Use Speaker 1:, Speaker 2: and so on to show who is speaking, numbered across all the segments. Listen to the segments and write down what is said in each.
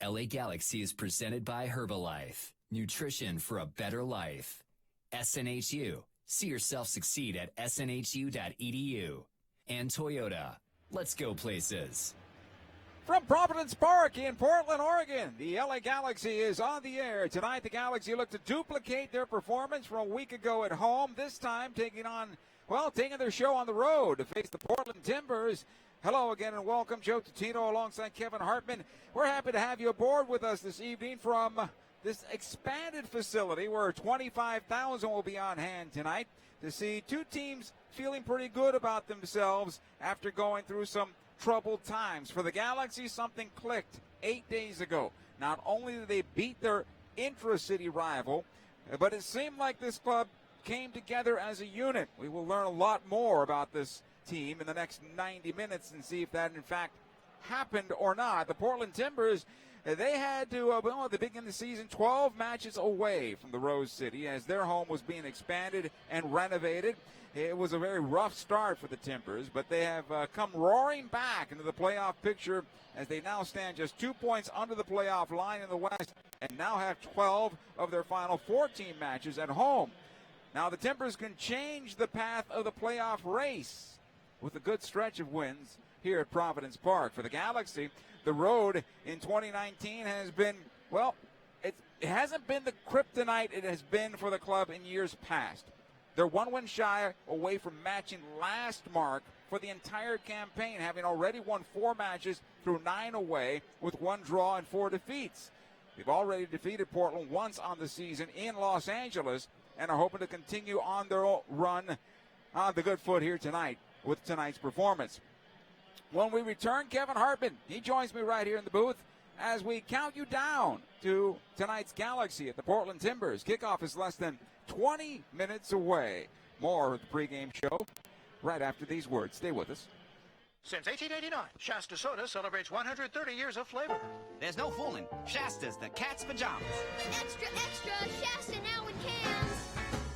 Speaker 1: LA Galaxy is presented by Herbalife. Nutrition for a better life. SNHU. See yourself succeed at snhu.edu. And Toyota. Let's go places.
Speaker 2: From Providence Park in Portland, Oregon, the LA Galaxy is on the air. Tonight, the Galaxy look to duplicate their performance from a week ago at home, this time taking their show on the road to face the Portland Timbers. Hello again and welcome. Joe Tutino alongside Kevin Hartman. We're happy to have you aboard with us this evening from this expanded facility where 25,000 will be on hand tonight to see two teams feeling pretty good about themselves after going through some troubled times. For the Galaxy, something clicked 8 days ago. Not only did they beat their intra-city rival, but it seemed like this club came together as a unit. We will learn a lot more about this team in the next 90 minutes and see if that in fact happened or not. The Portland Timbers, they had to, at the beginning of the season, 12 matches away from the Rose City as their home was being expanded and renovated. It was a very rough start for the Timbers, but they have come roaring back into the playoff picture as they now stand just 2 points under the playoff line in the West and now have 12 of their final 14 matches at home. Now the Timbers can change the path of the playoff race with a good stretch of wins here at Providence Park. For the Galaxy, the road in 2019 has been, it hasn't been the kryptonite it has been for the club in years past. They're one win shy away from matching last mark for the entire campaign, having already won 4 matches through 9 away with 1 draw and 4 defeats. They've already defeated Portland once on the season in Los Angeles and are hoping to continue on their run on the good foot here tonight with tonight's performance. When we return, Kevin Hartman, he joins me right here in the booth as we count you down to tonight's Galaxy at the Portland Timbers. Kickoff is less than 20 minutes away. More of the pregame show right after these words. Stay with us.
Speaker 3: Since 1889, Shasta Soda celebrates 130 years of flavor.
Speaker 4: There's no fooling. Shasta's the cat's pajamas.
Speaker 5: Extra, extra, Shasta now in cans.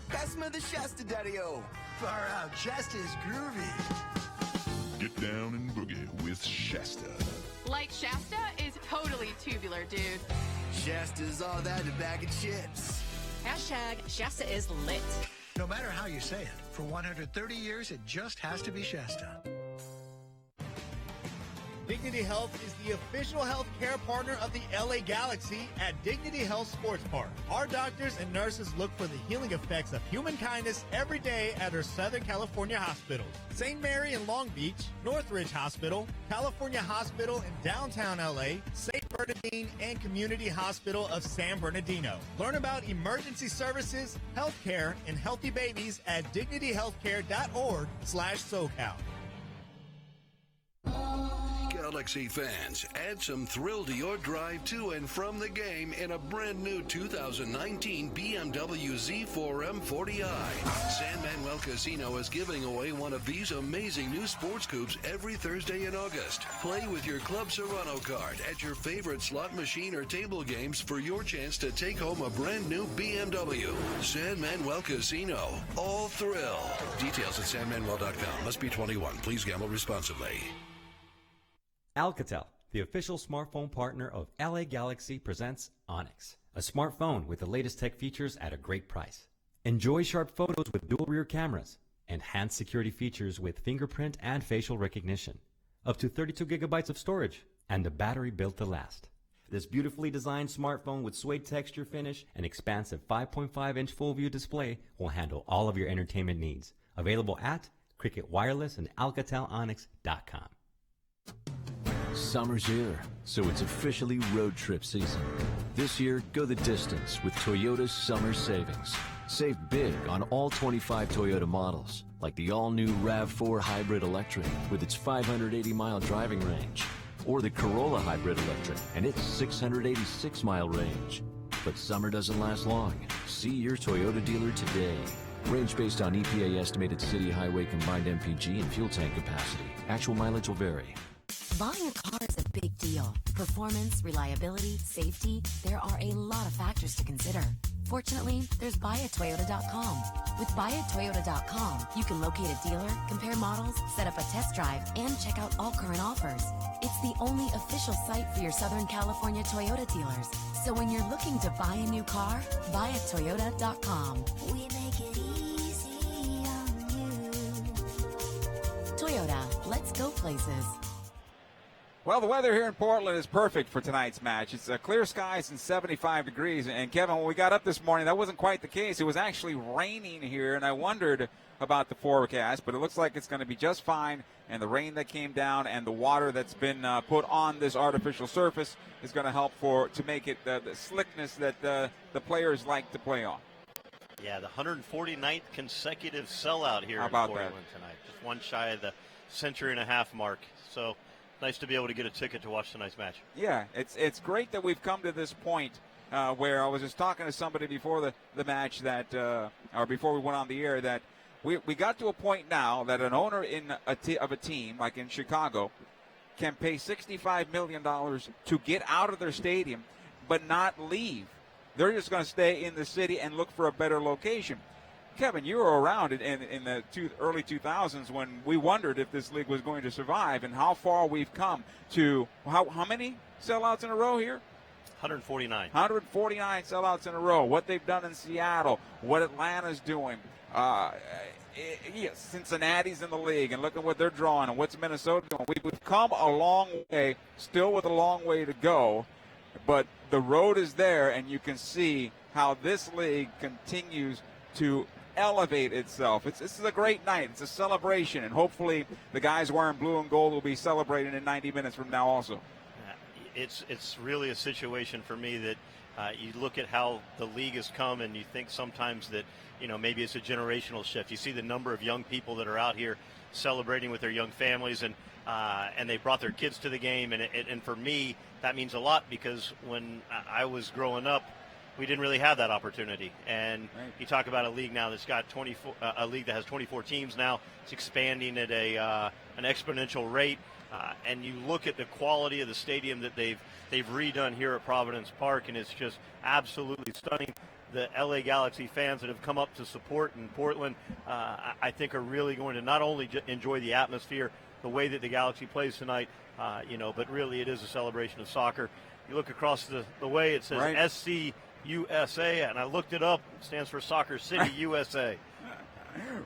Speaker 4: Pass me the Shasta, Daddy-O.
Speaker 3: Far out, Shasta's groovy.
Speaker 6: Get down and boogie with Shasta.
Speaker 7: Like Shasta is totally tubular, dude.
Speaker 4: Shasta's all that in a bag of chips.
Speaker 8: Hashtag Shasta is lit.
Speaker 3: No matter how you say it, for 130 years, it just has to be Shasta.
Speaker 9: Dignity Health is the official health care partner of the LA Galaxy at Dignity Health Sports Park. Our doctors and nurses look for the healing effects of human kindness every day at our Southern California hospitals. St. Mary in Long Beach, Northridge Hospital, California Hospital in downtown LA, St. Bernardine, and Community Hospital of San Bernardino. Learn about emergency services, health care, and healthy babies at dignityhealthcare.org/SoCal.
Speaker 10: Galaxy fans, add some thrill to your drive to and from the game in a brand new 2019 BMW Z4 M40i. San Manuel Casino is giving away one of these amazing new sports coupes every Thursday in August. Play with your Club Serrano card at your favorite slot machine or table games for your chance to take home a brand new BMW. San Manuel Casino. All thrill. Details at sanmanuel.com. Must be 21. Please gamble responsibly.
Speaker 11: Alcatel, the official smartphone partner of LA Galaxy, presents Onyx, a smartphone with the latest tech features at a great price. Enjoy sharp photos with dual rear cameras, enhanced security features with fingerprint and facial recognition, up to 32 gigabytes of storage, and a battery built to last. This beautifully designed smartphone with suede texture finish and expansive 5.5-inch full-view display will handle all of your entertainment needs. Available at Cricket Wireless and AlcatelOnyx.com.
Speaker 12: Summer's here, so it's officially road trip season. This year, go the distance with Toyota's summer savings. Save big on all 25 Toyota models, like the all-new RAV4 Hybrid Electric with its 580-mile driving range, or the Corolla Hybrid Electric and its 686-mile range. But summer doesn't last long. See your Toyota dealer today. Range based on EPA estimated city highway combined MPG and fuel tank capacity. Actual mileage will vary.
Speaker 8: Buying a car is a big deal. Performance, reliability, safety, there are a lot of factors to consider. Fortunately, there's buyatoyota.com. With buyatoyota.com, you can locate a dealer, compare models, set up a test drive, and check out all current offers. It's the only official site for your Southern California Toyota dealers. So when you're looking to buy a new car, buyatoyota.com. We make it easy on you. Toyota, let's go places.
Speaker 2: Well, the weather here in Portland is perfect for tonight's match. It's clear skies and 75 degrees. And, Kevin, when we got up this morning, that wasn't quite the case. It was actually raining here, and I wondered about the forecast, but it looks like it's going to be just fine. And the rain that came down and the water that's been put on this artificial surface is going to help to make it the slickness that the players like to play on.
Speaker 13: Yeah, the 149th consecutive sellout here in Portland tonight. Just one shy of the century-and-a-half mark. So nice to be able to get a ticket to watch tonight's match. Yeah, it's great that we've come to this point where I was just talking to somebody before the match that, or before we went on the air, that we got to a point now that an owner of a team, like in Chicago, can pay $65 million to get out of their stadium but not leave. They're just going to stay in the city and look for a better location. Kevin, you were around in the early 2000s when we wondered if this league was going to survive, and how far we've come to how many sellouts in a row here? 149. 149 sellouts in a row. What they've done in Seattle, what Atlanta's doing. Cincinnati's in the league, and look at what they're drawing, and what's Minnesota doing. We've come a long way, still with a long way to go, but the road is there, and you can see how this league continues to elevate itself. This is a great night. It's a celebration, and hopefully the guys wearing blue and gold will be celebrating in 90 minutes from now also. It's really a situation for me that you look at how the league has come, and you think sometimes that, maybe it's a generational shift. You see the number of young people that are out here celebrating with their young families, and they brought their kids to the game, and for me that means a lot, because when I was growing up, we didn't really have that opportunity. And you talk about a league now that's got a league that has 24 teams now. It's expanding at an exponential rate. And you look at the quality of the stadium that they've redone here at Providence Park, and it's just absolutely stunning. The LA Galaxy fans that have come up to support in Portland, I think are really going to not only enjoy the atmosphere, the way that the Galaxy plays tonight, but really it is a celebration of soccer. You look across the way, it says SC USA, and I looked it up. It stands for Soccer City USA.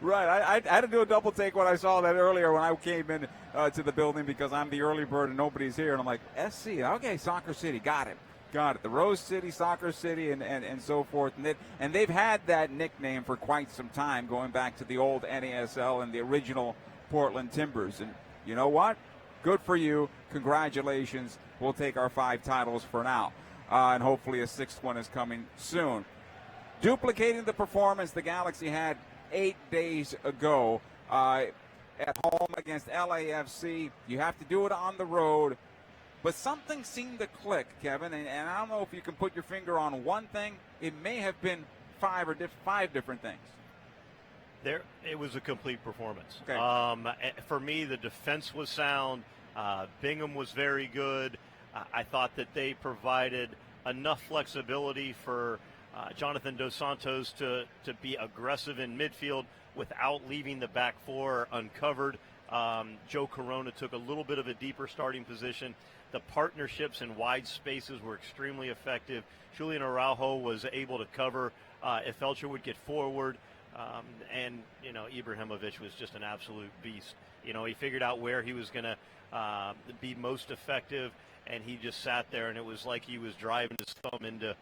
Speaker 2: Right. I had to do a double take when I saw that earlier when I came in to the building, because I'm the early bird and nobody's here. And I'm like, SC, okay, Soccer City, got it. The Rose City, Soccer City, and so forth. And they've had that nickname for quite some time, going back to the old NASL and the original Portland Timbers. And you know what? Good for you. Congratulations. We'll take our 5 titles for now. And hopefully a 6th one is coming soon. Duplicating the performance the Galaxy had 8 days ago at home against LAFC. You have to do it on the road. But something seemed to click, Kevin, and I don't know if you can put your finger on one thing. It may have been 5 different things.
Speaker 13: It was a complete performance.
Speaker 2: Okay.
Speaker 13: For me, the defense was sound. Bingham was very good. I thought that they provided enough flexibility for Jonathan Dos Santos to be aggressive in midfield without leaving the back four uncovered. Joe Corona took a little bit of a deeper starting position. The partnerships in wide spaces were extremely effective. Julian Araujo was able to cover if Felcher would get forward. And, Ibrahimovic was just an absolute beast. He figured out where he was going to be most effective, and he just sat there, and it was like he was driving his thumb into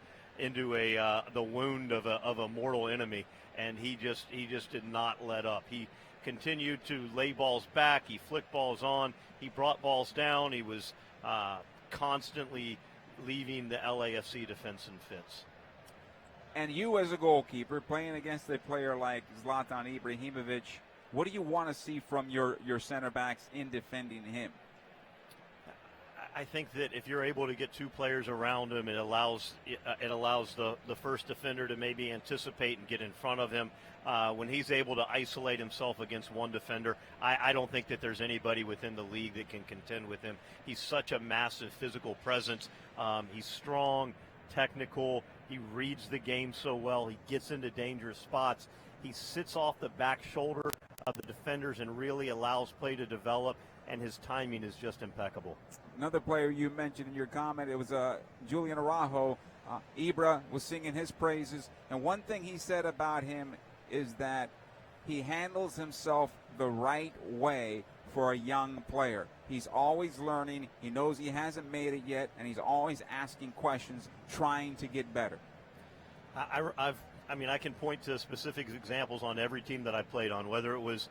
Speaker 13: the wound of a mortal enemy, and he just did not let up. He continued to lay balls back. He flicked balls on. He brought balls down. He was constantly leaving the LAFC defense in fits.
Speaker 2: And you, as a goalkeeper, playing against a player like Zlatan Ibrahimovic, what do you want to see from your center backs in defending him?
Speaker 13: I think that if you're able to get two players around him, it allows the first defender to maybe anticipate and get in front of him. When he's able to isolate himself against one defender, I don't think that there's anybody within the league that can contend with him. He's such a massive physical presence. He's strong, technical.
Speaker 14: He reads the game so well. He gets into dangerous spots. He sits off the back shoulder of the defenders and really allows play to develop, and his timing is just impeccable.
Speaker 2: Another player you mentioned in your comment, it was Julian Araujo. Ibra was singing his praises, and one thing he said about him is that he handles himself the right way for a young player. He's always learning. He knows he hasn't made it yet, and he's always asking questions, trying to get better.
Speaker 14: I can point to specific examples on every team that I played on, whether it was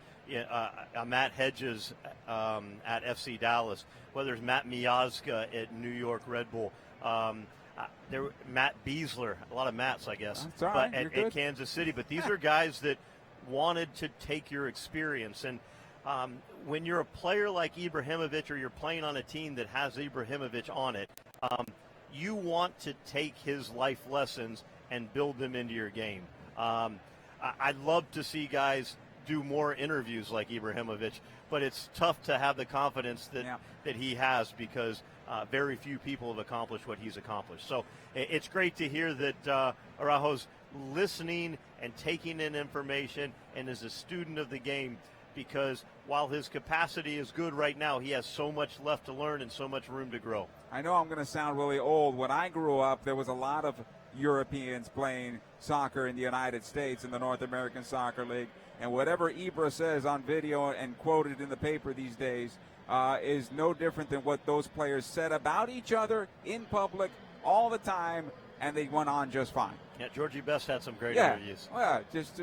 Speaker 14: Matt Hedges at FC Dallas, whether it's Matt Miazga at New York Red Bull, Matt Beasler, a lot of Matts, I guess,
Speaker 2: right,
Speaker 14: but at Kansas City. But these are guys that wanted to take your experience. And when you're a player like Ibrahimovic, or you're playing on a team that has Ibrahimovic on it, you want to take his life lessons and build them into your game. I'd love to see guys do more interviews like Ibrahimovic, but it's tough to have the confidence that he has, because very few people have accomplished what he's accomplished. So it's great to hear that Araujo's listening and taking in information and is a student of the game, because while his capacity is good right now, he has so much left to learn and so much room to grow.
Speaker 2: I know I'm going to sound really old. When I grew up, there was a lot of Europeans playing soccer in the United States in the North American Soccer League, and whatever Ibra says on video and quoted in the paper these days is no different than what those players said about each other in public all the time, and they went on just fine.
Speaker 14: Yeah, Georgie Best had some great interviews.
Speaker 2: Well, just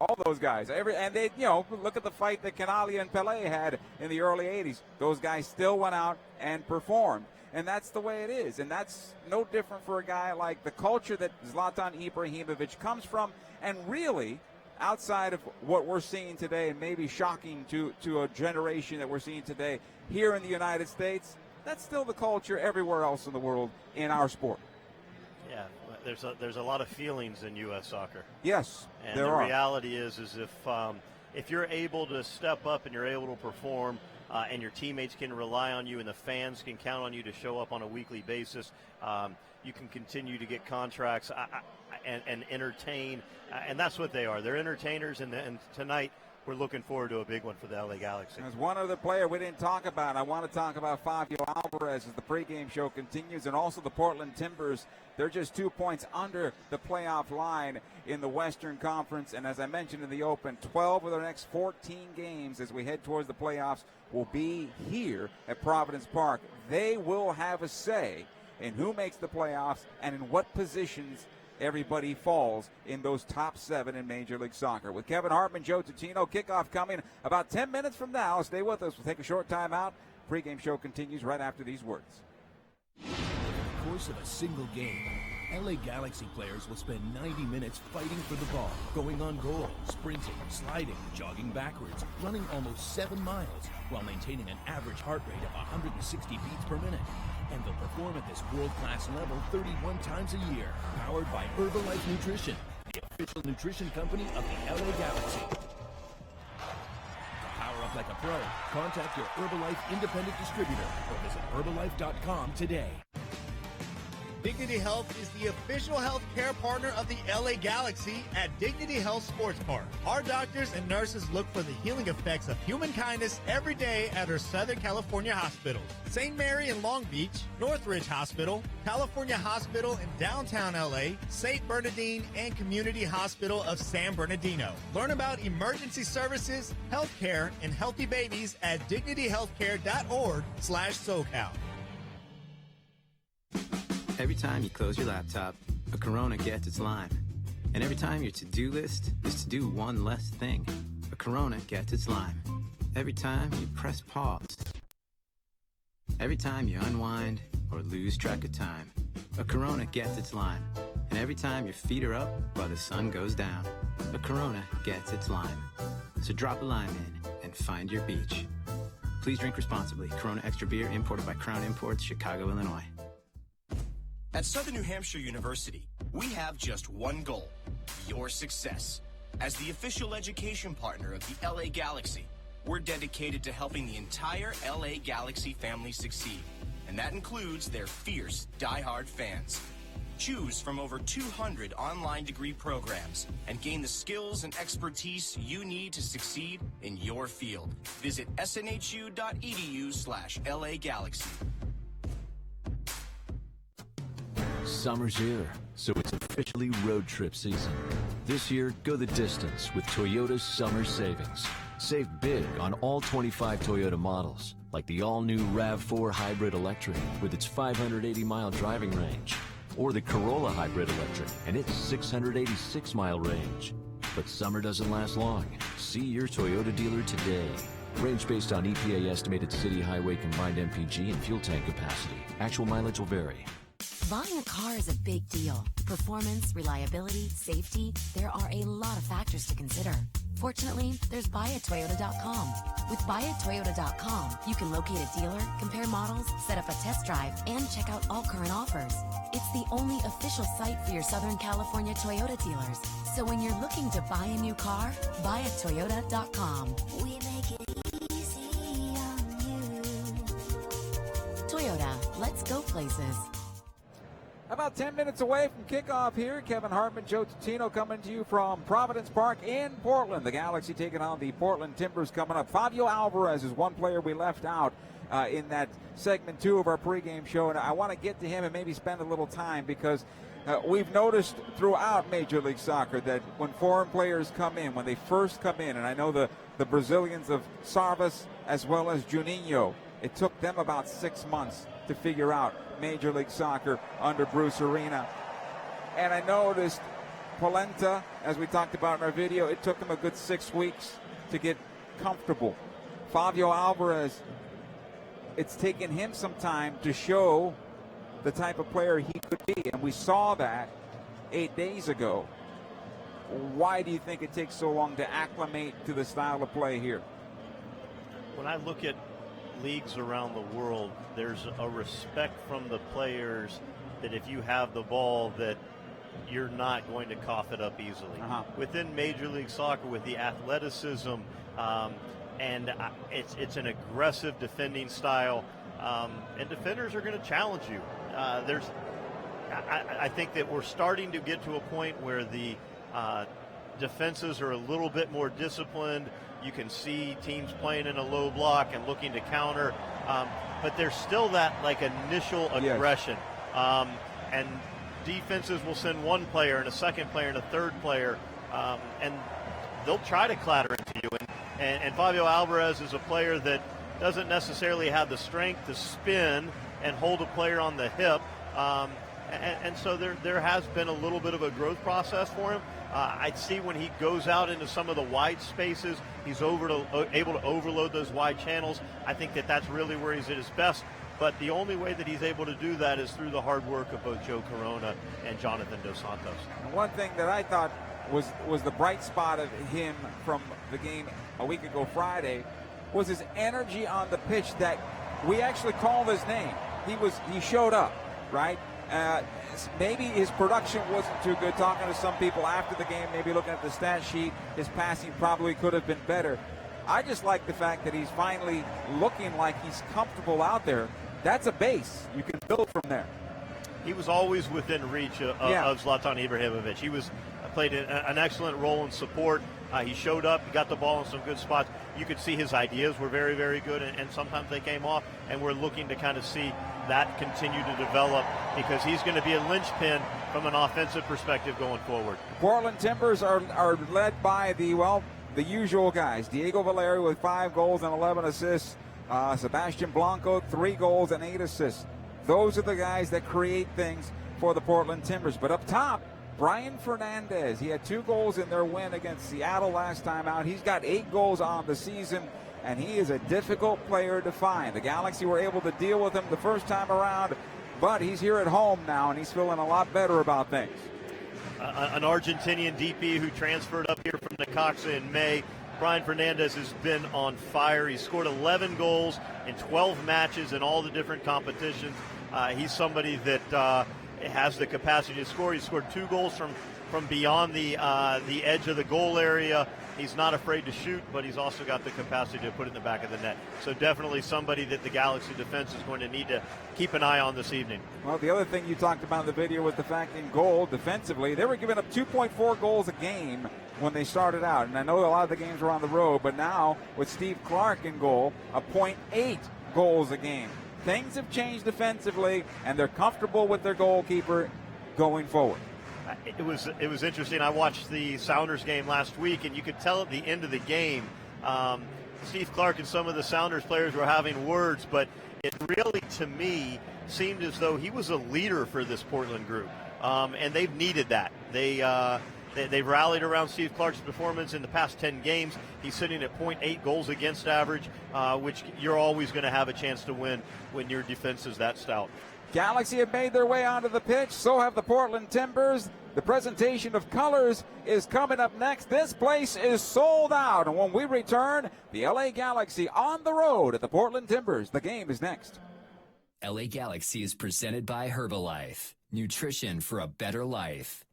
Speaker 2: all those guys. And they, look at the fight that Canali and Pelé had in the early 80s. Those guys still went out and performed. And that's the way it is. And that's no different for a guy like the culture that Zlatan Ibrahimovic comes from. And really, outside of what we're seeing today, and maybe shocking to a generation that we're seeing today here in the United States, that's still the culture everywhere else in the world in our sport.
Speaker 14: Yeah, there's a lot of feelings in U.S. soccer.
Speaker 2: Yes,
Speaker 14: and
Speaker 2: there
Speaker 14: the
Speaker 2: are.
Speaker 14: reality is if you're able to step up and you're able to perform, and your teammates can rely on you and the fans can count on you to show up on a weekly basis, you can continue to get contracts and entertain, and that's what they are. They're entertainers, and tonight we're looking forward to a big one for the LA Galaxy.
Speaker 2: There's one other player we didn't talk about. I want to talk about Fabio Alvarez as the pregame show continues, and also the Portland Timbers. They're just 2 points under the playoff line in the Western Conference, and as I mentioned in the open, 12 of their next 14 games as we head towards the playoffs will be here at Providence Park. They will have a say in who makes the playoffs and in what positions everybody falls in those top 7 in Major League Soccer. With Kevin Hartman, Joe Tutino, kickoff coming about 10 minutes from now. Stay with us. We'll take a short time out. Pregame show continues right after these words.
Speaker 15: Over the course of a single game, LA Galaxy players will spend 90 minutes fighting for the ball, going on goal, sprinting, sliding, jogging backwards, running almost 7 miles, while maintaining an average heart rate of 160 beats per minute. And they'll perform at this world-class level 31 times a year. Powered by Herbalife Nutrition, the official nutrition company of the LA Galaxy. To power up like a pro, contact your Herbalife independent distributor or visit Herbalife.com today.
Speaker 9: Dignity Health is the official health care partner of the LA Galaxy at Dignity Health Sports Park. Our doctors and nurses look for the healing effects of human kindness every day at our Southern California hospitals. St. Mary in Long Beach, Northridge Hospital, California Hospital in downtown LA, St. Bernardine, and Community Hospital of San Bernardino. Learn about emergency services, health care, and healthy babies at dignityhealthcare.org/SoCal.
Speaker 16: Every time you close your laptop, a Corona gets its lime. And every time your to-do list is to do one less thing, a Corona gets its lime. Every time you press pause. Every time you unwind or lose track of time, a Corona gets its lime. And every time your feet are up while the sun goes down, a Corona gets its lime. So drop a lime in and find your beach. Please drink responsibly. Corona Extra Beer, imported by Crown Imports, Chicago, Illinois.
Speaker 17: At Southern New Hampshire University, we have just one goal: your success. As the official education partner of the LA Galaxy, we're dedicated to helping the entire LA Galaxy family succeed, and that includes their fierce, die-hard fans. Choose from over 200 online degree programs and gain the skills and expertise you need to succeed in your field. Visit snhu.edu/LA Galaxy.
Speaker 12: Summer's here, so it's officially road trip season. This year, go the distance with Toyota's summer savings. Save big on all 25 Toyota models, like the all-new RAV4 Hybrid Electric with its 580-mile driving range, or the Corolla Hybrid Electric and its 686-mile range. But summer doesn't last long. See your Toyota dealer today. Range based on EPA estimated city highway combined MPG and fuel tank capacity. Actual mileage will vary.
Speaker 8: Buying a car is a big deal. Performance, reliability, safety, there are a lot of factors to consider. Fortunately, there's buyatoyota.com. With buyatoyota.com, you can locate a dealer, compare models, set up a test drive, and check out all current offers. It's the only official site for your Southern California Toyota dealers. So when you're looking to buy a new car, buyatoyota.com. We make it easy on you. Toyota, let's go places.
Speaker 2: About 10 minutes away from kickoff here. Kevin Hartman, Joe Tutino coming to you from Providence Park in Portland. The Galaxy taking on the Portland Timbers coming up. Fabio Alvarez is one player we left out in that segment 2 of our pregame show, and I want to get to him and maybe spend a little time because we've noticed throughout Major League Soccer that when foreign players come in, when they first come in, and I know the Brazilians of Sarvas as well as Juninho, it took them about 6 months to figure out Major League Soccer under Bruce Arena. And I noticed Polenta, as we talked about in our video, it took him a good 6 weeks to get comfortable. Fabio Alvarez, it's taken him some time to show the type of player he could be, and we saw that 8 days ago. Why do you think it takes so long to acclimate to the style of play here?
Speaker 14: When I look at leagues around the world, there's a respect from the players that if you have the ball that you're not going to cough it up easily. Within Major League Soccer, with the athleticism, and it's an aggressive defending style, and defenders are going to challenge you. I think that we're starting to get to a point where the defenses are a little bit more disciplined. You can see teams playing in a low block and looking to counter, but there's still that initial aggression. Yes. And defenses will send one player and a second player and a third player, and they'll try to clatter into you. And Fabio Alvarez is a player that doesn't necessarily have the strength to spin and hold a player on the hip, and so there has been a little bit of a growth process for him. I'd see when he goes out into some of the wide spaces, he's able to overload those wide channels. I think that's really where he's at his best. But the only way that he's able to do that is through the hard work of both Joe Corona and Jonathan Dos Santos.
Speaker 2: And one thing that I thought was the bright spot of him from the game a week ago Friday was his energy on the pitch, that we actually called his name. He showed up, right? Maybe his production wasn't too good. Talking to some people after the game, maybe looking at the stat sheet, his passing probably could have been better. I just like the fact that he's finally looking like he's comfortable out there. That's a base. You can build from there.
Speaker 14: He was always within reach of Zlatan Ibrahimovic. He played an excellent role in support. He showed up, he got the ball in some good spots. You could see his ideas were very, very good, and sometimes they came off, and we're looking to kind of see that continue to develop because he's going to be a linchpin from an offensive perspective going forward.
Speaker 2: Portland Timbers are led by the usual guys. Diego Valeri with 5 goals and 11 assists. Sebastian Blanco, 3 goals and 8 assists. Those are the guys that create things for the Portland Timbers. But up top, Brian Fernandez. He had 2 goals in their win against Seattle last time out. He's got 8 goals on the season, and he is a difficult player to find. The Galaxy were able to deal with him the first time around, but he's here at home now, and he's feeling a lot better about things.
Speaker 14: An Argentinian DP who transferred up here from Necaxa in May. Brian Fernandez has been on fire. He scored 11 goals in 12 matches in all the different competitions. He's somebody that has the capacity to score. He scored 2 goals from from beyond the edge of the goal area. He's not afraid to shoot, but he's also got the capacity to put it in the back of the net. So definitely somebody that the Galaxy defense is going to need to keep an eye on this evening.
Speaker 2: Well, the other thing you talked about in the video was the fact in goal defensively, they were giving up 2.4 goals a game when they started out. And I know a lot of the games were on the road, but now with Steve Clark in goal, a 0.8 goals a game. Things have changed defensively, and they're comfortable with their goalkeeper going forward.
Speaker 14: It was interesting. I watched the Sounders game last week, and you could tell at the end of the game, Steve Clark and some of the Sounders players were having words, but it really, to me, seemed as though he was a leader for this Portland group, and they've needed that. They've rallied around Steve Clark's performance in the past 10 games. He's sitting at 0.8 goals against average, which you're always going to have a chance to win when your defense is that stout.
Speaker 2: Galaxy have made their way onto the pitch. So have the Portland Timbers. The presentation of colors is coming up next. This place is sold out. And when we return, the LA Galaxy on the road at the Portland Timbers. The game is next.
Speaker 1: LA Galaxy is presented by Herbalife. Nutrition for a better life.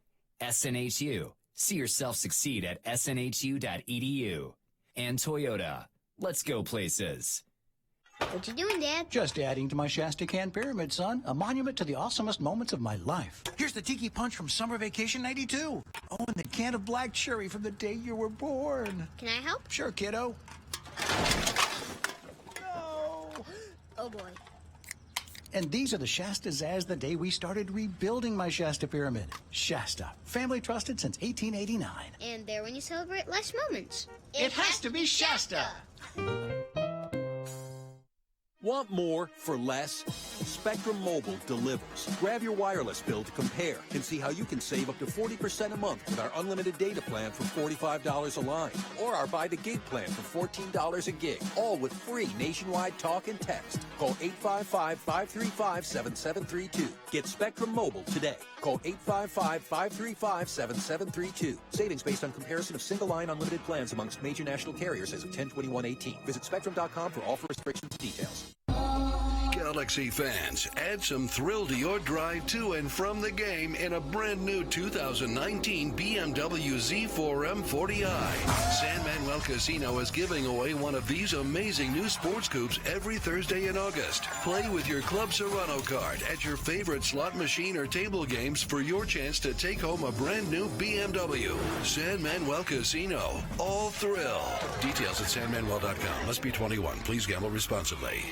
Speaker 1: SNHU. See yourself succeed at snhu.edu. And Toyota. Let's go places.
Speaker 5: What you doing, Dad?
Speaker 3: Just adding to my Shasta Can Pyramid, son. A monument to the awesomest moments of my life. Here's the Tiki Punch from Summer Vacation 92. Oh, and the can of black cherry from the day you were born.
Speaker 5: Can I help?
Speaker 3: Sure, kiddo.
Speaker 5: No. Oh, boy.
Speaker 3: And these are the Shasta Zaz the day we started rebuilding my Shasta Pyramid. Shasta, family trusted since 1889.
Speaker 5: And there when you celebrate life's moments.
Speaker 3: It has to be Shasta.
Speaker 18: Want more for less? Spectrum Mobile delivers. Grab your wireless bill to compare and see how you can save up to 40% a month with our unlimited data plan for $45 a line, or our buy the gig plan for $14 a gig, all with free nationwide talk and text. Call 855-535-7732. Get Spectrum Mobile today. Call 855-535-7732. Savings based on comparison of single-line unlimited plans amongst major national carriers as of 10/21/18. Visit Spectrum.com for offer restrictions and details.
Speaker 10: Galaxy fans, add some thrill to your drive to and from the game in a brand new 2019 BMW Z4 M40i. San Manuel Casino is giving away one of these amazing new sports coupes every Thursday in August. Play with your Club Serrano card at your favorite slot machine or table games for your chance to take home a brand new BMW. San Manuel Casino. All thrill. Details at sanmanuel.com. Must be 21. Please gamble responsibly.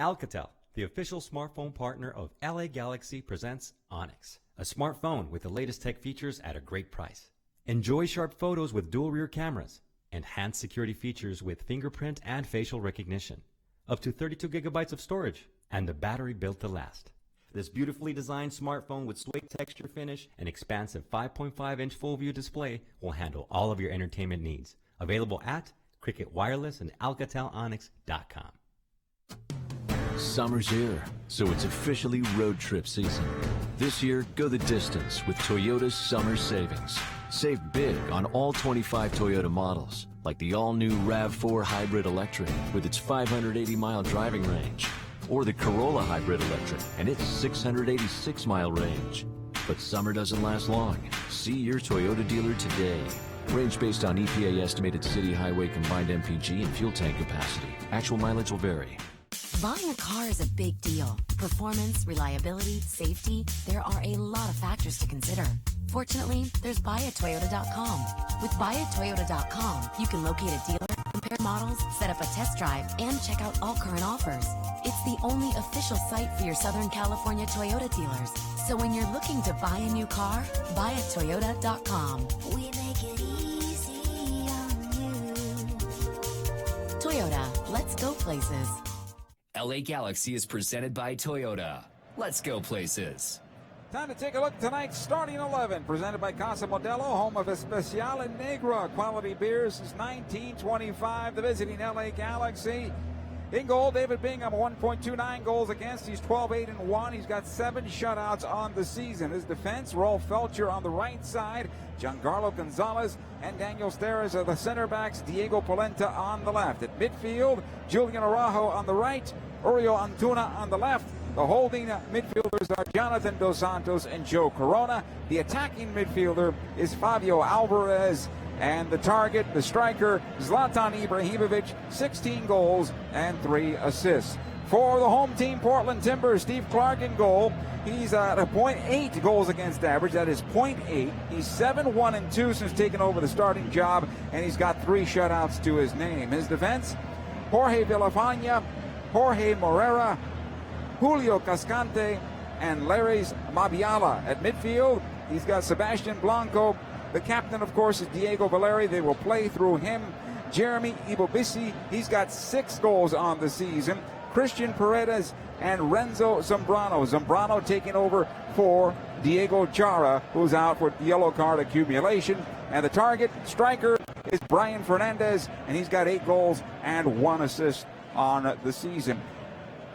Speaker 11: Alcatel, the official smartphone partner of LA Galaxy, presents Onyx, a smartphone with the latest tech features at a great price. Enjoy sharp photos with dual rear cameras, enhanced security features with fingerprint and facial recognition, up to 32 gigabytes of storage, and the battery built to last. This beautifully designed smartphone with suede texture finish and expansive 5.5-inch full-view display will handle all of your entertainment needs. Available at Cricket Wireless and AlcatelOnyx.com.
Speaker 12: Summer's here, so it's officially road trip season. This year, go the distance with Toyota's summer savings. Save big on all 25 Toyota models, like the all-new RAV4 Hybrid Electric with its 580-mile driving range, or the Corolla Hybrid Electric and its 686-mile range. But summer doesn't last long. See your Toyota dealer today. Range based on EPA estimated city highway combined MPG and fuel tank capacity. Actual mileage will vary.
Speaker 8: Buying a car is a big deal. Performance, reliability, safety, there are a lot of factors to consider. Fortunately, there's buyatoyota.com. With buyatoyota.com, you can locate a dealer, compare models, set up a test drive, and check out all current offers. It's the only official site for your Southern California Toyota dealers. So when you're looking to buy a new car, buyatoyota.com.
Speaker 5: We make it easy on you.
Speaker 8: Toyota, let's go places.
Speaker 1: LA Galaxy is presented by Toyota. Let's go places.
Speaker 2: Time to take a look at tonight's starting 11, presented by Casa Modelo, home of Especial and Negra. Quality beers since 1925. The visiting LA Galaxy. In goal, David Bingham, 1.29 goals against. He's 12-8-1. He's got 7 shutouts on the season. His defense, Rolf Felcher on the right side, Giancarlo Gonzalez and Daniel Steres are the center backs, Diego Polenta on the left. At midfield, Julian Araujo on the right, Uriel Antuna on the left. The holding midfielders are Jonathan Dos Santos and Joe Corona. The attacking midfielder is Fabio Alvarez. And the target, the striker, Zlatan Ibrahimovic, 16 goals and 3 assists. For the home team, Portland Timbers, Steve Clark in goal. He's at a .8 goals against average. That is .8. He's 7-1-2 since taking over the starting job, and he's got 3 shutouts to his name. His defense, Jorge Villafaña, Jorge Morera, Julio Cascante, and Larrys Mabiala. At midfield, he's got Sebastian Blanco. The captain, of course, is Diego Valeri. They will play through him. Jeremy Ibobisi, he's got 6 goals on the season. Christian Paredes and Renzo Zambrano. Zambrano taking over for Diego Jara, who's out for yellow card accumulation. And the target striker is Brian Fernandez, and he's got 8 goals and 1 assist on the season.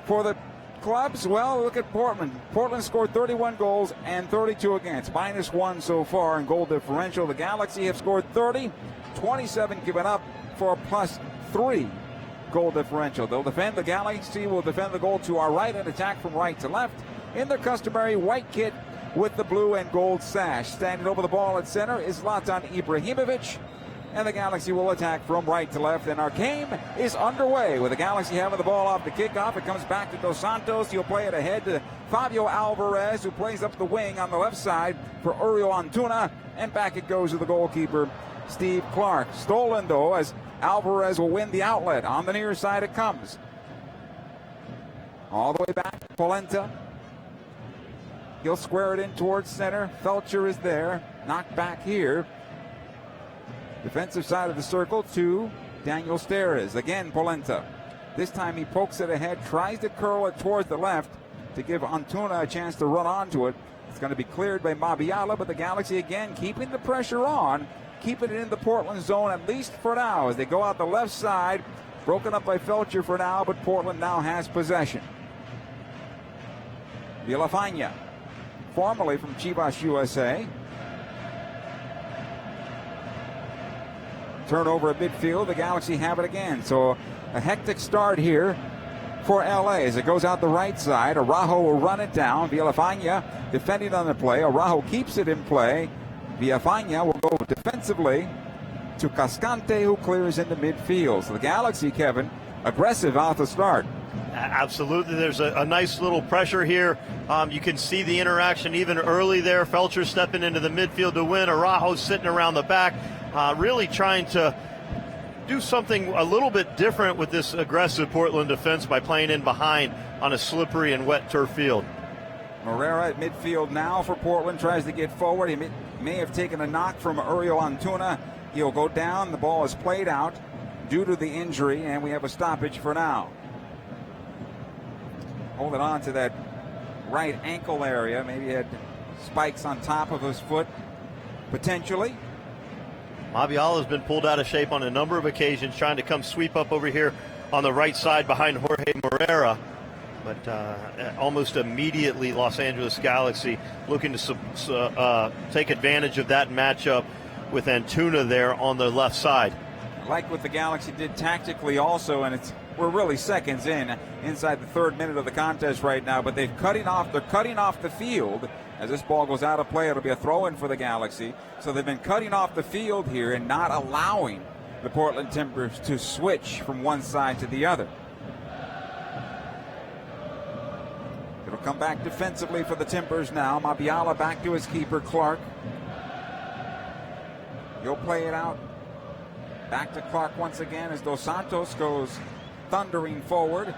Speaker 2: For the clubs, well, look at Portland. Portland scored 31 goals and 32 against, -1 so far in goal differential. The Galaxy have scored 30, 27 given up for a +3 goal differential. They'll defend. The Galaxy will defend the goal to our right and attack from right to left in their customary white kit with the blue and gold sash. Standing over the ball at center is Zlatan Ibrahimovic. And the Galaxy will attack from right to left. And our game is underway with the Galaxy having the ball off the kickoff. It comes back to Dos Santos. He'll play it ahead to Fabio Alvarez, who plays up the wing on the left side for Uriel Antuna. And back it goes to the goalkeeper, Steve Clark. Stolen, though, as Alvarez will win the outlet. On the near side it comes. All the way back, Polenta. He'll square it in towards center. Felcher is there. Knocked back here. Defensive side of the circle to Daniel Steres. Again, Polenta. This time he pokes it ahead, tries to curl it towards the left to give Antuna a chance to run onto it. It's going to be cleared by Mabiala, but the Galaxy again keeping the pressure on, keeping it in the Portland zone at least for now as they go out the left side. Broken up by Felcher for now, but Portland now has possession. Villafaña, formerly from Chivas USA. Turnover at midfield. The Galaxy have it again. So a hectic start here for LA as it goes out the right side. Araujo will run it down. Villafaña defending on the play. Araujo keeps it in play. Villafaña will go defensively to Cascante, who clears into midfield. So the Galaxy, Kevin, aggressive out the start.
Speaker 14: Absolutely. There's a nice little pressure here. You can see the interaction even early there. Felcher stepping into the midfield to win. Araujo sitting around the back, really trying to do something a little bit different with this aggressive Portland defense by playing in behind on a slippery and wet turf field.
Speaker 2: Morera at midfield now for Portland, tries to get forward. He may have taken a knock from Uriel Antuna. He'll go down. The ball is played out due to the injury, and we have a stoppage for now. Holding on to that right ankle area. Maybe he had spikes on top of his foot, potentially.
Speaker 14: Mabiala has been pulled out of shape on a number of occasions, trying to come sweep up over here on the right side behind Jorge Morera. But almost immediately, Los Angeles Galaxy looking to take advantage of that matchup with Antuna there on the left side.
Speaker 2: I like what the Galaxy did tactically also, and we're really seconds inside the 3rd minute of the contest right now, but they're cutting off the field. As this ball goes out of play, it'll be a throw-in for the Galaxy. So they've been cutting off the field here and not allowing the Portland Timbers to switch from one side to the other. It'll come back defensively for the Timbers now. Mabiala back to his keeper, Clark. He'll play it out. Back to Clark once again as Dos Santos goes thundering forward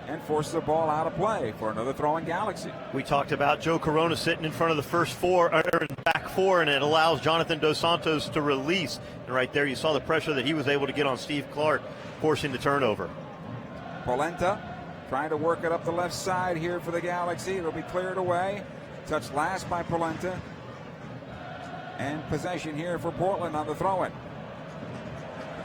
Speaker 2: and forces the ball out of play for another throw-in Galaxy.
Speaker 14: We talked about Joe Corona sitting in front of the back four, and it allows Jonathan Dos Santos to release. And right there you saw the pressure that he was able to get on Steve Clark, forcing the turnover.
Speaker 2: Polenta trying to work it up the left side here for the Galaxy. It'll be cleared away. Touched last by Polenta. And possession here for Portland on the throw-in.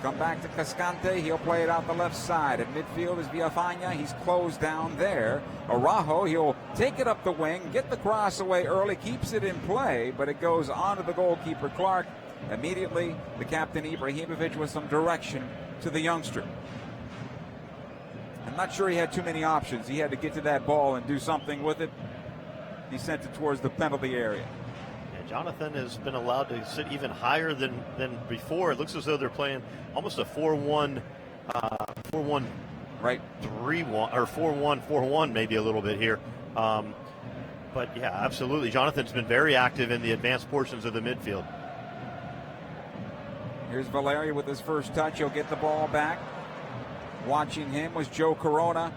Speaker 2: Come back to Cascante. He'll play it out the left side. At midfield is Villafaña. He's closed down there. Araujo, he'll take it up the wing, get the cross away early, keeps it in play, but it goes onto the goalkeeper, Clark. Immediately, the captain, Ibrahimovic, with some direction to the youngster. I'm not sure he had too many options. He had to get to that ball and do something with it. He sent it towards the penalty area.
Speaker 14: Yeah, Jonathan has been allowed to sit even higher than before. It looks as though they're playing almost a 4-1, 4-1,
Speaker 2: right?
Speaker 14: 3-1 or 4-1, 4-1, maybe a little bit here. But yeah, absolutely. Jonathan's been very active in the advanced portions of the midfield.
Speaker 2: Here's Valeri with his first touch. He'll get the ball back. Watching him was Joe Corona.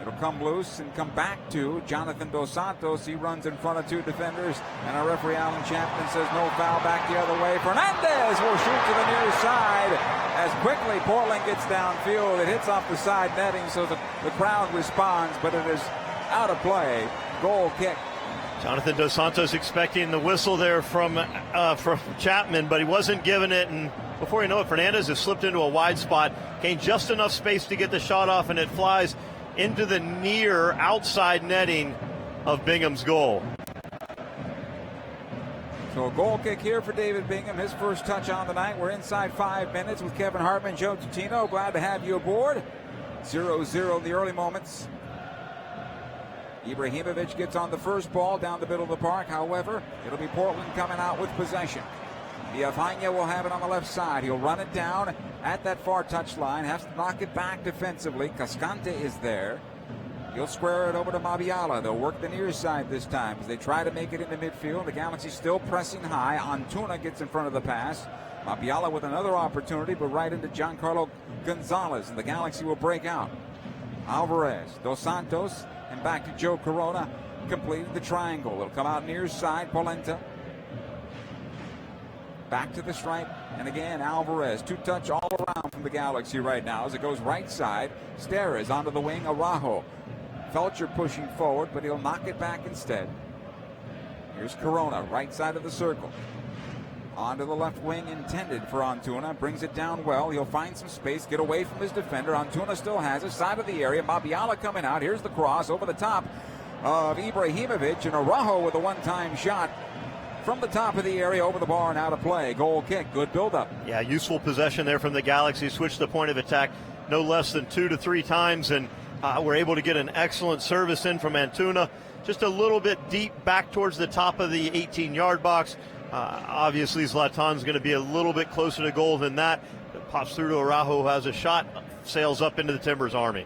Speaker 2: It'll come loose and come back to Jonathan Dos Santos. He runs in front of two defenders, and our referee Alan Chapman says no foul. Back the other way. Fernandez will shoot to the near side. As quickly Portland gets downfield, it hits off the side netting, so the crowd responds, but it is out of play. Goal kick.
Speaker 14: Jonathan Dos Santos expecting the whistle there from Chapman, but he wasn't given it, and before you know it, Fernandez has slipped into a wide spot, gained just enough space to get the shot off, and it flies into the near outside netting of Bingham's goal.
Speaker 2: So a goal kick here for David Bingham, his first touch on the night. We're inside 5 minutes with Kevin Hartman, Joe Tutino. Glad to have you aboard. 0-0 in the early moments. Ibrahimovic gets on the first ball down the middle of the park. However, it'll be Portland coming out with possession. Villafaña will have it on the left side. He'll run it down at that far touchline. Has to knock it back defensively. Cascante is there. He'll square it over to Mabiala. They'll work the near side this time as they try to make it into midfield. The Galaxy still pressing high. Antuna gets in front of the pass. Mabiala with another opportunity, but right into Giancarlo Gonzalez, and the Galaxy will break out. Alvarez, Dos Santos, and back to Joe Corona, completed the triangle. It'll come out near side, Polenta. Back to the stripe, and again, Alvarez. Two-touch all around from the Galaxy right now as it goes right side. Steres onto the wing, Araujo. Felcher pushing forward, but he'll knock it back instead. Here's Corona, right side of the circle. Onto the left wing, intended for Antuna. Brings it down well. He'll find some space, get away from his defender. Antuna still has it. Side of the area. Mabiala coming out. Here's the cross over the top of Ibrahimovic. And Araujo with a one-time shot from the top of the area over the bar and out of play. Goal kick. Good build-up.
Speaker 14: Yeah, useful possession there from the Galaxy. Switched the point of attack no less than 2 to 3 times. And we're able to get an excellent service in from Antuna. Just a little bit deep back towards the top of the 18-yard box. Obviously, Zlatan's going to be a little bit closer to goal than that. It pops through to Araujo, who has a shot, sails up into the Timbers Army.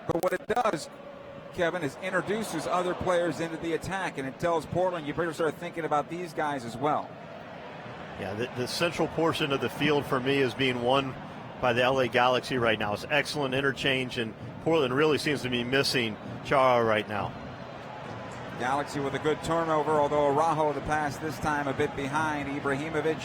Speaker 2: But what it does, Kevin, is introduces other players into the attack, and it tells Portland you better start thinking about these guys as well.
Speaker 14: Yeah, the central portion of the field for me is being won by the LA Galaxy right now. It's excellent interchange, and Portland really seems to be missing Chara right now.
Speaker 2: Galaxy with a good turnover, although Araujo the pass this time a bit behind Ibrahimovic.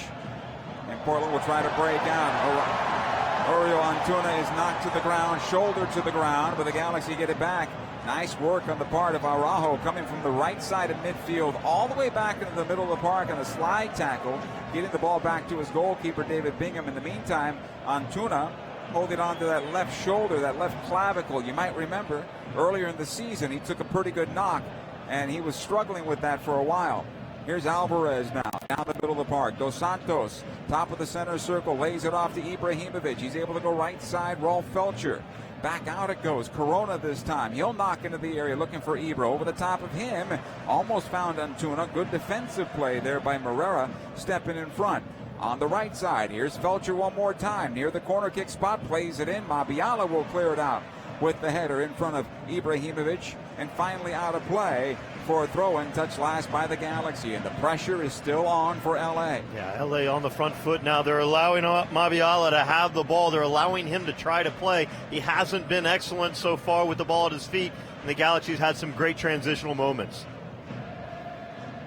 Speaker 2: And Portland will try to break out. Oriol Antuna is knocked to the ground, shoulder to the ground, but the Galaxy get it back. Nice work on the part of Araujo, coming from the right side of midfield all the way back into the middle of the park on a slide tackle, getting the ball back to his goalkeeper, David Bingham. In the meantime, Antuna holding on to that left shoulder, that left clavicle. You might remember earlier in the season he took a pretty good knock, and he was struggling with that for a while. Here's Alvarez now, down the middle of the park. Dos Santos, top of the center circle, lays it off to Ibrahimovic. He's able to go right side, Rolf Felcher. Back out it goes. Corona this time. He'll knock into the area looking for Ibra. Over the top of him, almost found Antuna. Good defensive play there by Morera, stepping in front. On the right side, here's Felcher one more time. Near the corner kick spot, plays it in. Mabiala will clear it out with the header in front of Ibrahimovic, and finally out of play for a throw-in, touch last by the Galaxy, and the pressure is still on for LA.
Speaker 14: Yeah, LA on the front foot now. They're allowing Mabiala to have the ball. They're allowing him to try to play. He hasn't been excellent so far with the ball at his feet, and the Galaxy's had some great transitional moments.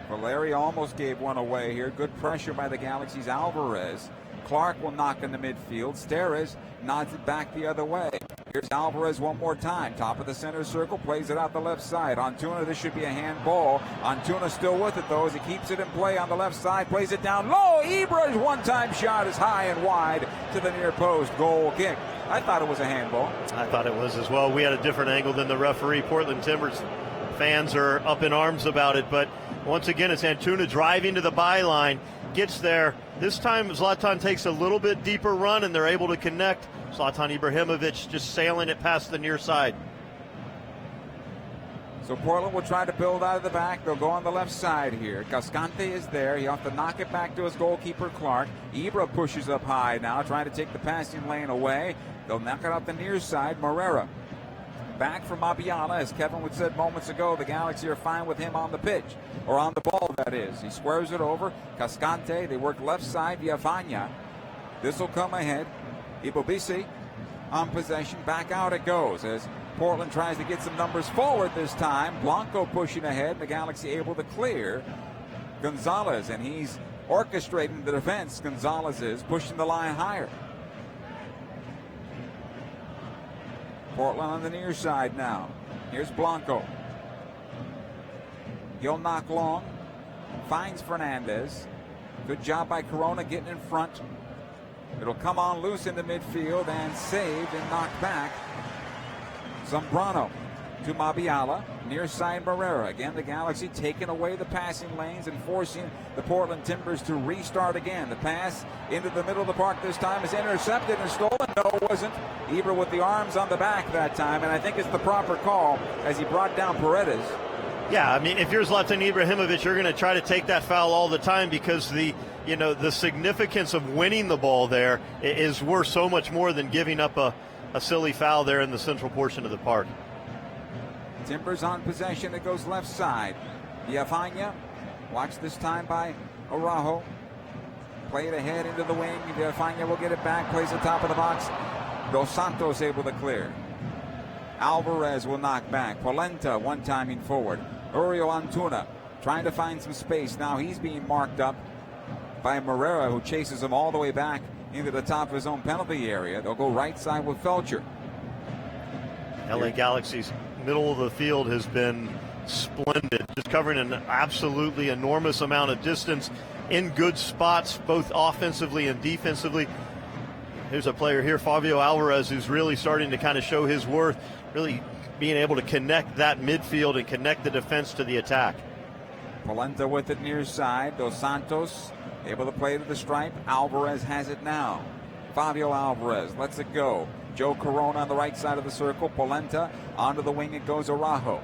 Speaker 2: Valeri almost gave one away here. Good pressure by the Galaxy's Alvarez. Clark will knock in the midfield. Steres nods it back the other way. Here's Alvarez one more time. Top of the center circle, plays it out the left side. Antuna, this should be a handball. Antuna still with it, though, as he keeps it in play on the left side. Plays it down low. Ibra's one-time shot is high and wide to the near post. Goal kick. I thought it was a handball.
Speaker 14: I thought it was as well. We had a different angle than the referee. Portland Timbers fans are up in arms about it, but Once again, it's Antuna driving to the byline, gets there. This time, Zlatan takes a little bit deeper run, and they're able to connect. Zlatan Ibrahimovic just sailing it past the near side.
Speaker 2: So Portland will try to build out of the back. They'll go on the left side here. Cascante is there. He'll have to knock it back to his goalkeeper, Clark. Ibra pushes up high now, trying to take the passing lane away. They'll knock it out the near side. Morera back from Mabiala. As Kevin would said moments ago, the Galaxy are fine with him on the pitch, or on the ball, that is. He squares it over. Cascante, they work left side via Fania. This will come ahead. Ibobisi on possession. Back out it goes as Portland tries to get some numbers forward this time. Blanco pushing ahead. The Galaxy able to clear Gonzalez, and he's orchestrating the defense. Gonzalez is pushing the line higher. Portland on the near side now. Here's Blanco. He'll knock long. Finds Fernandez. Good job by Corona getting in front. It'll come on loose into midfield and saved and knocked back. Zambrano to Mabiala. Near side Barrera. Again, the Galaxy taking away the passing lanes and forcing the Portland Timbers to restart again. The pass into the middle of the park this time is intercepted and stolen. No, it wasn't. Ibra with the arms on the back that time, and I think it's the proper call as he brought down Paredes.
Speaker 14: Yeah, I mean, if you're Zlatan Ibrahimovic, you're going to try to take that foul all the time because the significance of winning the ball there is worth so much more than giving up a silly foul there in the central portion of the park.
Speaker 2: Timbers on possession. It goes left side. Villafaña. Watch this time by Araujo. Play it ahead into the wing. Villafaña will get it back. Plays the top of the box. Dos Santos able to clear. Alvarez will knock back. Polenta one timing forward. Uriel Antuna trying to find some space. Now he's being marked up by Morera, who chases him all the way back into the top of his own penalty area. They'll go right side with Felcher.
Speaker 14: LA Galaxy's middle of the field has been splendid, just covering an absolutely enormous amount of distance in good spots, both offensively and defensively. There's a player here, Fabio Alvarez, who's really starting to kind of show his worth, really being able to connect that midfield and connect the defense to the attack.
Speaker 2: Polenta with it near side. Dos Santos able to play to the stripe. Alvarez has it now. Fabio Alvarez lets it go. Joe Corona on the right side of the circle. Polenta onto the wing. It goes Araujo.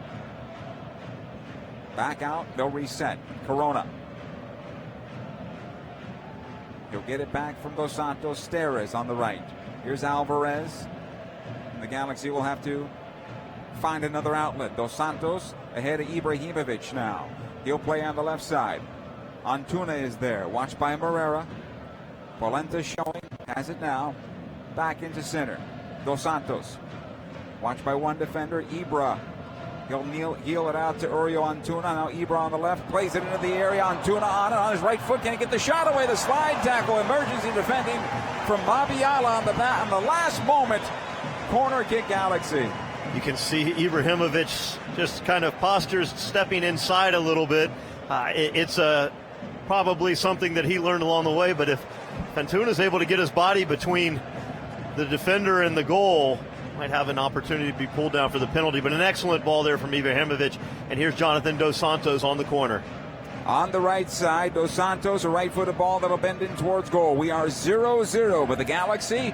Speaker 2: Back out. They'll reset. Corona. He'll get it back from Dos Santos. Steres on the right. Here's Alvarez. And the Galaxy will have to find another outlet. Dos Santos ahead of Ibrahimovic now. He'll play on the left side. Antuna is there. Watched by Morera. Polenta showing. Has it now. Back into center. Dos Santos. Watched by one defender. Ibra. He'll heel it out to Uriel Antuna. Now Ibra on the left. Plays it into the area. Antuna on his right foot. Can he get the shot away? The slide tackle. Emergency defending from Mabiala on the last moment. Corner kick Galaxy.
Speaker 14: You can see Ibrahimovic just kind of postures, stepping inside a little bit. It's probably something that he learned along the way, but if Antuna is able to get his body between the defender and the goal, might have an opportunity to be pulled down for the penalty. But an excellent ball there from Ibrahimovic. And here's Jonathan Dos Santos on the corner.
Speaker 2: On the right side, Dos Santos, a right-footed ball that'll bend in towards goal. We are 0-0, but the Galaxy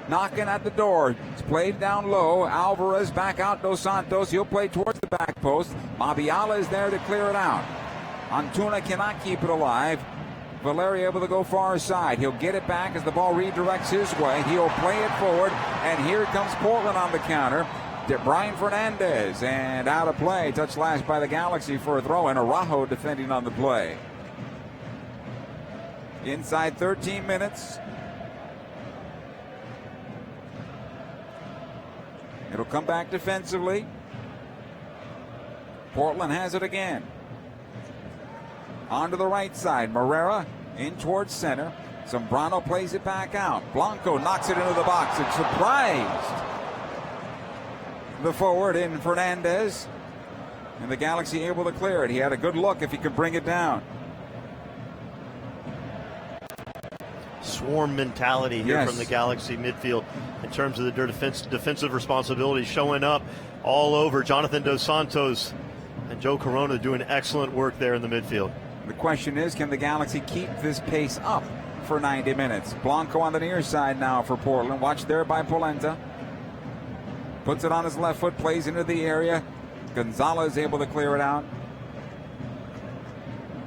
Speaker 2: knocking at the door. It's played down low. Alvarez back out. Dos Santos. He'll play towards the back post. Mabiala is there to clear it out. Antuna cannot keep it alive. Valeri able to go far side. He'll get it back as the ball redirects his way. He'll play it forward, and here comes Portland on the counter. Brian Fernandez, and out of play. Touched last by the Galaxy for a throw, and Araujo defending on the play. Inside 13 minutes. It'll come back defensively. Portland has it again. Onto the right side. Morera in towards center. Zambrano plays it back out. Blanco knocks it into the box. It's surprised the forward in Fernandez. And the Galaxy able to clear it. He had a good look if he could bring it down.
Speaker 14: Swarm mentality here from the Galaxy midfield in terms of the defensive responsibility showing up all over. Jonathan Dos Santos And Joe Corona doing excellent work there in the midfield.
Speaker 2: The question is, can the Galaxy keep this pace up for 90 minutes? Blanco on the near side now for Portland. Watched there by Polenta. Puts it on his left foot, plays into the area. Gonzalez able to clear it out.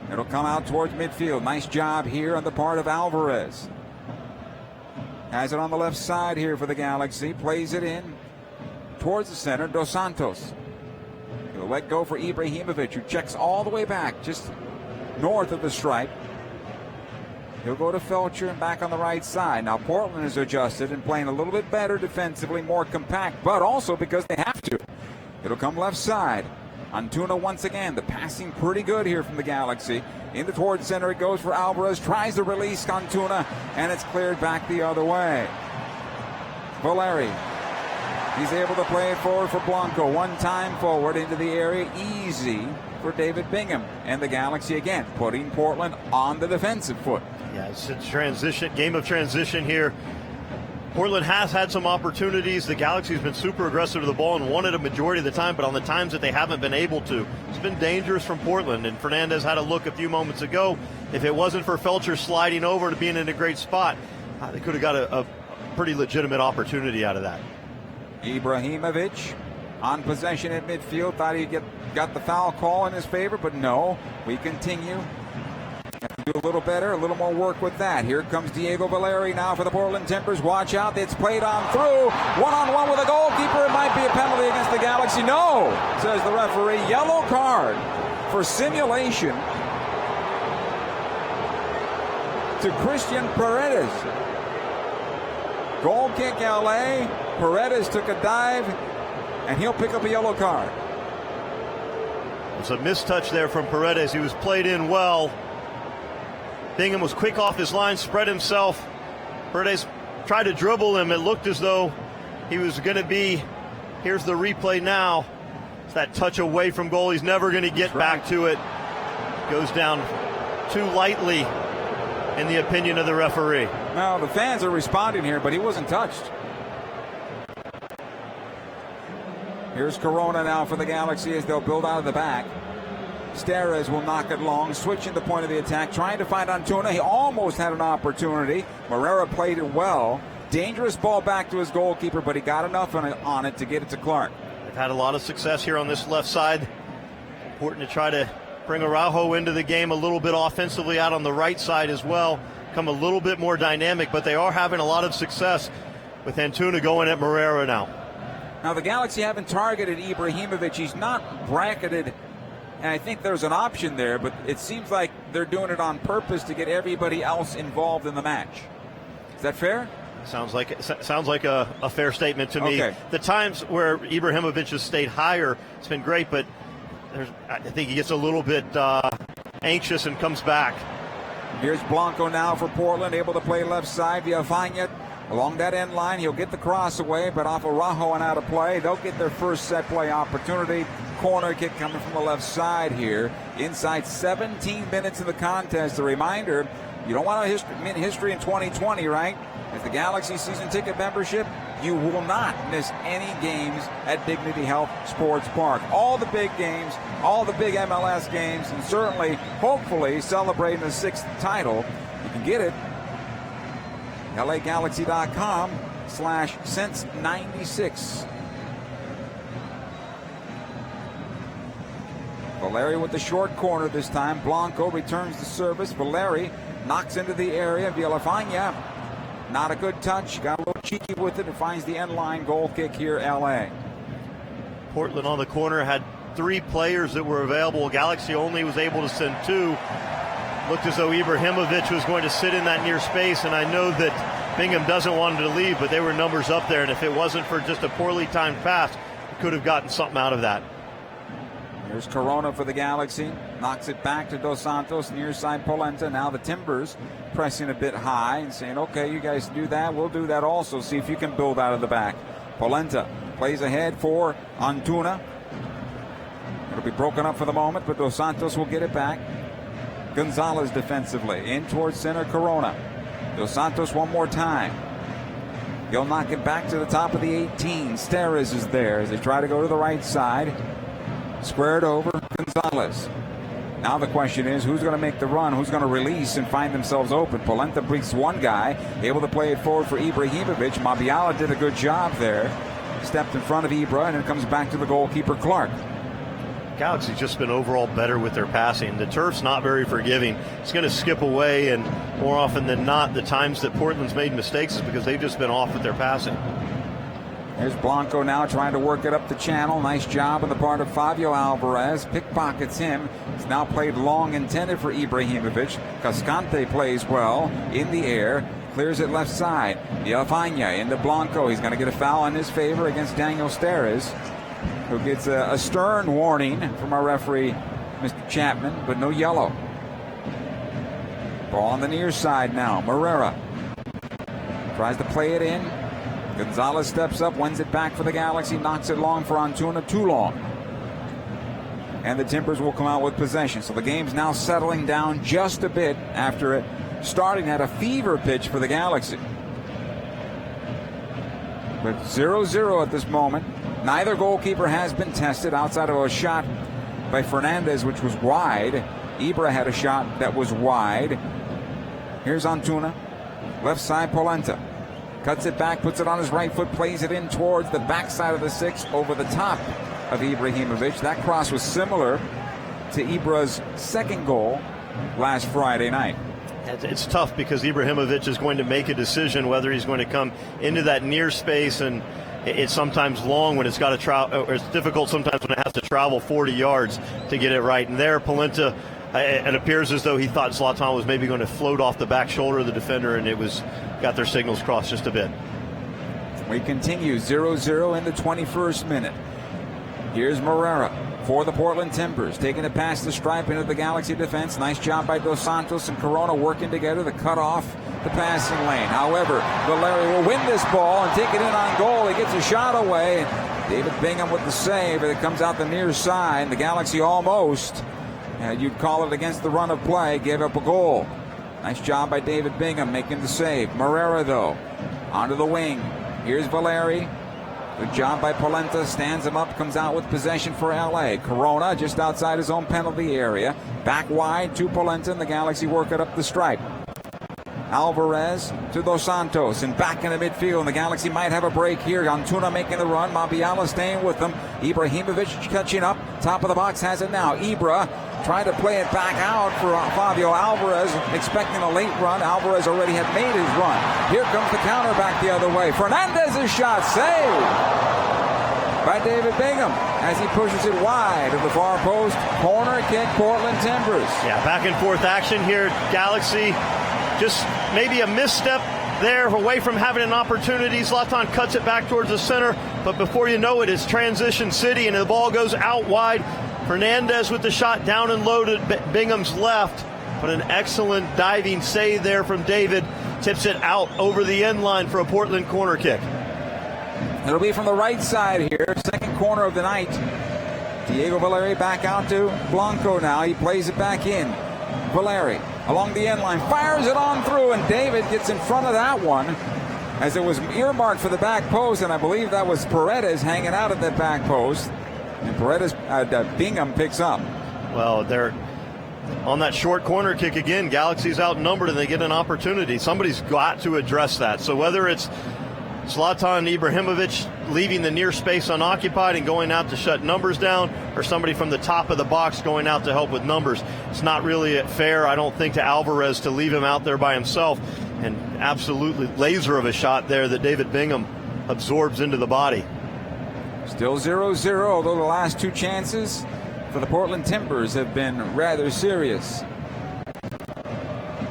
Speaker 2: It'll come out towards midfield. Nice job here on the part of Alvarez. Has it on the left side here for the Galaxy. Plays it in towards the center. Dos Santos. He'll let go for Ibrahimovic, who checks all the way back, just north of the stripe. He'll go to Felcher and back on the right side. Now Portland has adjusted and playing a little bit better defensively, more compact, but also because they have to. It'll come left side. Antuna once again. The passing pretty good here from the Galaxy. Into towards center it goes for Alvarez. Tries to release Antuna, and it's cleared back the other way. Valeri. He's able to play it forward for Blanco. One time forward into the area. Easy for David Bingham. And the Galaxy again putting Portland on the defensive foot.
Speaker 14: Yeah, it's a transition, game of transition here. Portland has had some opportunities. The Galaxy's been super aggressive to the ball and won it a majority of the time, but on the times that they haven't been able to, it's been dangerous from Portland. And Fernandez had a look a few moments ago. If it wasn't for Felcher sliding over to being in a great spot, they could have got a pretty legitimate opportunity out of that.
Speaker 2: Ibrahimovic on possession at midfield. Thought he got the foul call in his favor, but no. We continue. Have to do a little better, a little more work with that. Here comes Diego Valeri now for the Portland Timbers. Watch out. It's played on through. One-on-one with a goalkeeper. It might be a penalty against the Galaxy. No, says the referee. Yellow card for simulation to Christian Paredes. Goal kick LA. Paredes took a dive, and he'll pick up a yellow card.
Speaker 14: It's a mistouch there from Paredes. He was played in well. Bingham was quick off his line, spread himself. Paredes tried to dribble him. It looked as though he was going to be, here's the replay now. It's that touch away from goal. He's never going to get back to it. Goes down too lightly, in the opinion of the referee.
Speaker 2: Now, the fans are responding here, but he wasn't touched. Here's Corona now for the Galaxy as they'll build out of the back. Steres will knock it long, switching the point of the attack, trying to find Antuna. He almost had an opportunity. Morera played it well. Dangerous ball back to his goalkeeper, but he got enough on it to get it to Clark.
Speaker 14: They've had a lot of success here on this left side. Important to try to bring Araujo into the game a little bit offensively out on the right side as well. Come a little bit more dynamic, but they are having a lot of success with Antuna going at Morera now.
Speaker 2: Now, the Galaxy haven't targeted Ibrahimovic. He's not bracketed, and I think there's an option there, but it seems like they're doing it on purpose to get everybody else involved in the match. Is that fair?
Speaker 14: Sounds like a fair statement to me.
Speaker 2: Okay.
Speaker 14: The times where Ibrahimovic has stayed higher, it's been great, but I think he gets a little bit anxious and comes back.
Speaker 2: Here's Blanco now for Portland, able to play left side via Vanya. Along that end line, he'll get the cross away, but off Araujo and out of play. They'll get their first set play opportunity. Corner kick coming from the left side here. Inside 17 minutes of the contest. A reminder, you don't want to mint history in 2020, right? As the Galaxy season ticket membership, you will not miss any games at Dignity Health Sports Park. All the big games, all the big MLS games, and certainly, hopefully, celebrating the 6th title. You can get it LAGalaxy.com/since96. Valeri with the short corner this time. Blanco returns the service. Valeri knocks into the area. Villafania, not a good touch. Got a little cheeky with it and finds the end line. Goal kick here, LA.
Speaker 14: Portland on the corner had 3 players that were available. Galaxy only was able to send 2. Looked as though Ibrahimovic was going to sit in that near space, and I know that Bingham doesn't want him to leave, but there were numbers up there, and if it wasn't for just a poorly timed pass, he could have gotten something out of that.
Speaker 2: Here's Corona for the Galaxy. Knocks it back to Dos Santos, near side Polenta. Now the Timbers pressing a bit high and saying, okay, you guys do that, we'll do that also. See if you can build out of the back. Polenta plays ahead for Antuna. It'll be broken up for the moment, but Dos Santos will get it back. Gonzalez defensively. In towards center, Corona. Dos Santos one more time. He'll knock it back to the top of the 18. Steres is there as they try to go to the right side. Squared over. Gonzalez. Now the question is, who's going to make the run? Who's going to release and find themselves open? Polenta breaks one guy, able to play it forward for Ibrahimovic. Mabiala did a good job there. Stepped in front of Ibra, and it comes back to the goalkeeper, Clark.
Speaker 14: Galaxy's just been overall better with their passing. The turf's not very forgiving. It's going to skip away, and more often than not, the times that Portland's made mistakes is because they've just been off with their passing.
Speaker 2: There's Blanco now trying to work it up the channel. Nice job on the part of Fabio Alvarez. Pickpockets him. It's now played long, intended for Ibrahimovic. Cascante plays well in the air. Clears it left side. Villafaña into Blanco. He's going to get a foul in his favor against Daniel Steres, who gets a stern warning from our referee, Mr. Chapman, but no yellow. Ball on the near side now. Morera tries to play it in. Gonzalez steps up, wins it back for the Galaxy, knocks it long for Antuna, too long. And the Timbers will come out with possession. So the game's now settling down just a bit after it starting at a fever pitch for the Galaxy. But 0-0 at this moment. Neither goalkeeper has been tested outside of a shot by Fernandez, which was wide. Ibra had a shot that was wide. Here's Antuna. Left side, Polenta. Cuts it back, puts it on his right foot, plays it in towards the backside of the six over the top of Ibrahimovic. That cross was similar to Ibra's second goal last Friday night.
Speaker 14: It's tough because Ibrahimovic is going to make a decision whether he's going to come into that near space, and it's sometimes long when it's got to travel, or it's difficult sometimes when it has to travel 40 yards to get it right. And there, Polenta, it appears as though he thought Zlatan was maybe going to float off the back shoulder of the defender, and it was got their signals crossed just a bit.
Speaker 2: We continue 0-0 in the 21st minute. Here's Morera for the Portland Timbers, taking it past the stripe into the Galaxy defense. Nice job by Dos Santos and Corona working together to cut off the passing lane. However, Valeri will win this ball and take it in on goal. He gets a shot away. David Bingham with the save, and it comes out the near side. The Galaxy almost, you'd call it against the run of play, gave up a goal. Nice job by David Bingham making the save. Morera, though, onto the wing. Here's Valeri. Good job by Polenta. Stands him up, comes out with possession for LA. Corona just outside his own penalty area. Back wide to Polenta, and the Galaxy work it up the stripe. Alvarez to Dos Santos, and back in the midfield. And the Galaxy might have a break here. Antuna making the run. Mabiala staying with them. Ibrahimovic catching up. Top of the box has it now. Ibra trying to play it back out for Fabio Alvarez, expecting a late run. Alvarez already had made his run. Here comes the counter back the other way. Fernandez's shot saved by David Bingham as he pushes it wide of the far post. Corner kick, Portland Timbers.
Speaker 14: Yeah, back and forth action here. Galaxy just maybe a misstep there away from having an opportunity. Zlatan cuts it back towards the center, but before you know it, it's transition city, and the ball goes out wide. Fernandez with the shot down and low to Bingham's left, but an excellent diving save there from David. Tips it out over the end line for a Portland corner kick.
Speaker 2: It'll be from the right side here. Second corner of the night. Diego Valeri back out to Blanco now. He plays it back in. Valeri along the end line, fires it on through, and David gets in front of that one as it was earmarked for the back post, and I believe that was Paredes hanging out at that back post. And Paredes, Bingham picks up.
Speaker 14: Well, they're on that short corner kick again. Galaxy's outnumbered and they get an opportunity. Somebody's got to address that. So whether it's Zlatan Ibrahimovic leaving the near space unoccupied and going out to shut numbers down, or somebody from the top of the box going out to help with numbers, it's not really fair, I don't think, to Alvarez to leave him out there by himself. And absolutely laser of a shot there that David Bingham absorbs into the body.
Speaker 2: Still 0-0, although the last two chances for the Portland Timbers have been rather serious.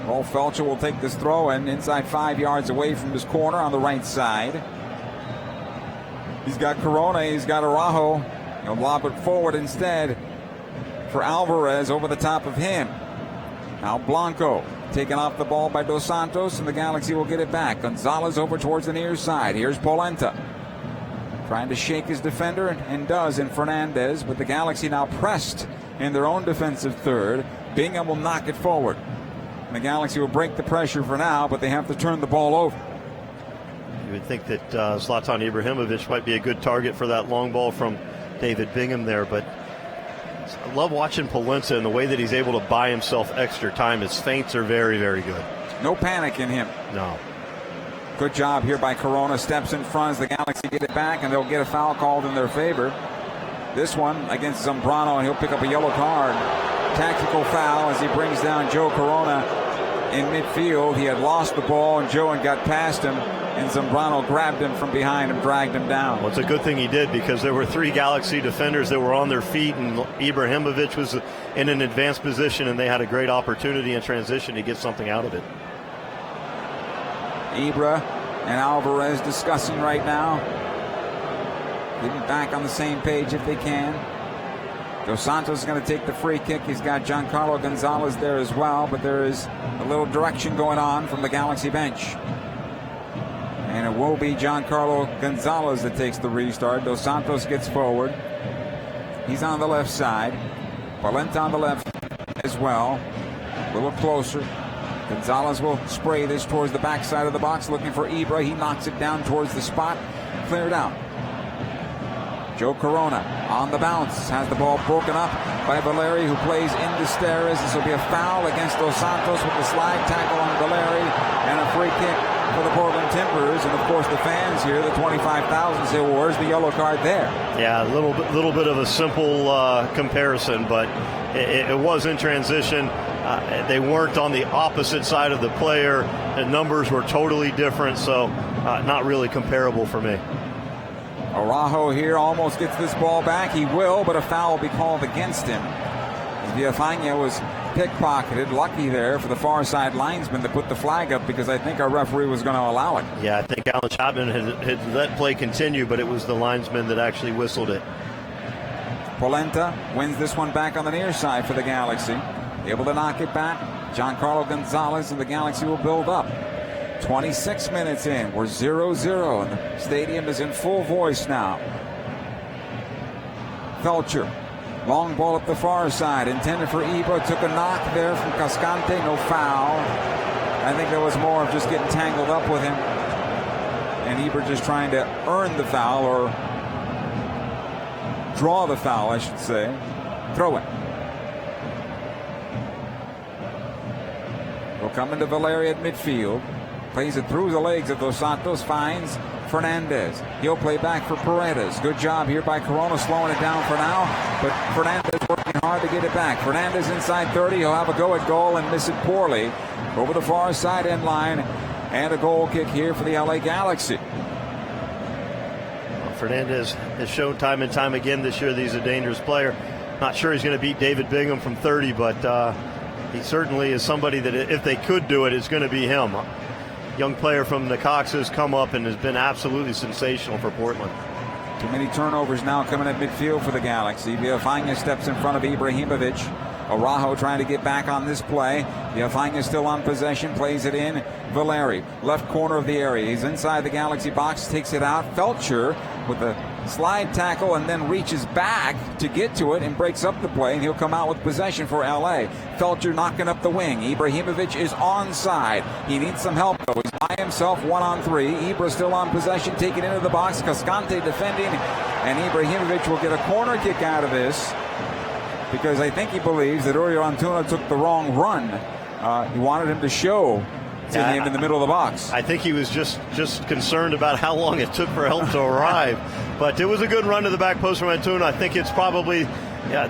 Speaker 2: Rolf Felcher will take this throw in inside 5 yards away from his corner on the right side. He's got Corona, he's got Araujo. He'll lob it forward instead for Alvarez over the top of him. Now Blanco taken off the ball by Dos Santos, and the Galaxy will get it back. Gonzalez over towards the near side. Here's Polenta, trying to shake his defender, and does in Fernandez, but the Galaxy now pressed in their own defensive third. Bingham will knock it forward. And the Galaxy will break the pressure for now, but they have to turn the ball over.
Speaker 14: You would think that Zlatan Ibrahimovic might be a good target for that long ball from David Bingham there, but I love watching Polenta and the way that he's able to buy himself extra time. His feints are very, very good.
Speaker 2: No panic in him.
Speaker 14: No.
Speaker 2: Good job here by Corona. Steps in front as the Galaxy get it back, and they'll get a foul called in their favor. This one against Zambrano, and he'll pick up a yellow card. Tactical foul as he brings down Joe Corona in midfield. He had lost the ball, and Joe got past him, and Zambrano grabbed him from behind and dragged him down.
Speaker 14: Well, it's a good thing he did, because there were 3 Galaxy defenders that were on their feet, and Ibrahimovic was in an advanced position, and they had a great opportunity in transition to get something out of it.
Speaker 2: Ibra and Alvarez discussing right now. Getting back on the same page if they can. Dos Santos is going to take the free kick. He's got Giancarlo Gonzalez there as well, but there is a little direction going on from the Galaxy bench. And it will be Giancarlo Gonzalez that takes the restart. Dos Santos gets forward. He's on the left side. Polenta on the left as well. A little closer. Gonzalez will spray this towards the backside of the box, looking for Ibra. He knocks it down towards the spot. Cleared out. Joe Corona on the bounce. Has the ball broken up by Valeri, who plays into Steres. This will be a foul against Dos Santos with the slide tackle on Valeri and a free kick for the Portland Timbers. And, of course, the fans here, the 25,000, say, well, where's the yellow card there?
Speaker 14: Yeah, a little bit of a simple comparison, but it was in transition. They weren't on the opposite side of the player. The numbers were totally different, so not really comparable for me.
Speaker 2: Araujo here almost gets this ball back. He will, but a foul will be called against him. Villafaña was pickpocketed. Lucky there for the far side linesman to put the flag up, because I think our referee was going to allow it.
Speaker 14: Yeah, I think Alan Chapman had let play continue, but it was the linesman that actually whistled it.
Speaker 2: Polenta wins this one back on the near side for the Galaxy. Able to knock it back. Giancarlo Gonzalez, and the Galaxy will build up. 26 minutes in. We're 0-0, and the stadium is in full voice now. Felcher. Long ball up the far side. Intended for Ibra. Took a knock there from Cascante. No foul. I think there was more of just getting tangled up with him. And Ibra just trying to earn the foul, or draw the foul, I should say. Throw it. Will come into Valeri at midfield. Plays it through the legs of Dos Santos. Finds Fernandez. He'll play back for Paredes. Good job here by Corona, slowing it down for now. But Fernandez working hard to get it back. Fernandez inside 30. He'll have a go at goal and miss it poorly. Over the far side end line. And a goal kick here for the LA Galaxy.
Speaker 14: Fernandez has shown time and time again this year that he's a dangerous player. Not sure he's going to beat David Bingham from 30, but he certainly is somebody that, if they could do it, it's going to be him. Young player from the Cox has come up and has been absolutely sensational for Portland.
Speaker 2: Too many turnovers now coming at midfield for the Galaxy. Villafaña steps in front of Ibrahimovic. Araujo trying to get back on this play. Villafaña still on possession, plays it in. Valeri, left corner of the area. He's inside the Galaxy box, takes it out. Felcher with a slide tackle and then reaches back to get to it and breaks up the play, and he'll come out with possession for LA. Felcher knocking up the wing. Ibrahimovic is onside. He needs some help though. He's by himself, 1-on-3. Ibra still on possession, taken into the box. Cascante defending, and Ibrahimovic will get a corner kick out of this, because I think he believes that Uriel Antuna took the wrong run. He wanted him to show to him in the middle of the box.
Speaker 14: I think he was just concerned about how long it took for help to arrive. But it was a good run to the back post from Antuna. I think it's probably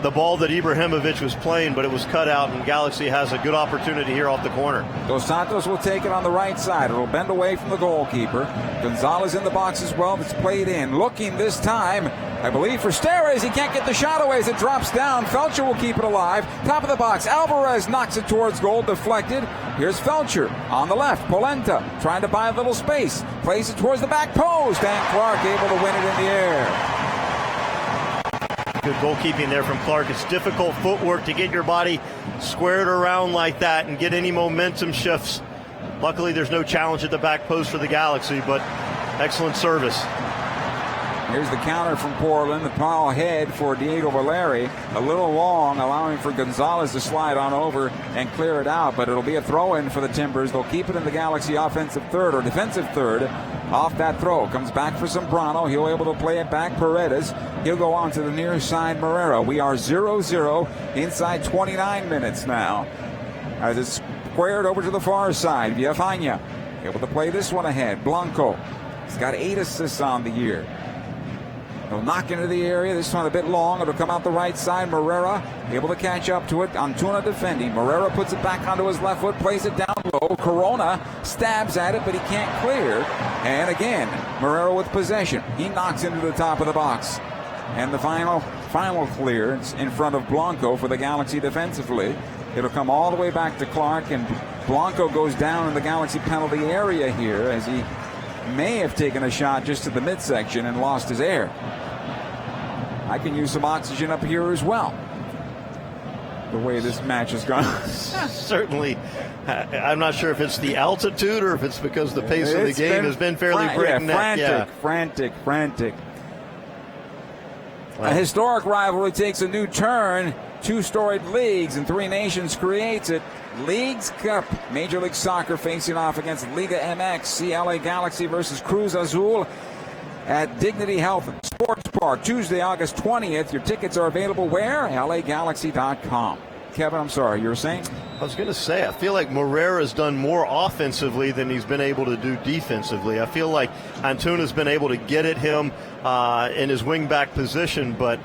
Speaker 14: the ball that Ibrahimovic was playing, but it was cut out, and Galaxy has a good opportunity here off the corner.
Speaker 2: Dos Santos will take it on the right side. It'll bend away from the goalkeeper. Gonzalez in the box as well. It's played in. Looking this time, I believe, for Steres. He can't get the shot away as it drops down. Felcher will keep it alive. Top of the box. Alvarez knocks it towards goal. Deflected. Here's Felcher on the left. Polenta trying to buy a little space. Plays it towards the back post. And Clark able to win it in the air.
Speaker 14: Good goalkeeping there from Clark. It's difficult footwork to get your body squared around like that and get any momentum shifts. Luckily, there's no challenge at the back post for the Galaxy, but excellent service.
Speaker 2: Here's the counter from Portland. The ball ahead for Diego Valeri. A little long, allowing for Gonzalez to slide on over and clear it out. But it'll be a throw-in for the Timbers. They'll keep it in the Galaxy offensive third or defensive third. Off that throw. Comes back for Zambrano. He'll be able to play it back. Paredes. He'll go on to the near side. Marrero. We are 0-0 inside 29 minutes now. As it's squared over to the far side. Villafaña able to play this one ahead. Blanco. He's got 8 assists on the year. He'll knock into the area. This one a bit long. It'll come out the right side. Morera able to catch up to it. Antuna defending. Morera puts it back onto his left foot. Plays it down low. Corona stabs at it, but he can't clear. And again, Morera with possession. He knocks into the top of the box. And the final clearance in front of Blanco for the Galaxy defensively. It'll come all the way back to Clark. And Blanco goes down in the Galaxy penalty area here as he may have taken a shot just to the midsection and lost his air. I can use some oxygen up here as well. The way this match has gone.
Speaker 14: Certainly. I'm not sure if it's the altitude or if it's because the pace of the game has been fairly breakneck.
Speaker 2: Frantic. A historic rivalry takes a new turn. 2 storied leagues and 3 nations creates it. Leagues Cup, Major League Soccer facing off against Liga MX. CLA Galaxy versus Cruz Azul at Dignity Health Sports Park, Tuesday, August 20th. Your tickets are available where? LAGalaxy.com. Kevin, I'm sorry, you were saying?
Speaker 14: I was going to say, I feel like Morera's done more offensively than he's been able to do defensively. I feel like Antuna's been able to get at him in his wing-back position, but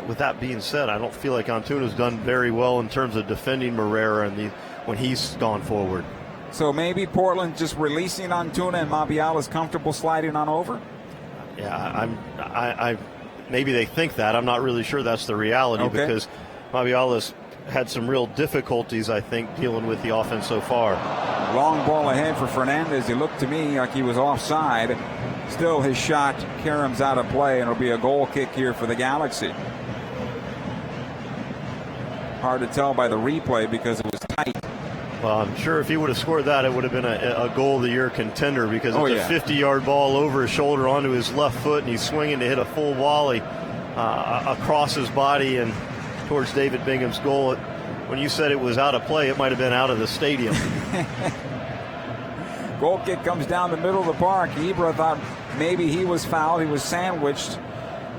Speaker 14: with that being said, I don't feel like Antuna's done very well in terms of defending Morera when he's gone forward.
Speaker 2: So maybe Portland just releasing Antuna and Mabiala's comfortable sliding on over?
Speaker 14: Yeah, I maybe they think that. I'm not really sure that's the reality because Mabiala's had some real difficulties, I think, dealing with the offense so far.
Speaker 2: Long ball ahead for Fernandez. He looked to me like he was offside. Still, his shot caroms out of play, and it'll be a goal kick here for the Galaxy. Hard to tell by the replay because it was tight.
Speaker 14: Well, I'm sure if he would have scored that, it would have been a goal of the year contender because it's a 50-yard ball over his shoulder onto his left foot, and he's swinging to hit a full volley across his body and towards David Bingham's goal. When you said it was out of play, it might have been out of the stadium.
Speaker 2: Goal kick comes down the middle of the park. Ibra thought maybe he was fouled. He was sandwiched.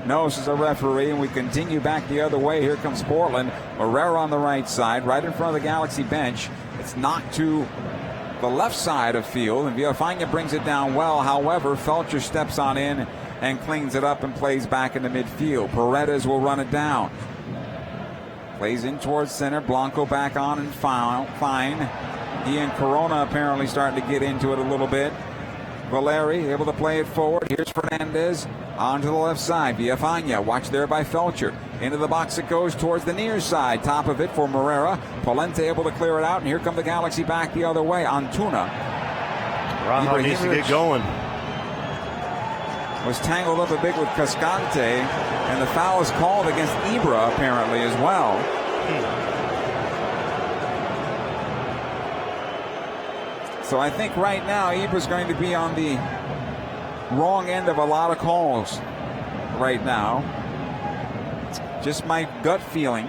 Speaker 2: No, this is a referee, and we continue back the other way. Here comes Portland. Morera on the right side, right in front of the Galaxy bench. It's knocked to the left side of field, and Villafaña brings it down well. However, Felcher steps on in and cleans it up and plays back into midfield. Paredes will run it down. Plays in towards center. Blanco back on and fine. He and Corona apparently starting to get into it a little bit. Valeri able to play it forward. Here's Fernandez on to the left side. Villafaña, watch there by Felcher. Into the box it goes towards the near side. Top of it for Morera. Polenta able to clear it out, and here come the Galaxy back the other way. Antuna.
Speaker 14: Raha needs to get going.
Speaker 2: Was tangled up a bit with Cascante, and the foul is called against Ibra apparently as well. So I think right now Ibra's going to be on the wrong end of a lot of calls right now. Just my gut feeling.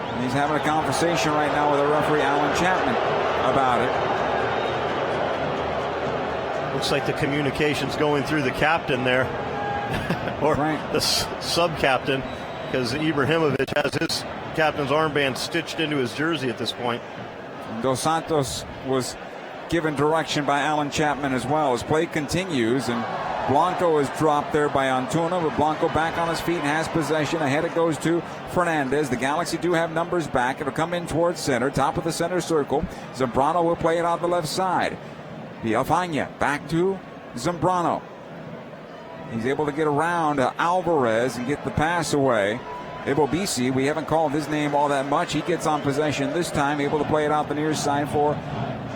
Speaker 2: And he's having a conversation right now with the referee Alan Chapman about it.
Speaker 14: Looks like the communication's going through the captain there, or the sub-captain, because Ibrahimovic has his captain's armband stitched into his jersey at this point.
Speaker 2: Dos Santos was given direction by Alan Chapman as well. As play continues, and Blanco is dropped there by Antuna, but Blanco back on his feet and has possession. Ahead it goes to Fernandez. The Galaxy do have numbers back. It'll come in towards center, top of the center circle. Zambrano will play it on the left side. Villafaña back to Zambrano. He's able to get around Alvarez and get the pass away. Ibobisi, we haven't called his name all that much. He gets on possession this time, able to play it out the near side for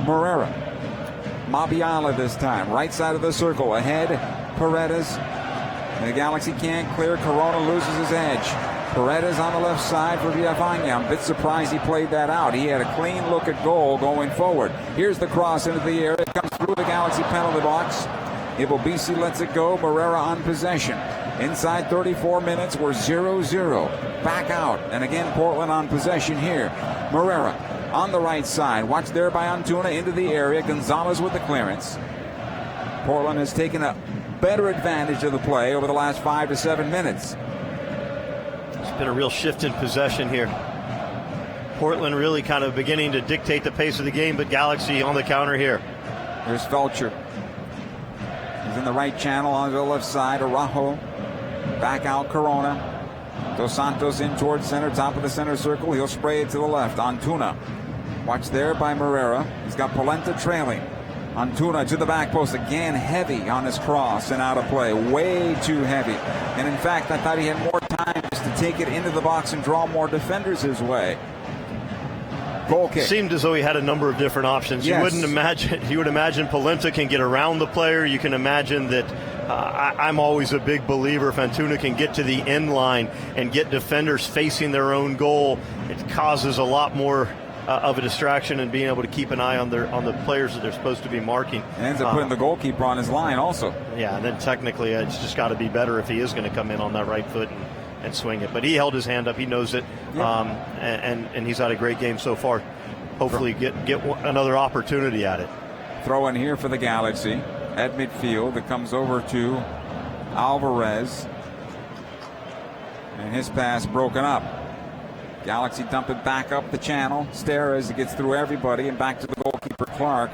Speaker 2: Morera. Mabiala this time, right side of the circle. Ahead, Paredes. And the Galaxy can't clear. Corona loses his edge. Paredes on the left side for Villafaña. I'm a bit surprised he played that out. He had a clean look at goal going forward. Here's the cross into the air. It comes through the Galaxy penalty box. Ibobisi lets it go. Barrera on possession. Inside 34 minutes, we're 0-0. Back out. And again, Portland on possession here. Barrera on the right side. Watched there by Antuna into the area. Gonzalez with the clearance. Portland has taken a better advantage of the play over the last 5 to 7 minutes.
Speaker 14: It's been a real shift in possession here. Portland really kind of beginning to dictate the pace of the game, but Galaxy on the counter here.
Speaker 2: There's Felcher. He's in the right channel on the left side. Araujo. Back out Corona. Dos Santos in towards center, top of the center circle. He'll spray it to the left. Antuna. Watched there by Moreira. He's got Polenta trailing. Antuna to the back post. Again, heavy on his cross and out of play. Way too heavy. And in fact, I thought he had more time just to take it into the box and draw more defenders his way. Goal kick.
Speaker 14: Seemed as though he had a number of different options.
Speaker 2: Yes.
Speaker 14: You would imagine Polenta can get around the player. You can imagine that I'm always a big believer if Antuna can get to the end line and get defenders facing their own goal, it causes a lot more of a distraction and being able to keep an eye on the players that they're supposed to be marking.
Speaker 2: And ends up putting the goalkeeper on his line also.
Speaker 14: Yeah, and then technically it's just got to be better if he is going to come in on that right foot and swing it. But he held his hand up. He knows it.
Speaker 2: Yep.
Speaker 14: And he's had a great game so far. Hopefully get another opportunity at it.
Speaker 2: Throw in here for the Galaxy at midfield. It comes over to Alvarez. And his pass broken up. Galaxy dump it back up the channel. Stare as it gets through everybody and back to the goalkeeper Clark.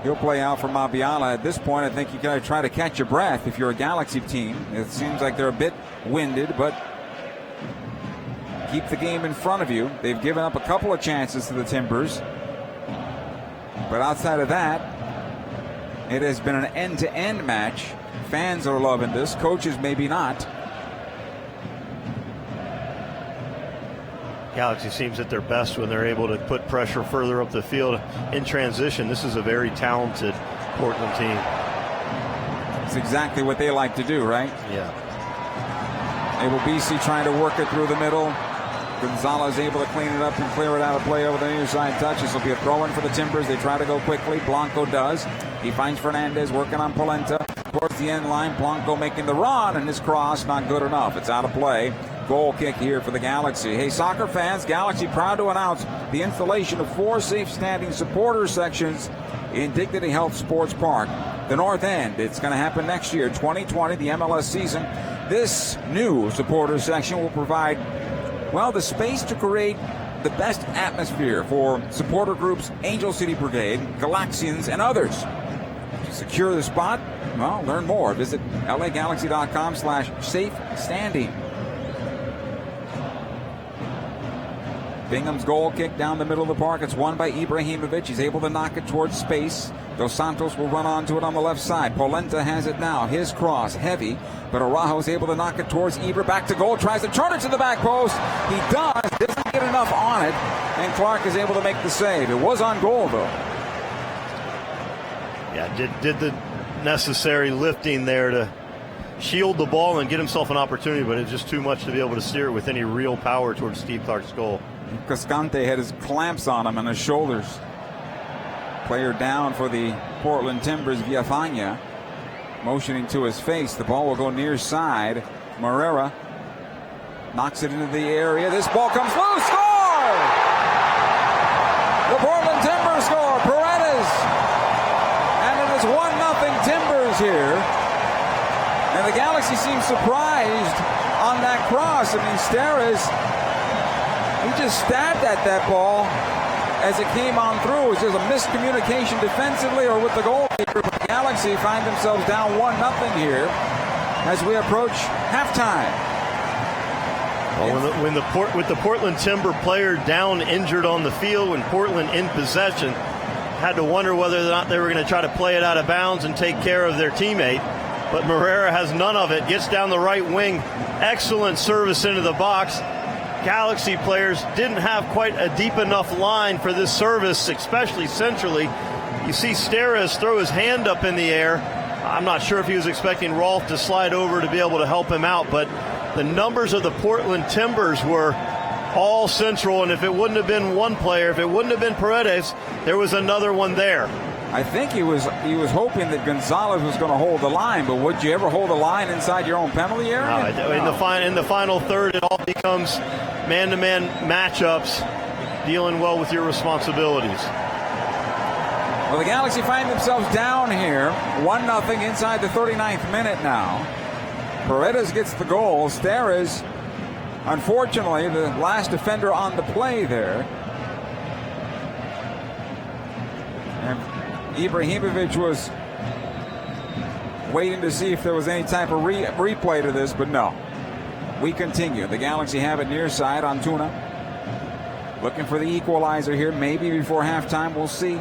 Speaker 2: He'll play out for Mabiala. At this point, I think you got to try to catch your breath if you're a Galaxy team. It seems like they're a bit winded, but keep the game in front of you. They've given up a couple of chances to the Timbers. But outside of that, it has been an end-to-end match. Fans are loving this. Coaches maybe not.
Speaker 14: Galaxy seems at their best when they're able to put pressure further up the field in transition. This is a very talented Portland team.
Speaker 2: It's exactly what they like to do, right?
Speaker 14: Yeah.
Speaker 2: Ibobisi trying to work it through the middle. Gonzalez able to clean it up and clear it out of play over the near side touch. This will be a throw-in for the Timbers. They try to go quickly. Blanco does. He finds Fernandez working on Polenta. Towards the end line, Blanco making the run, and his cross not good enough. It's out of play. Goal kick here for the Galaxy. Hey, soccer fans, Galaxy proud to announce the installation of 4 safe standing supporter sections in Dignity Health Sports Park, the North End. It's going to happen next year, 2020, the MLS season. This new supporter section will provide, well, the space to create the best atmosphere for supporter groups Angel City Brigade, Galaxians, and others. To secure the spot, well, learn more. Visit lagalaxy.com/safe-standing. Bingham's goal kick down the middle of the park. It's won by Ibrahimovic. He's able to knock it towards space. Dos Santos will run onto it on the left side. Polenta has it now. His cross, heavy, but Araujo's able to knock it towards Ibra. Back to goal. Tries to turn it to the back post. He does. Doesn't get enough on it, and Clark is able to make the save. It was on goal, though.
Speaker 14: Yeah, did the necessary lifting there to shield the ball and get himself an opportunity, but it's just too much to be able to steer it with any real power towards Steve Clark's goal.
Speaker 2: Cascante had his clamps on him and his shoulders. Player down for the Portland Timbers, Villafaña, motioning to his face. The ball will go near side. Moreira knocks it into the area. This ball comes loose. Score! The Portland Timbers score. Paredes. And it is 1-0 Timbers here. And the Galaxy seems surprised on that cross. I mean, Steres, he just stabbed at that ball as it came on through. It was just a miscommunication defensively or with the goalkeeper. But the Galaxy find themselves down 1-0 here as we approach halftime.
Speaker 14: Well, with the Portland Timber player down injured on the field, when Portland in possession, had to wonder whether or not they were going to try to play it out of bounds and take care of their teammate. But Moreira has none of it. Gets down the right wing. Excellent service into the box. Galaxy players didn't have quite a deep enough line for this service, especially centrally. You see Steres throw his hand up in the air. I'm not sure if he was expecting Rolf to slide over to be able to help him out, but the numbers of the Portland Timbers were all central, and if it wouldn't have been one player, if it wouldn't have been Paredes, there was another one there.
Speaker 2: I think he was hoping that Gonzalez was going to hold the line, but would you ever hold a line inside your own penalty area?
Speaker 14: No. In the final third, it all becomes man-to-man matchups, dealing well with your responsibilities.
Speaker 2: Well, the Galaxy find themselves down here, 1-0 inside the 39th minute now. Paredes gets the goal. Steres, unfortunately, the last defender on the play there. And Ibrahimovic was waiting to see if there was any type of replay to this, but no. We continue. The Galaxy have it near side. Antuna looking for the equalizer here, maybe before halftime. We'll see.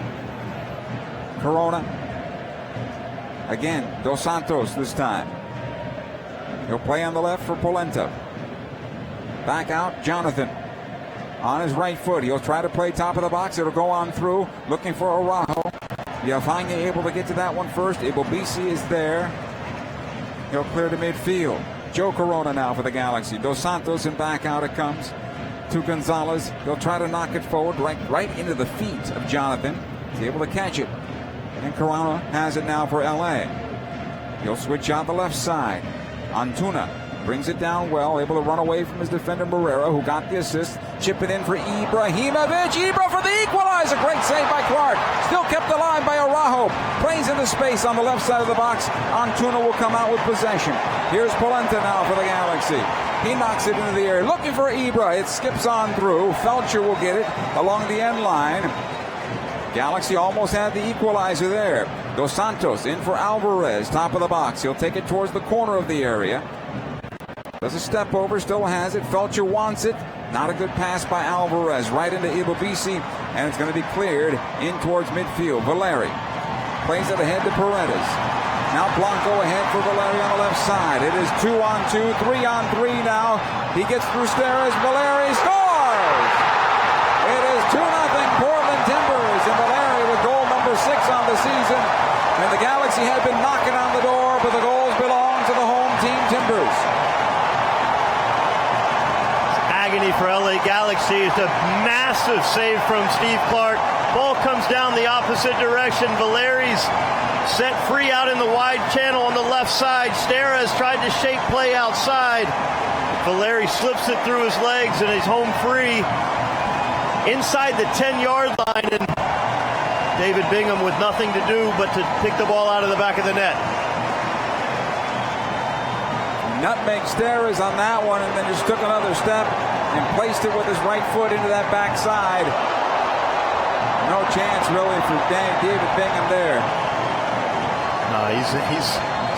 Speaker 2: Corona. Again, Dos Santos this time. He'll play on the left for Polenta. Back out, Jonathan. On his right foot, he'll try to play top of the box. It'll go on through, looking for Araujo. Villafaña able to get to that one first. Ibobisi is there. He'll clear to midfield. Joe Corona now for the Galaxy. Dos Santos, and back out it comes to Gonzalez. They'll try to knock it forward right into the feet of Jonathan. He's able to catch it. And Corona has it now for LA. He'll switch out the left side. Antuna brings it down well, able to run away from his defender Barrera, who got the assist. Chip it in for Ibrahimovic. Ibra for the equalizer. Great save by Clark. Still kept alive by Araujo. Plays into space on the left side of the box. Antuna will come out with possession. Here's Polenta now for the Galaxy. He knocks it into the air. Looking for Ibra. It skips on through. Felcher will get it along the end line. Galaxy almost had the equalizer there. Dos Santos in for Alvarez. Top of the box. He'll take it towards the corner of the area. Does a step over, still has it. Felcher wants it. Not a good pass by Alvarez. Right into Ibobisi, and it's going to be cleared in towards midfield. Valeri plays it ahead to Paredes. Now Blanco ahead for Valeri on the left side. It is 2-on-2, 3-on-3 now. He gets through Steres. Valeri scores! It is 2-0 Portland Timbers, and Valeri with goal number 6 on the season. And the Galaxy had been knocking on the door, but the goals belong to the home team Timbers.
Speaker 14: Agony for LA Galaxy. It's a massive save from Steve Clark. Ball comes down the opposite direction. Valeri's set free out in the wide channel on the left side. Steres tried to shape play outside. Valeri slips it through his legs, and he's home free inside the 10-yard line. And David Bingham with nothing to do but to pick the ball out of the back of the net.
Speaker 2: Nutmeg Steres on that one, and then just took another step and placed it with his right foot into that backside. No chance really for David Bingham there.
Speaker 14: No, he's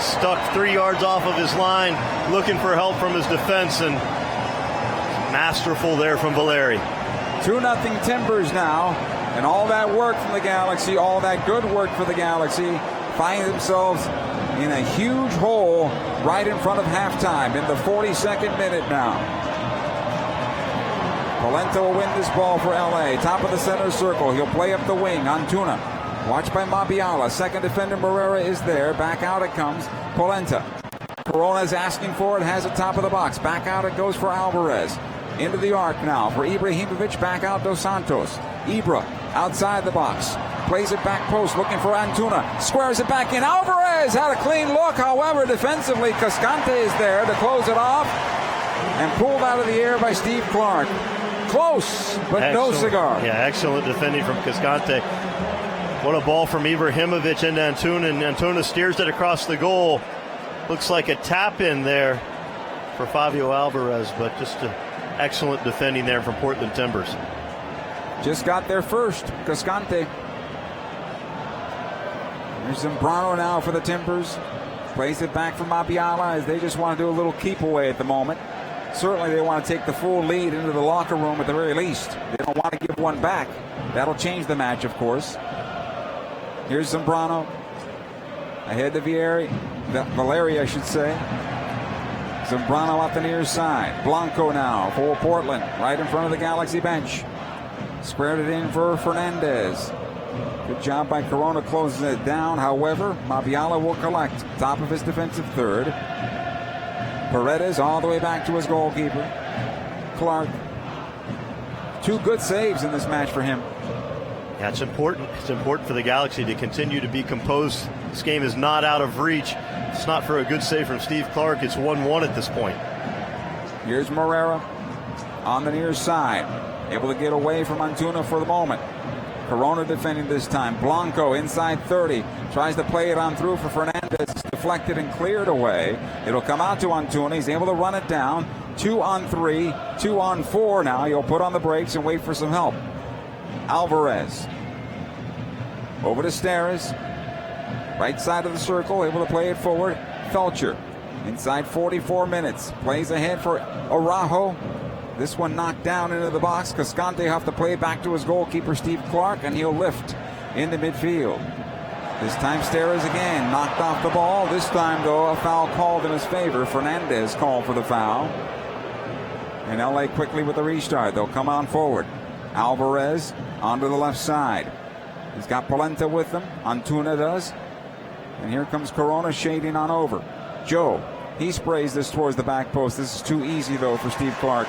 Speaker 14: stuck 3 yards off of his line, looking for help from his defense, and masterful there from Valeri.
Speaker 2: 2-0 Timbers now, and all that work from the Galaxy, all that good work for the Galaxy, find themselves in a huge hole right in front of halftime in the 42nd minute now. Polenta will win this ball for LA. Top of the center circle. He'll play up the wing. Antuna. Watched by Mabiala. Second defender Barrera is there. Back out it comes. Polenta. Corona's asking for it. Has it top of the box. Back out it goes for Alvarez. Into the arc now for Ibrahimovic. Back out Dos Santos. Ibra outside the box. Plays it back post, looking for Antuna. Squares it back in. Alvarez had a clean look. However, defensively, Cascante is there to close it off. And pulled out of the air by Steve Clark. Close, but excellent. No cigar.
Speaker 14: Yeah, excellent defending from Cascante. What a ball from Ibrahimovic into Antuna. And Antuna steers it across the goal. Looks like a tap in there for Fabio Alvarez, but just excellent defending there from Portland Timbers.
Speaker 2: Just got there first, Cascante. There's Zambrano now for the Timbers. Plays it back for Mabiala as they just want to do a little keep away at the moment. Certainly they want to take the full lead into the locker room at the very least. They don't want to give one back. That'll change the match, of course. Here's Zambrano. Ahead to Valeri, I should say. Zambrano at the near side. Blanco now for Portland, right in front of the Galaxy bench. Squared it in for Fernandez. Good job by Corona closing it down. However, Mabiala will collect top of his defensive third. Paredes all the way back to his goalkeeper. Clark. 2 good saves in this match for him.
Speaker 14: That's important. It's important for the Galaxy to continue to be composed. This game is not out of reach. It's not for a good save from Steve Clark. It's 1-1 at this point.
Speaker 2: Here's Morera on the near side, able to get away from Antuna for the moment. Corona defending this time. Blanco inside 30. Tries to play it on through for Fernandez. It's deflected and cleared away. It'll come out to Antuna. He's able to run it down. 2 on 3, 2 on 4 now. He'll put on the brakes and wait for some help. Alvarez. Over to Steres. Right side of the circle. Able to play it forward. Felcher. Inside 44 minutes. Plays ahead for Araujo. This one knocked down into the box. Cascante will have to play it back to his goalkeeper, Steve Clark, and he'll lift into midfield. This time Steres again knocked off the ball. This time, though, a foul called in his favor. Fernandez called for the foul. And LA quickly with the restart. They'll come on forward. Alvarez onto the left side. He's got Polenta with him. Antuna does. And here comes Corona shading on over. Joe, he sprays this towards the back post. This is too easy, though, for Steve Clark.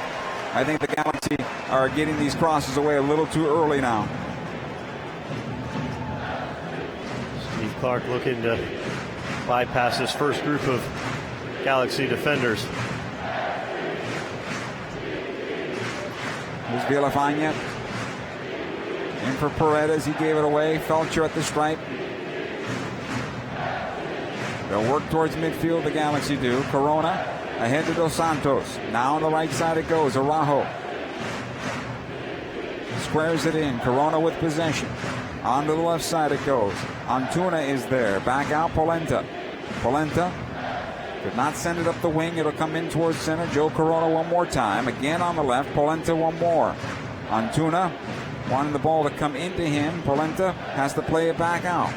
Speaker 2: I think the Galaxy are getting these crosses away a little too early now.
Speaker 14: Steve Clark looking to bypass his first group of Galaxy defenders.
Speaker 2: Here's Villafaña. In for Paredes. He gave it away. Felcher at the stripe. They'll work towards midfield, the Galaxy do. Corona ahead to Dos Santos. Now on the right side it goes. Araujo squares it in. Corona with possession. On to the left side it goes. Antuna is there. Back out Polenta. Polenta could not send it up the wing. It'll come in towards center. Joe Corona one more time. Again on the left. Polenta one more. Antuna wanting the ball to come into him. Polenta has to play it back out.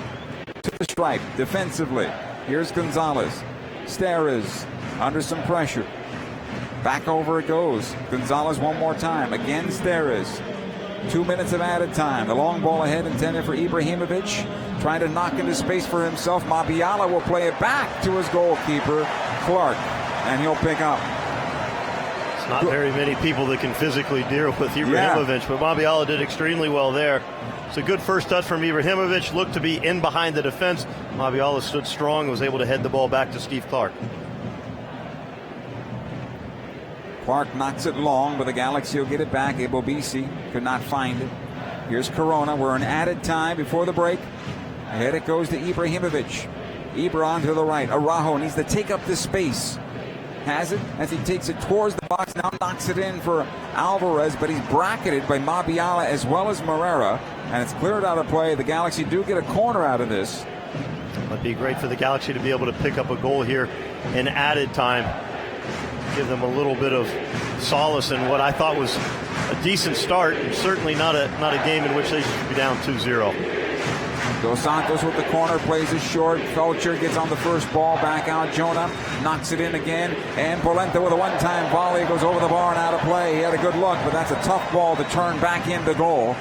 Speaker 2: To the stripe defensively. Here's Gonzalez. Steres under some pressure. Back over it goes. Gonzalez one more time. Again Steres. 2 minutes of added time. The long ball ahead intended for Ibrahimovic. Trying to knock into space for himself. Mabiala will play it back to his goalkeeper, Clark. And he'll pick up.
Speaker 14: It's not very many people that can physically deal with Ibrahimovic, but Mabiala did extremely well there. It's a good first touch from Ibrahimovic. Looked to be in behind the defense. Mabiala stood strong and was able to head the ball back to Steve Clark.
Speaker 2: Clark knocks it long, but the Galaxy will get it back. Ebobisi could not find it. Here's Corona. We're in added time before the break. Ahead it goes to Ibrahimovic. Ibra on to the right. Araujo needs to take up this space. Has it as he takes it towards the box. Now knocks it in for Alvarez, but he's bracketed by Mabiala as well as Morera. And it's cleared out of play. The Galaxy do get a corner out of this.
Speaker 14: It'd be great for the Galaxy to be able to pick up a goal here in added time. Give them a little bit of solace in what I thought was a decent start. Certainly not a game in which they should be down 2-0.
Speaker 2: Dos Santos with the corner, plays it short. Felcher gets on the first ball, back out. Jonah knocks it in again. And Polenta with a one-time volley goes over the bar and out of play. He had a good look, but that's a tough ball to turn back into goal.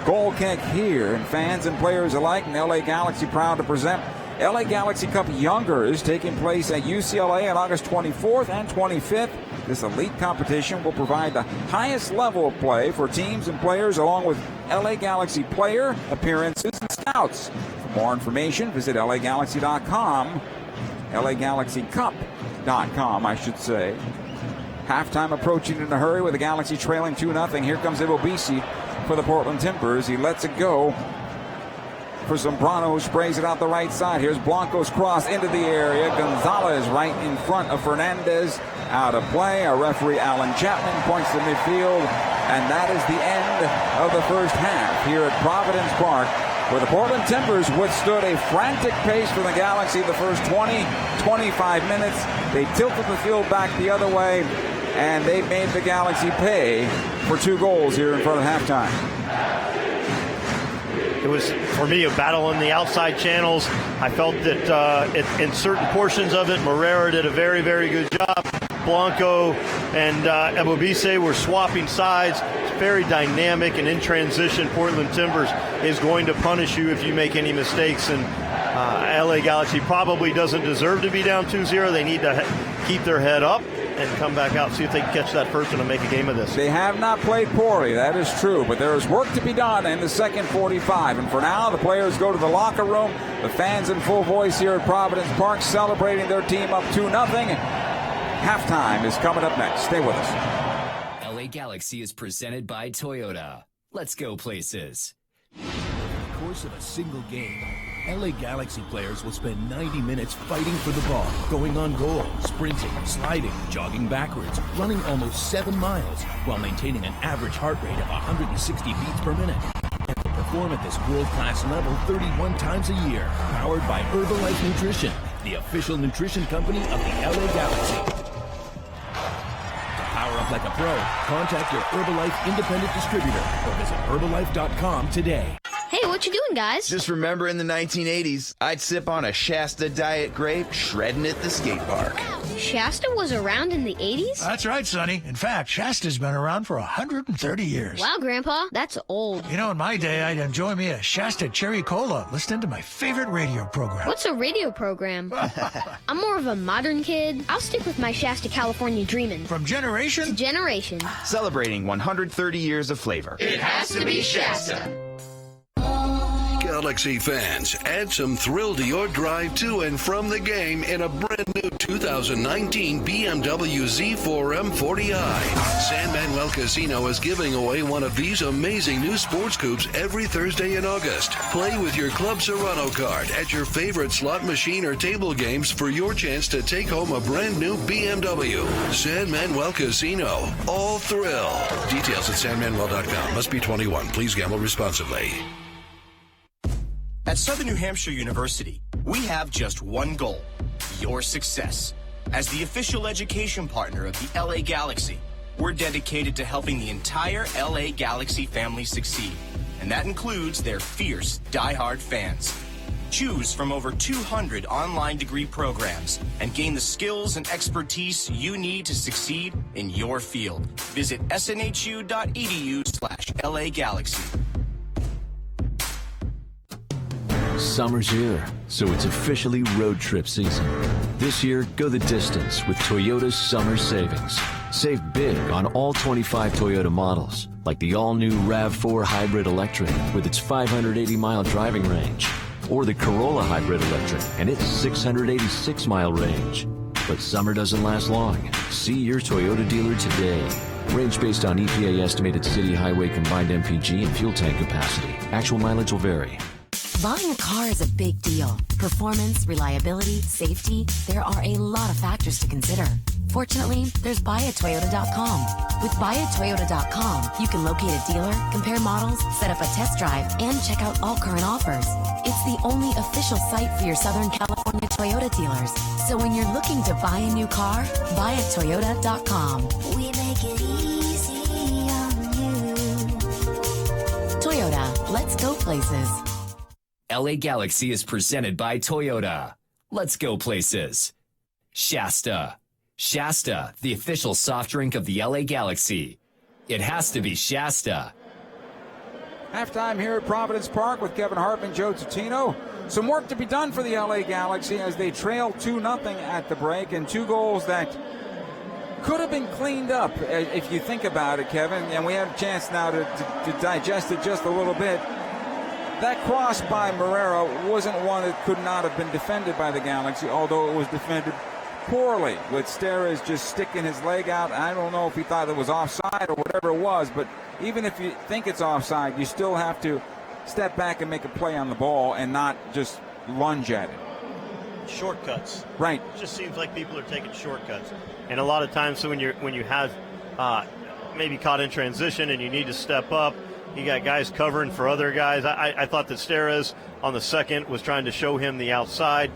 Speaker 2: Goal kick here, and fans and players alike, and LA Galaxy proud to present LA Galaxy Cup Youngers, taking place at UCLA on August 24th and 25th. This elite competition will provide the highest level of play for teams and players, along with LA Galaxy player appearances and scouts. For more information, visit LAGalaxy.com. LAGalaxyCup.com, I should say. Halftime approaching in a hurry with the Galaxy trailing 2-0. Here comes Ebobisi for the Portland Timbers. He lets it go for Zambrano, who sprays it out the right side. Here's Blanco's cross into the area. Gonzalez right in front of Fernandez. Out of play. Our referee, Alan Chapman, points to midfield. And that is the end of the first half here at Providence Park, where the Portland Timbers withstood a frantic pace from the Galaxy the first 20-25 minutes. They tilted the field back the other way, and they made the Galaxy pay for 2 goals here in front of halftime.
Speaker 14: It was, for me, a battle in the outside channels. I felt that in certain portions of it, Morera did a very, very good job. Blanco and Ebobisse were swapping sides. It's very dynamic, and in transition, Portland Timbers is going to punish you if you make any mistakes. And LA Galaxy probably doesn't deserve to be down 2-0. They need to keep their head up and come back out, see if they can catch that first one and make a game of this.
Speaker 2: They have not played poorly, that is true, but there is work to be done in the second 45. And for now, the players go to the locker room. The fans in full voice here at Providence Park celebrating their team up 2-0. Halftime is coming up next. Stay with us.
Speaker 1: LA Galaxy is presented by Toyota. Let's go places.
Speaker 15: Over the course of a single game, LA Galaxy players will spend 90 minutes fighting for the ball, going on goal, sprinting, sliding, jogging backwards, running almost 7 miles, while maintaining an average heart rate of 160 beats per minute. And they perform at this world-class level 31 times a year, powered by Herbalife Nutrition, the official nutrition company of the LA Galaxy. Power up like a pro. Contact your Herbalife independent distributor or visit Herbalife.com today.
Speaker 19: Hey, what you doing, guys?
Speaker 20: Just remember in the 1980s, I'd sip on a Shasta Diet Grape, shredding at the skate park.
Speaker 19: Shasta was around in the 80s?
Speaker 3: That's right, Sonny. In fact, Shasta's been around for 130 years.
Speaker 19: Wow, Grandpa, that's old.
Speaker 3: You know, in my day, I'd enjoy me a Shasta Cherry Cola listening to my favorite radio program.
Speaker 19: What's a radio program? I'm more of a modern kid. I'll stick with my Shasta California Dreamin'.
Speaker 3: From generation
Speaker 19: to generation.
Speaker 20: Celebrating 130 years of flavor.
Speaker 19: It has to be Shasta.
Speaker 10: Galaxy fans, add some thrill to your drive to and from the game in a brand new 2019 BMW Z4 M40i. San Manuel Casino is giving away one of these amazing new sports coupes every Thursday in August. Play with your Club Serrano card at your favorite slot machine or table games for your chance to take home a brand new BMW. San Manuel Casino. All thrill. Details at sanmanuel.com. Must be 21. Please gamble responsibly.
Speaker 17: At Southern New Hampshire University, we have just one goal: your success. As the official education partner of the LA Galaxy, we're dedicated to helping the entire LA Galaxy family succeed, and that includes their fierce, diehard fans. Choose from over 200 online degree programs and gain the skills and expertise you need to succeed in your field. Visit snhu.edu/LA Galaxy.
Speaker 12: Summer's here, so it's officially road trip season. This year, go the distance with Toyota's summer savings. Save big on all 25 Toyota models, like the all-new RAV4 Hybrid Electric with its 580-mile driving range, or the Corolla Hybrid Electric and its 686-mile range. But summer doesn't last long. See your Toyota dealer today. Range based on EPA estimated city highway combined MPG and fuel tank capacity. Actual mileage will vary.
Speaker 8: Buying a car is a big deal. Performance, reliability, safety, there are a lot of factors to consider. Fortunately, there's buyatoyota.com. With buyatoyota.com, you can locate a dealer, compare models, set up a test drive, and check out all current offers. It's the only official site for your Southern California Toyota dealers. So when you're looking to buy a new car, buyatoyota.com.
Speaker 5: We make it easy on you.
Speaker 8: Toyota, let's go places.
Speaker 1: LA Galaxy is presented by Toyota. Let's go places. Shasta. Shasta, the official soft drink of the LA Galaxy. It has to be Shasta.
Speaker 2: Halftime here at Providence Park with Kevin Hartman, Joe Tutino. Some work to be done for the LA Galaxy as they trail 2-0 at the break, and 2 goals that could have been cleaned up if you think about it, Kevin. And we have a chance now to digest it just a little bit. That cross by Marrero wasn't one that could not have been defended by the Galaxy, although it was defended poorly, with Steres just sticking his leg out. I don't know if he thought it was offside or whatever it was, but even if you think it's offside, you still have to step back and make a play on the ball and not just lunge at it.
Speaker 14: Shortcuts.
Speaker 2: Right.
Speaker 14: It just seems like people are taking shortcuts. And a lot of times so when you have maybe caught in transition and you need to step up, you got guys covering for other guys. I thought that Steres on the second was trying to show him the outside,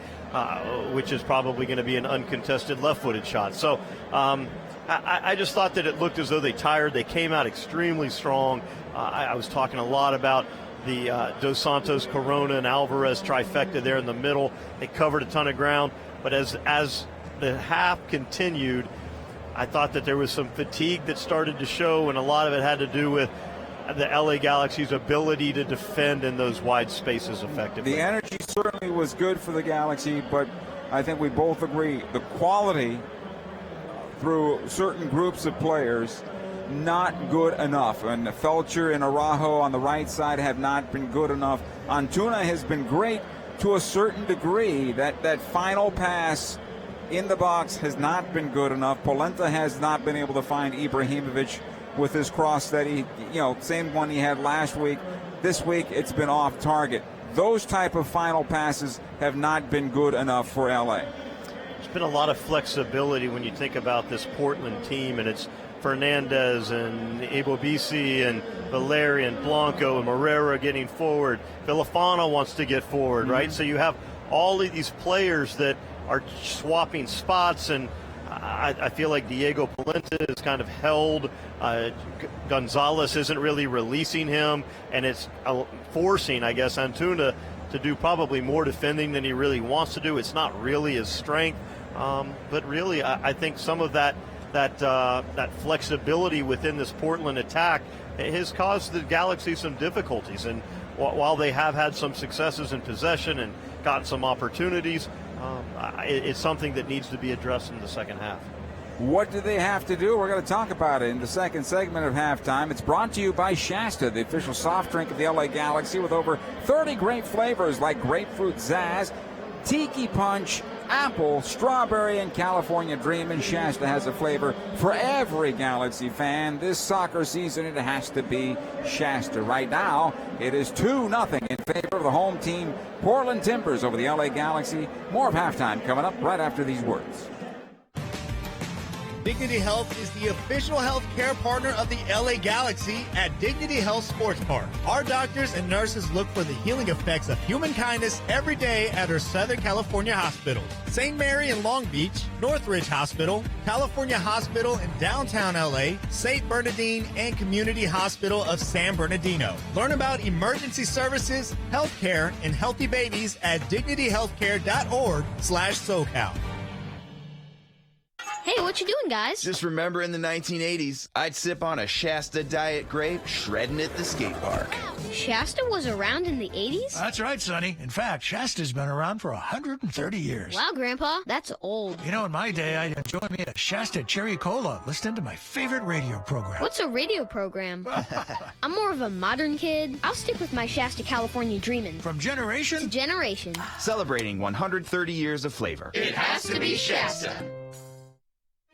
Speaker 14: which is probably going to be an uncontested left-footed shot. So I just thought that it looked as though they tired. They came out extremely strong. I was talking a lot about the Dos Santos, Corona, and Alvarez trifecta there in the middle. They covered a ton of ground. But as the half continued, I thought that there was some fatigue that started to show, and a lot of it had to do with the LA Galaxy's ability to defend in those wide spaces effectively.
Speaker 2: The energy certainly was good for the Galaxy, but I think we both agree the quality through certain groups of players, not good enough. And Felcher and Araujo on the right side have not been good enough. Antuna has been great to a certain degree. That final pass in the box has not been good enough. Polenta has not been able to find Ibrahimovic with his cross that he, same one he had last week. This week it's been off target. Those type of final passes have not been good enough for LA.
Speaker 14: There's been a lot of flexibility when you think about this Portland team, and it's Fernandez and Ebobisi and Valeri and Blanco and Morera getting forward. Villafana wants to get forward, right? So you have all of these players that are swapping spots, and I feel like Diego Polenta is kind of held. Gonzalez isn't really releasing him, and it's forcing, I guess, Antuna to do probably more defending than he really wants to do. It's not really his strength, but really I think some of that flexibility within this Portland attack has caused the Galaxy some difficulties. And while they have had some successes in possession and got some opportunities, it's something that needs to be addressed in the second half.
Speaker 2: What do they have to do? We're going to talk about it in the second segment of halftime. It's brought to you by Shasta, the official soft drink of the LA Galaxy, with over 30 great flavors like grapefruit zazz, tiki punch, apple, strawberry, and California Dream. And Shasta has a flavor for every Galaxy fan. This soccer season, it has to be Shasta. Right now, it is 2-0 in favor of the home team, Portland Timbers, over the LA Galaxy. More of halftime coming up right after these words.
Speaker 9: Dignity Health is the official health care partner of the LA Galaxy at Dignity Health Sports Park. Our doctors and nurses look for the healing effects of human kindness every day at our Southern California hospitals. St. Mary in Long Beach, Northridge Hospital, California Hospital in downtown LA, St. Bernardine, and Community Hospital of San Bernardino. Learn about emergency services, health care, and healthy babies at dignityhealthcare.org/SoCal.
Speaker 19: Hey, what you doing, guys?
Speaker 20: Just remember in the 1980s, I'd sip on a Shasta Diet Grape, shredding at the skate park.
Speaker 19: Shasta was around in the 80s?
Speaker 3: That's right, Sonny. In fact, Shasta's been around for 130 years.
Speaker 19: Wow, Grandpa, that's old.
Speaker 3: You know, in my day, I'd enjoy me a Shasta Cherry Cola, listening to my favorite radio program.
Speaker 19: What's a radio program? I'm more of a modern kid. I'll stick with my Shasta California Dreamin'.
Speaker 3: From generation
Speaker 19: to generation.
Speaker 20: Celebrating 130 years of flavor.
Speaker 5: It has to be Shasta.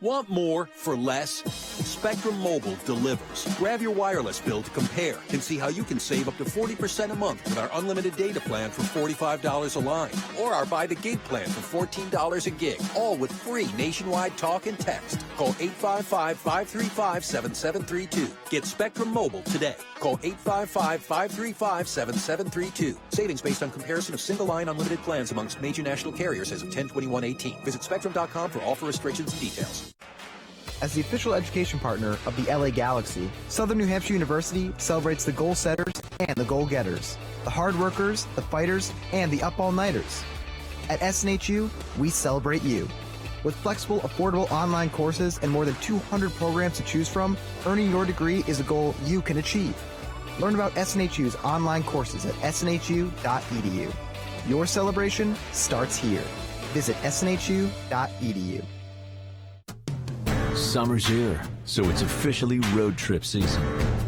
Speaker 18: Want more for less? Spectrum Mobile delivers. Grab your wireless bill to compare and see how you can save up to 40% a month with our unlimited data plan for $45 a line, or our Buy the Gig plan for $14 a gig, all with free nationwide talk and text. Call 855-535-7732. Get Spectrum Mobile today. Call 855-535-7732. Savings based on comparison of single-line unlimited plans amongst major national carriers as of 10/21/18. Visit spectrum.com for offer restrictions and details.
Speaker 21: As the official education partner of the LA Galaxy, Southern New Hampshire University celebrates the goal setters and the goal getters, the hard workers, the fighters, and the up all-nighters. At SNHU, we celebrate you. With flexible, affordable online courses and more than 200 programs to choose from, earning your degree is a goal you can achieve. Learn about SNHU's online courses at snhu.edu. Your celebration starts here. Visit snhu.edu.
Speaker 12: Summer's here, so it's officially road trip season.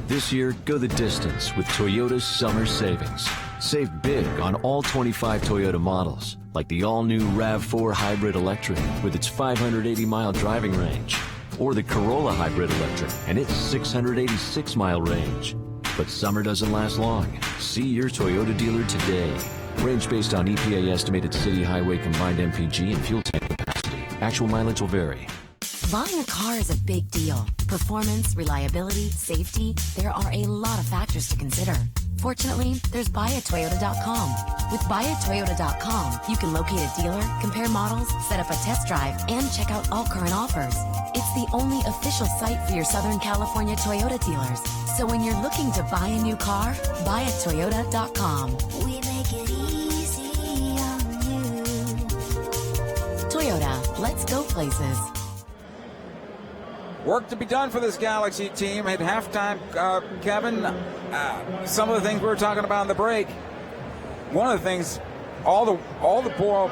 Speaker 12: This year, go the distance with Toyota's summer savings. Save big on all 25 Toyota models, like the all-new RAV4 Hybrid Electric with its 580-mile driving range, or the Corolla Hybrid Electric and its 686-mile range. But summer doesn't last long. See your Toyota dealer today. Range based on EPA estimated city highway combined MPG and fuel tank capacity. Actual mileage will vary.
Speaker 8: Buying a car is a big deal. Performance, reliability, safety, there are a lot of factors to consider. Fortunately, there's buyatoyota.com. With buyatoyota.com, you can locate a dealer, compare models, set up a test drive, and check out all current offers. It's the only official site for your Southern California Toyota dealers. So when you're looking to buy a new car, buyatoyota.com.
Speaker 5: We make it easy on you.
Speaker 8: Toyota, let's go places.
Speaker 2: Work to be done for this Galaxy team at halftime. Kevin, some of the things we were talking about in the break. One of the things, all the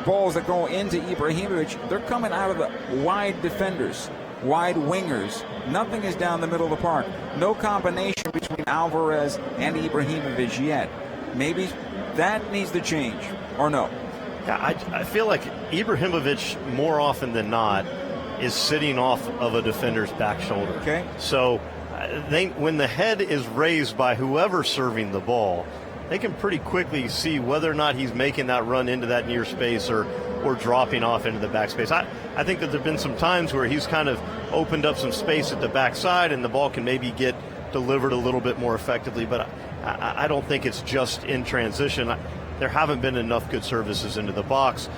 Speaker 2: balls that go into Ibrahimovic, they're coming out of the wide defenders. wide wingers. Nothing is down the middle of the park. No combination between Alvarez and Ibrahimovic yet. Maybe that needs to change, or no?
Speaker 14: Yeah, I feel like Ibrahimovic, more often than not, is sitting off of a defender's back shoulder.
Speaker 2: Okay.
Speaker 14: So when the head is raised by whoever's serving the ball, they can pretty quickly see whether or not he's making that run into that near space or dropping off into the back space. I think that there have been some times where he's kind of opened up some space at the backside and the ball can maybe get delivered a little bit more effectively, but I don't think it's just in transition. There haven't been enough good services into the box.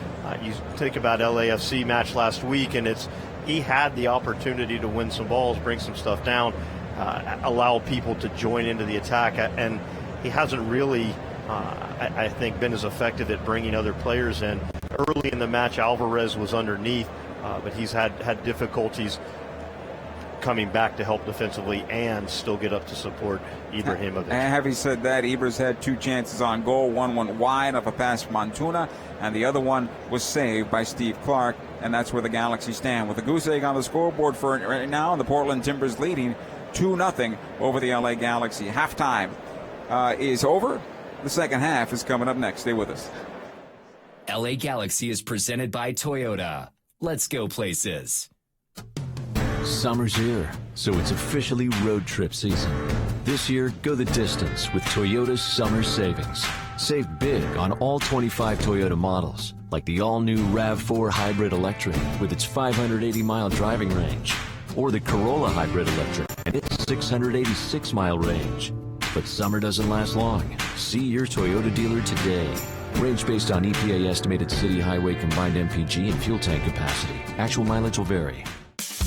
Speaker 14: You think about LAFC match last week, and he had the opportunity to win some balls, bring some stuff down, allow people to join into the attack, and he hasn't really, I think, been as effective at bringing other players in. Early in the match, Alvarez was underneath, but he's had difficulties coming back to help defensively and still get up to support Ibrahimovic.
Speaker 2: And having said that, Ibras had 2 chances on goal. One went wide off a pass from Montuna, and the other one was saved by Steve Clark, and that's where the Galaxy stand. With the goose egg on the scoreboard for right now, and the Portland Timbers leading 2-0 over the LA Galaxy. Halftime is over. The second half is coming up next. Stay with us.
Speaker 1: LA Galaxy is presented by Toyota. Let's go places.
Speaker 12: Summer's here, so it's officially road trip season. This year, go the distance with Toyota's summer savings. Save big on all 25 Toyota models, like the all-new RAV4 Hybrid Electric with its 580-mile driving range, or the Corolla Hybrid Electric and its 686-mile range. But summer doesn't last long. See your Toyota dealer today. Range based on EPA estimated city highway combined MPG and fuel tank capacity. Actual mileage will vary.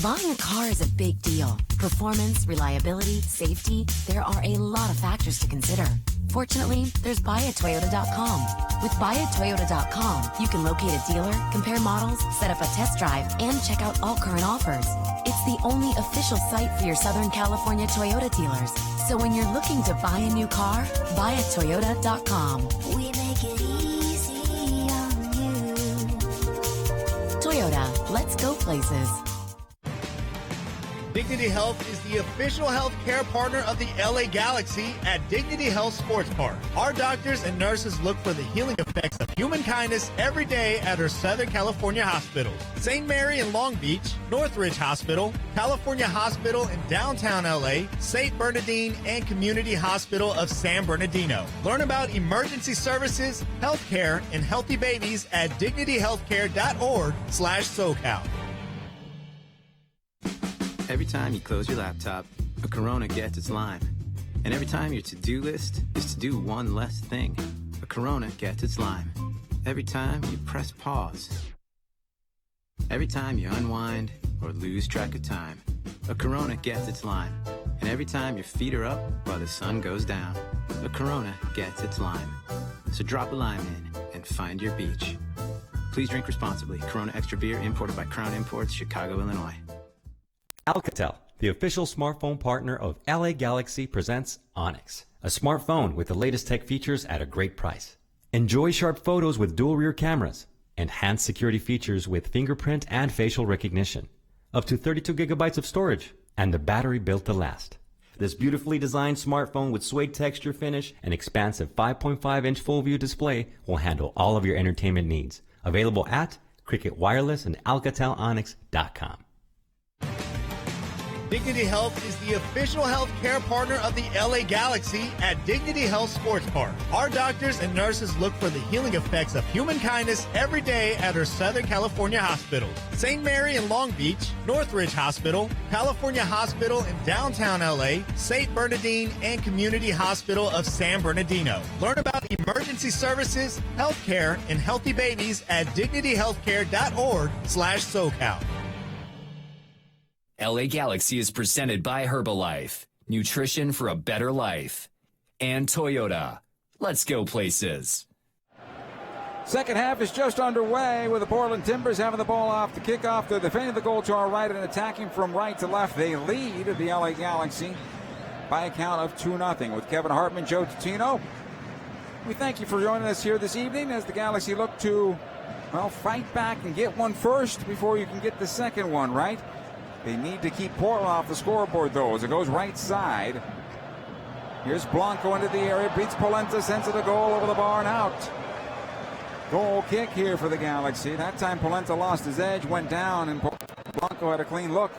Speaker 8: Buying a car is a big deal. Performance, reliability, safety, there are a lot of factors to consider. Fortunately, there's buyatoyota.com. With buyatoyota.com, you can locate a dealer, compare models, set up a test drive, and check out all current offers. It's the only official site for your Southern California Toyota dealers. So when you're looking to buy a new car, buyatoyota.com.
Speaker 5: We make it easy on you.
Speaker 8: Toyota, let's go places.
Speaker 9: Dignity Health is the official health care partner of the LA Galaxy at Dignity Health Sports Park. Our doctors and nurses look for the healing effects of human kindness every day at our Southern California hospitals. St. Mary in Long Beach, Northridge Hospital, California Hospital in downtown LA, St. Bernardine, and Community Hospital of San Bernardino. Learn about emergency services, healthcare, and healthy babies at dignityhealthcare.org/SoCal.
Speaker 16: Every time you close your laptop, a Corona gets its lime. And every time your to-do list is to do one less thing, a Corona gets its lime. Every time you press pause. Every time you unwind or lose track of time, a Corona gets its lime. And every time your feet are up while the sun goes down, a Corona gets its lime. So drop a lime in and find your beach. Please drink responsibly. Corona Extra Beer, imported by Crown Imports, Chicago, Illinois.
Speaker 11: Alcatel, the official smartphone partner of LA Galaxy, presents Onyx, a smartphone with the latest tech features at a great price. Enjoy sharp photos with dual rear cameras, enhanced security features with fingerprint and facial recognition, up to 32 gigabytes of storage, and the battery built to last. This beautifully designed smartphone with suede texture finish and expansive 5.5-inch full-view display will handle all of your entertainment needs. Available at Cricket Wireless and AlcatelOnyx.com.
Speaker 9: Dignity Health is the official health care partner of the LA Galaxy at Dignity Health Sports Park. Our doctors and nurses look for the healing effects of human kindness every day at our Southern California hospitals. St. Mary in Long Beach, Northridge Hospital, California Hospital in downtown LA, St. Bernardine, and Community Hospital of San Bernardino. Learn about emergency services, healthcare, and healthy babies at dignityhealthcare.org/SoCal.
Speaker 1: LA Galaxy is presented by Herbalife, nutrition for a better life, and Toyota. Let's go places.
Speaker 2: Second half is just underway with the Portland Timbers having the ball off the kickoff. They're defending the goal to our right and attacking from right to left. They lead the LA Galaxy by a count of 2-0 with Kevin Hartman, Joe Tutino. We thank you for joining us here this evening as the Galaxy look to, well, fight back and get one first before you can get the second one, right? They need to keep Portland off the scoreboard, though, as it goes right side. Here's Blanco into the area, beats Polenta, sends it a goal over the bar and out. Goal kick here for the Galaxy. That time Polenta lost his edge, went down, and Blanco had a clean look.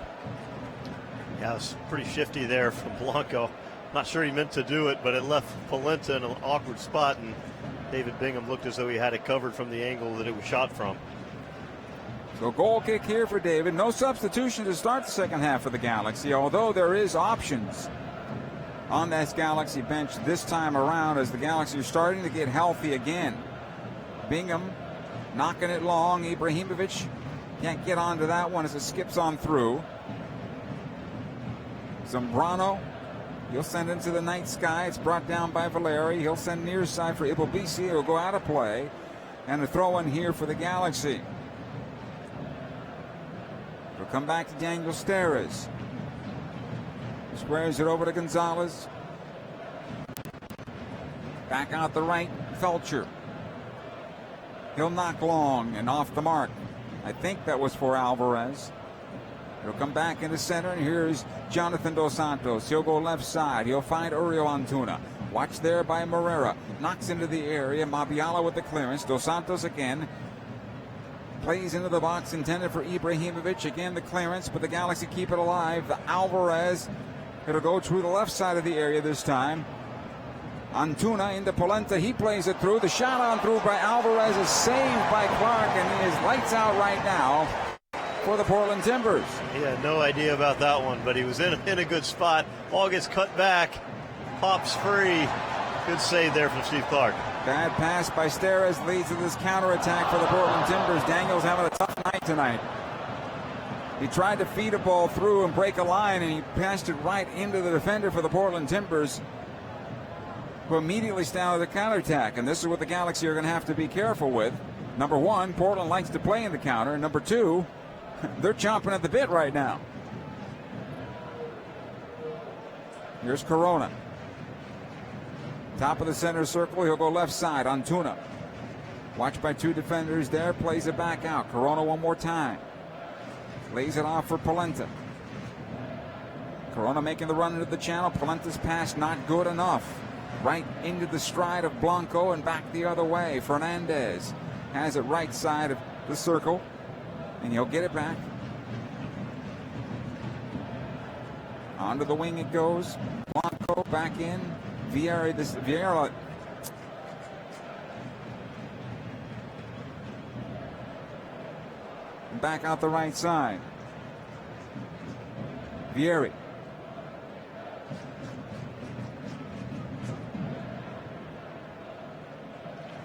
Speaker 14: Yeah, it was pretty shifty there from Blanco. Not sure he meant to do it, but it left Polenta in an awkward spot, and David Bingham looked as though he had it covered from the angle that it was shot from.
Speaker 2: So goal kick here for David. No substitution to start the second half for the Galaxy, although there is options on that Galaxy bench this time around as the Galaxy are starting to get healthy again. Bingham knocking it long. Ibrahimovic can't get onto that one as it skips on through. Zambrano, he'll send it to the night sky. It's brought down by Valeri. He'll send near side for Ibobisi. He'll go out of play. And a throw in here for the Galaxy. He'll come back to Daniel Steres. Squares it over to Gonzalez. Back out the right, Felcher. He'll knock long and off the mark. I think that was for Alvarez. He'll come back into center, and here's Jonathan Dos Santos. He'll go left side. He'll find Uriel Antuna. Watch there by Morera. Knocks into the area. Mabiala with the clearance. Dos Santos again. Plays into the box intended for Ibrahimovic. Again the clearance, but the Galaxy keep it alive. The Alvarez. It'll go through the left side of the area this time. Antuna into Polenta. He plays it through. The shot on through by Alvarez is saved by Clark, and he is lights out right now for the Portland Timbers.
Speaker 14: He had no idea about that one, but he was in a good spot. Ball gets cut back. Pops free. Good save there from Steve Clark.
Speaker 2: Bad pass by Steres leads to this counterattack for the Portland Timbers. Daniels having a tough night tonight. He tried to feed a ball through and break a line, and he passed it right into the defender for the Portland Timbers, who immediately started the counterattack. And this is what the Galaxy are going to have to be careful with. Number one, Portland likes to play in the counter. Number two, they're chomping at the bit right now. Here's Corona. Top of the center circle. He'll go left side. Antuna. Watched by two defenders there. Plays it back out. Corona one more time. Lays it off for Polenta. Corona making the run into the channel. Polenta's pass not good enough. Right into the stride of Blanco and back the other way. Fernandez has it right side of the circle, and he'll get it back. Onto the wing it goes. Blanco back in. Vieira. Back out the right side. Vieri.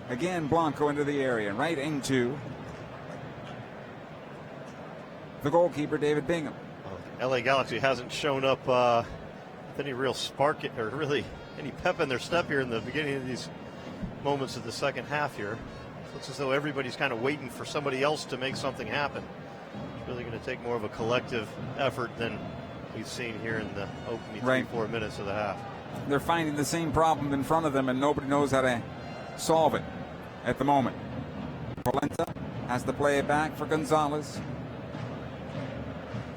Speaker 2: Again, Blanco into the area, right into the goalkeeper, David Bingham.
Speaker 14: LA Galaxy hasn't shown up with any real spark or really any pep in their step here in the beginning of these moments of the second half here. Looks as though everybody's kind of waiting for somebody else to make something happen. It's really going to take more of a collective effort than we've seen here in the opening 3-4 minutes of the half.
Speaker 2: They're finding the same problem in front of them, and nobody knows how to solve it at the moment. Polenta has to play it back for Gonzalez.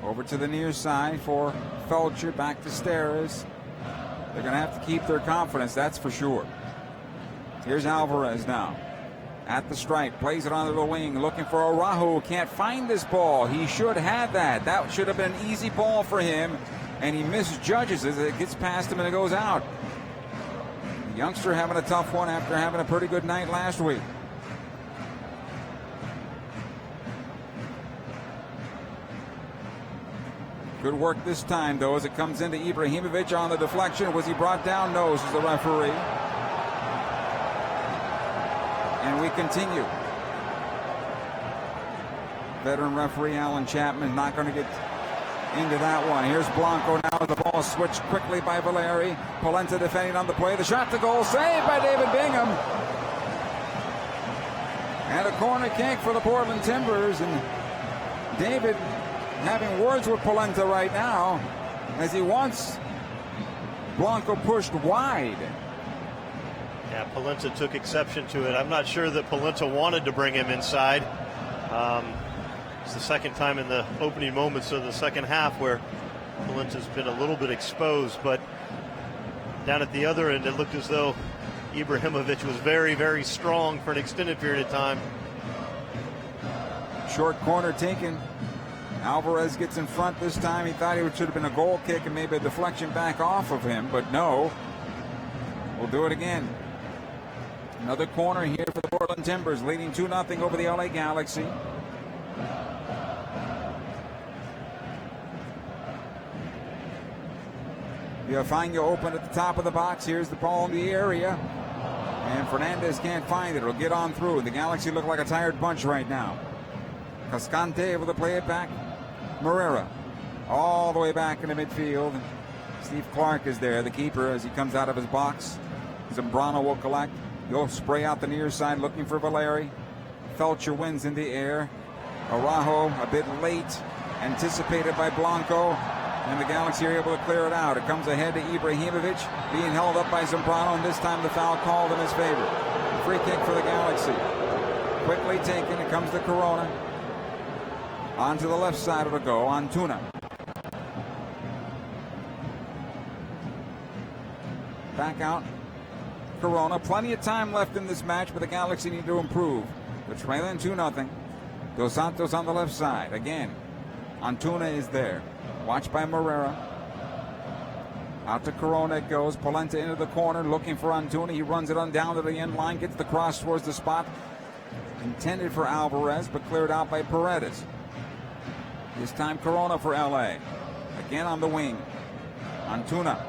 Speaker 2: Over to the near side for Felcher, back to Steres. They're going to have to keep their confidence, that's for sure. Here's Alvarez now. At the stripe, plays it onto the wing, looking for Araujo. Can't find this ball. He should have that. That should have been an easy ball for him, and he misjudges it. It gets past him and it goes out. The youngster having a tough one after having a pretty good night last week. Good work this time, though, as it comes into Ibrahimovic on the deflection. Was he brought down? No, says the referee. And we continue. Veteran referee Alan Chapman not going to get into that one. Here's Blanco now. The ball switched quickly by Valeri. Polenta defending on the play. The shot to goal saved by David Bingham. And a corner kick for the Portland Timbers. And David having words with Polenta right now as he wants Blanco pushed wide.
Speaker 14: Yeah, Polenta took exception to it. I'm not sure that Polenta wanted to bring him inside. It's the second time in the opening moments of the second half where Polenta's been a little bit exposed, but down at the other end, it looked as though Ibrahimovic was very, very strong for an extended period of time.
Speaker 2: Short corner taken. Alvarez gets in front this time. He thought it should have been a goal kick and maybe a deflection back off of him, but no. We'll do it again. Another corner here for the Portland Timbers, leading 2-0 over the LA Galaxy. Villafaña open at the top of the box. Here's the ball in the area. And Fernandez can't find it. It'll get on through. The Galaxy look like a tired bunch right now. Cascante able to play it back. Morera all the way back into midfield. Steve Clark is there, the keeper, as he comes out of his box. Zambrano will collect. He'll spray out the near side looking for Valeri. Felcher wins in the air. Araujo a bit late. Anticipated by Blanco. And the Galaxy are able to clear it out. It comes ahead to Ibrahimovic, being held up by Zambrano, and this time the foul called in his favor. Free kick for the Galaxy. Quickly taken. It comes to Corona. Onto the left side of the go. Antuna. Back out. Corona. Plenty of time left in this match, but the Galaxy need to improve. They're trailing 2-0. Dos Santos on the left side. Again, Antuna is there. Watched by Morera. Out to Corona it goes. Polenta into the corner looking for Antuna. He runs it on down to the end line. Gets the cross towards the spot intended for Alvarez, but cleared out by Paredes. This time Corona for LA. Again on the wing. Antuna.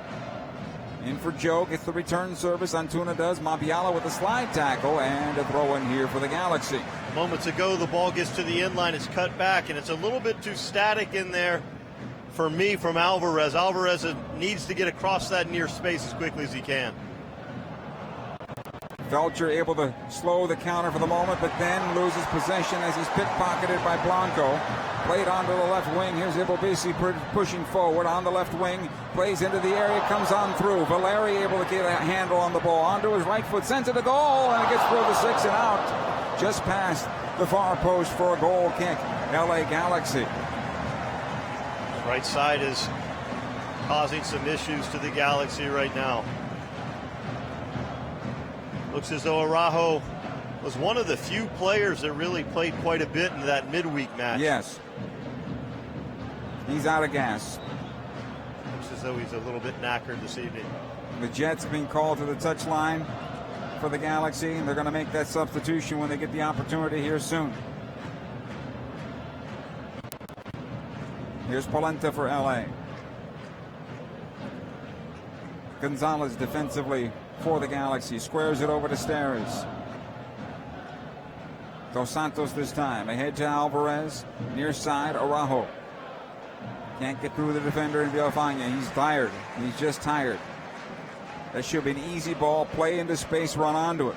Speaker 2: In for Joe. Gets the return service. Antuna does. Mabiala with a slide tackle and a throw in here for the Galaxy.
Speaker 14: Moments ago, the ball gets to the end line. It's cut back, and it's a little bit too static in there for me from Alvarez. Alvarez needs to get across that near space as quickly as he can.
Speaker 2: Felcher able to slow the counter for the moment, but then loses possession as he's pickpocketed by Blanco. Played onto the left wing. Here's Ibobisi pushing forward on the left wing. Plays into the area, comes on through. Valeri able to get a handle on the ball. Onto his right foot, sends it to goal, and it gets through the 6 and out. Just past the far post for a goal kick. LA Galaxy.
Speaker 14: Right side is causing some issues to the Galaxy right now. Looks as though Araujo was one of the few players that really played quite a bit in that midweek match.
Speaker 2: Yes. He's out of gas.
Speaker 14: Looks as though he's a little bit knackered this evening.
Speaker 2: The Jets being called to the touchline for the Galaxy, and they're going to make that substitution when they get the opportunity here soon. Here's Polenta for LA. Gonzalez defensively for the Galaxy. Squares it over to Steres. Dos Santos this time. Ahead to Alvarez. Near side, Araujo. Can't get through the defender in Villafaña. He's tired. He's just tired. That should be an easy ball. Play into space, run onto it.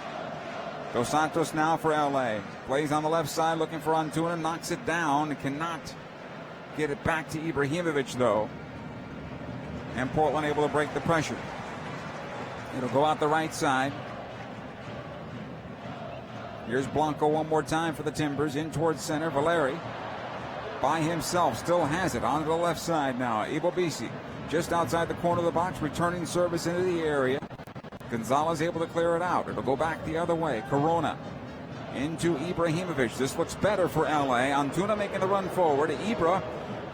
Speaker 2: Dos Santos now for LA. Plays on the left side looking for Antuna. Knocks it down. Cannot get it back to Ibrahimovic though. And Portland able to break the pressure. It'll go out the right side. Here's Blanco one more time for the Timbers. In towards center. Valeri by himself still has it. Onto the left side now. Ibobisi just outside the corner of the box. Returning service into the area. Gonzalez able to clear it out. It'll go back the other way. Corona into Ibrahimovic. This looks better for LA. Antuna making the run forward. Ibra.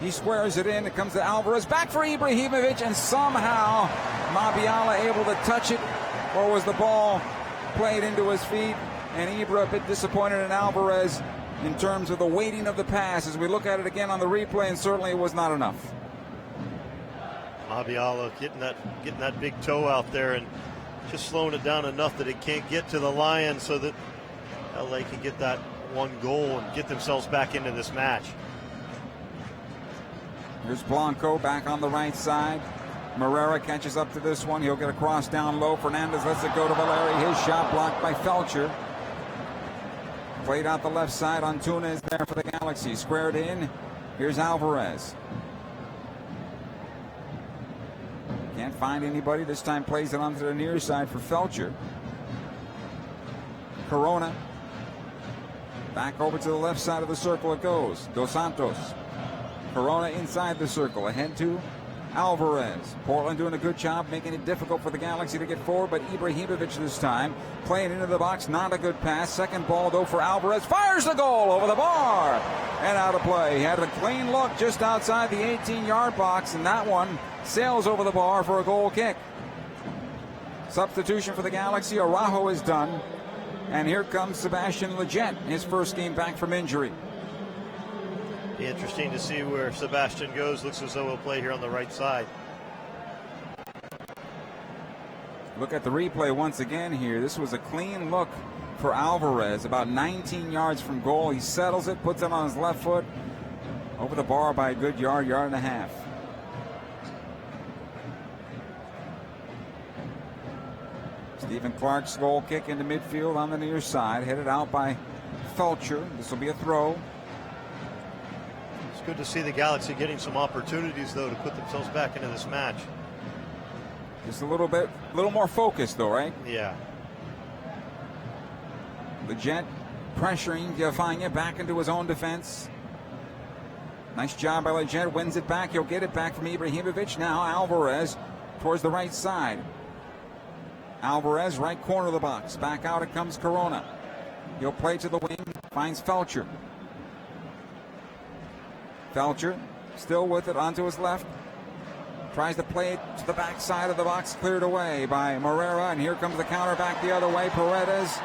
Speaker 2: He squares it in. It comes to Alvarez. Back for Ibrahimovic. And somehow Mabiala able to touch it. Or was the ball played into his feet? And Ibra a bit disappointed in Alvarez in terms of the weighting of the pass. As we look at it again on the replay, and certainly it was not enough.
Speaker 14: Mabiala getting that big toe out there and just slowing it down enough that it can't get to the Lions so that LA can get that one goal and get themselves back into this match.
Speaker 2: Here's Blanco back on the right side. Morera catches up to this one. He'll get a cross down low. Fernandez lets it go to Valeri. His shot blocked by Felcher. Played out the left side. Antuna is there for the Galaxy. Squared in. Here's Alvarez. Can't find anybody. This time plays it onto the near side for Felcher. Corona. Back over to the left side of the circle it goes. Dos Santos. Corona inside the circle. Ahead to Alvarez. Portland doing a good job making it difficult for the Galaxy to get forward, but Ibrahimovic this time playing into the box. Not a good pass. Second ball though for Alvarez. Fires the goal over the bar and out of play. He had a clean look just outside the 18-yard box, and that one sails over the bar for a goal kick. Substitution for the Galaxy. Araujo is done. And here comes Sebastian Lletget, his first game back from injury.
Speaker 14: Be interesting to see where Sebastian goes. Looks as though he'll play here on the right side.
Speaker 2: Look at the replay once again here. This was a clean look for Alvarez, about 19 yards from goal. He settles it, puts it on his left foot, over the bar by a good yard and a half. Stephen Clark's goal kick into midfield on the near side, headed out by Felcher. This will be a throw.
Speaker 14: It's good to see the Galaxy getting some opportunities, though, to put themselves back into this match.
Speaker 2: Just a little more focused, though, right?
Speaker 14: Yeah.
Speaker 2: Lletget pressuring Villafaña back into his own defense. Nice job by Lletget, wins it back. He'll get it back from Ibrahimovic. Now Alvarez towards the right side. Alvarez, right corner of the box. Back out it comes Corona. He'll play to the wing, finds Felcher. Felcher still with it onto his left. Tries to play it to the back side of the box, cleared away by Morera, and here comes the counter back the other way. Paredes.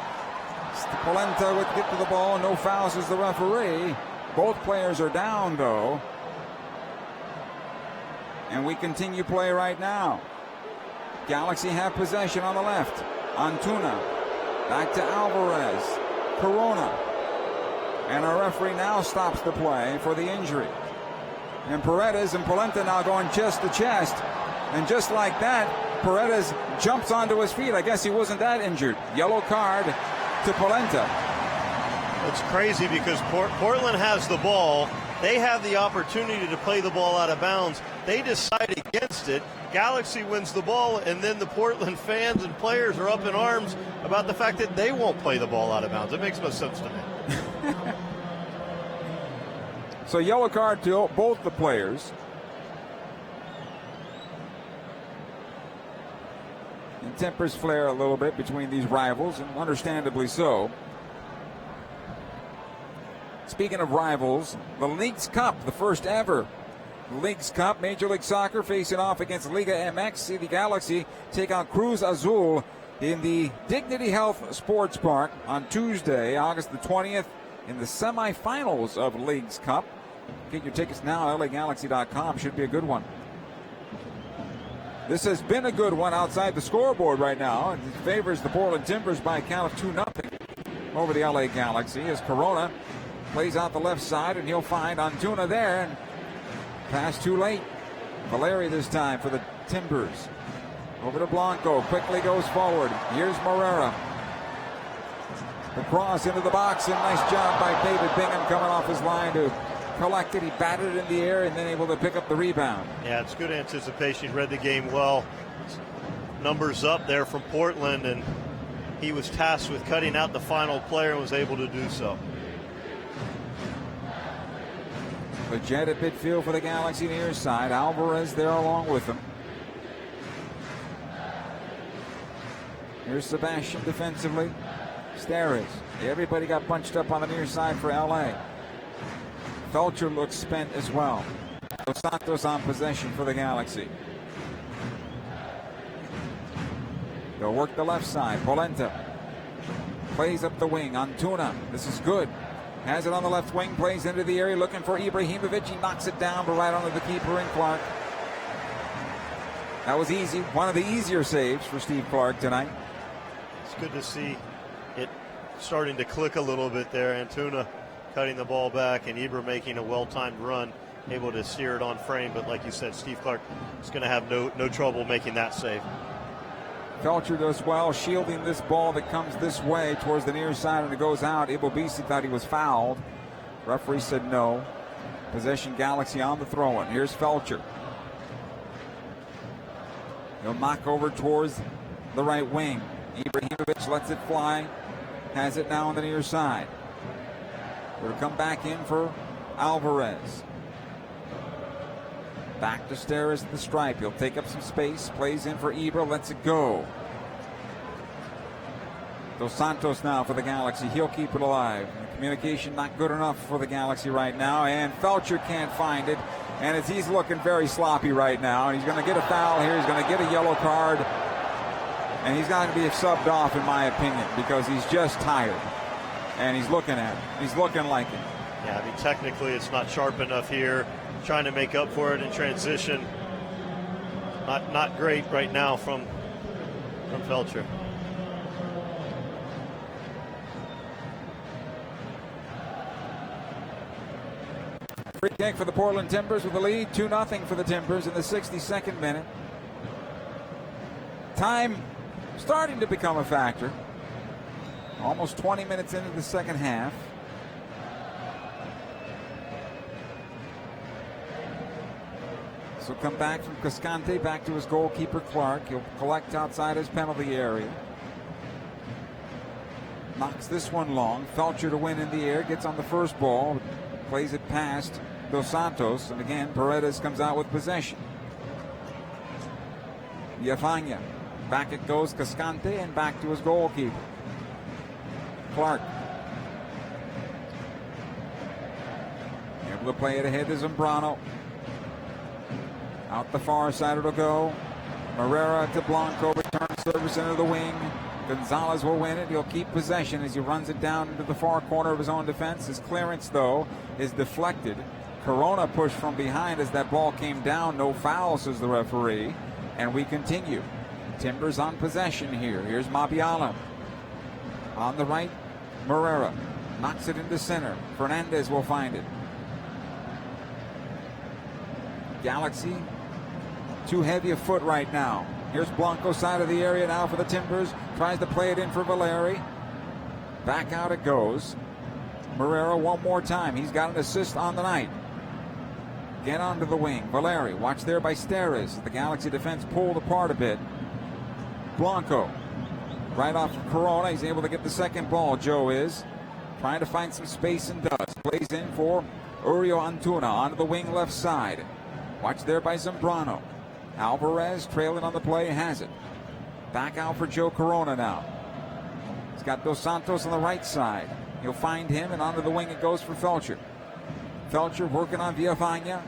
Speaker 2: Polenta would get to the ball, no fouls as the referee. Both players are down, though. And we continue play right now. Galaxy have possession on the left. Antuna. Back to Alvarez. Corona. And our referee now stops the play for the injury. And Paredes and Polenta now going chest to chest. And just like that, Paredes jumps onto his feet. I guess he wasn't that injured. Yellow card to Polenta.
Speaker 14: It's crazy because Portland has the ball. They have the opportunity to play the ball out of bounds. They decide against it. Galaxy wins the ball, and then the Portland fans and players are up in arms about the fact that they won't play the ball out of bounds. It makes no sense to me.
Speaker 2: So yellow card to both the players. And tempers flare a little bit between these rivals, and understandably so. Speaking of rivals, the Leagues Cup, the first ever Leagues Cup, Major League Soccer facing off against Liga MX. See the Galaxy take on Cruz Azul in the Dignity Health Sports Park on Tuesday, August the 20th, in the semifinals of Leagues Cup. Get your tickets now, LAGalaxy.com. Should be a good one. This has been a good one outside the scoreboard right now. It favors the Portland Timbers by a count of 2-0 over the LA Galaxy as Corona plays out the left side, and he'll find Antuna there. And pass too late. Valeri this time for the Timbers. Over to Blanco. Quickly goes forward. Here's Morera. The cross into the box, and nice job by David Bingham coming off his line to collect it. He batted it in the air and then able to pick up the rebound.
Speaker 14: Yeah, it's good anticipation. Read the game well. Numbers up there from Portland, and he was tasked with cutting out the final player and was able to do so.
Speaker 2: Lletget at midfield for the Galaxy near side. Alvarez there along with him. Here's Sebastian defensively. Steres. Everybody got bunched up on the near side for LA. Felcher looks spent as well. Dos Santos on possession for the Galaxy. They'll work the left side. Polenta plays up the wing. Antuna. This is good. Has it on the left wing, plays into the area, looking for Ibrahimovic. He knocks it down, but right onto the keeper in Clark. That was easy. One of the easier saves for Steve Clark tonight.
Speaker 14: It's good to see it starting to click a little bit there. Antuna cutting the ball back, and Ibra making a well-timed run, able to steer it on frame. But like you said, Steve Clark is going to have no trouble making that save.
Speaker 2: Felcher does well, shielding this ball that comes this way towards the near side, and it goes out. Ibobisi thought he was fouled. Referee said no. Possession Galaxy on the throw-in. Here's Felcher. He'll knock over towards the right wing. Ibrahimovic lets it fly. Has it now on the near side. It'll come back in for Alvarez. Back to Steres at the stripe. He'll take up some space. Plays in for Ibra. Lets it go. Dos Santos now for the Galaxy. He'll keep it alive. The communication not good enough for the Galaxy right now. And Felcher can't find it. And he's looking very sloppy right now. And he's going to get a foul here. He's going to get a yellow card. And he's going to be subbed off, in my opinion, because he's just tired. And he's looking at it. He's looking like it.
Speaker 14: Yeah, I mean, technically it's not sharp enough here. Trying to make up for it in transition. Not great right now from Felcher.
Speaker 2: Free kick for the Portland Timbers with the lead. 2-0 for the Timbers in the 62nd minute. Time starting to become a factor. Almost 20 minutes into the second half. So come back from Cascante, back to his goalkeeper Clark. He'll collect outside his penalty area. Knocks this one long. Felcher to win in the air, gets on the first ball, plays it past Dos Santos, and again Paredes comes out with possession. Villafaña. Back it goes Cascante and back to his goalkeeper. Clark. Able to play it ahead to Zambrano. Out the far side it'll go. Moreira to Blanco. Return service into the wing. Gonzalez will win it. He'll keep possession as he runs it down into the far corner of his own defense. His clearance, though, is deflected. Corona pushed from behind as that ball came down. No foul, says the referee. And we continue. Timbers on possession here. Here's Mabiala. On the right, Moreira. Knocks it into center. Fernandez will find it. Galaxy too heavy a foot right now. Here's Blanco side of the area now for the Timbers. Tries to play it in for Valeri. Back out it goes. Moreira one more time. He's got an assist on the night. Get onto the wing. Valeri, watched there by Steres. The Galaxy defense pulled apart a bit. Blanco, right off of Corona. He's able to get the second ball, Joe is. Trying to find some space and does. Plays in for Uriel Antuna onto the wing left side. Watched there by Zambrano. Alvarez trailing on the play, has it. Back out for Joe Corona now. He's got Dos Santos on the right side. He'll find him, and onto the wing it goes for Felcher. Felcher working on Villafaña.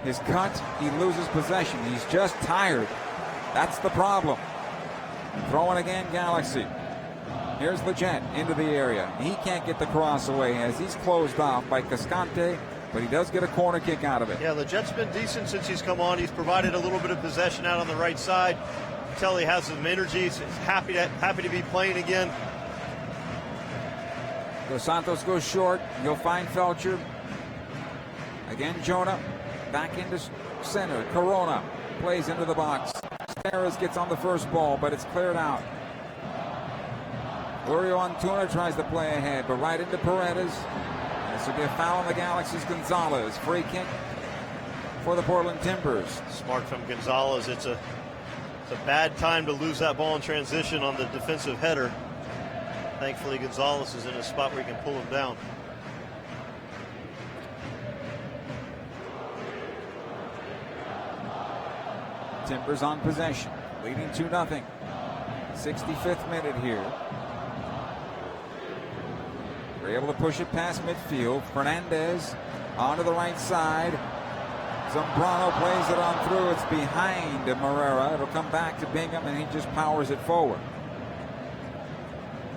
Speaker 2: His cut, he loses possession. He's just tired. That's the problem. Throwing again, Galaxy. Here's Leggett into the area. He can't get the cross away as he's closed off by Cascante, but he does get a corner kick out of it.
Speaker 14: Yeah, Leggett's been decent since he's come on. He's provided a little bit of possession out on the right side. You can tell he has some energy. He's happy to be playing again.
Speaker 2: Dos Santos goes short. You'll find Felcher. Again, Jonah back into center. Corona plays into the box. Steres gets on the first ball, but it's cleared out. Uriel Antuna tries to play ahead, but right into Paredes. This will be a foul on the Galaxy's Gonzalez. Free kick for the Portland Timbers.
Speaker 14: Smart from Gonzalez. It's a bad time to lose that ball in transition on the defensive header. Thankfully, Gonzalez is in a spot where he can pull him down.
Speaker 2: Timbers on possession, leading 2-0. 65th minute here. They're able to push it past midfield. Fernandez onto the right side. Zambrano plays it on through. It's behind Moreira. It'll come back to Bingham, and he just powers it forward.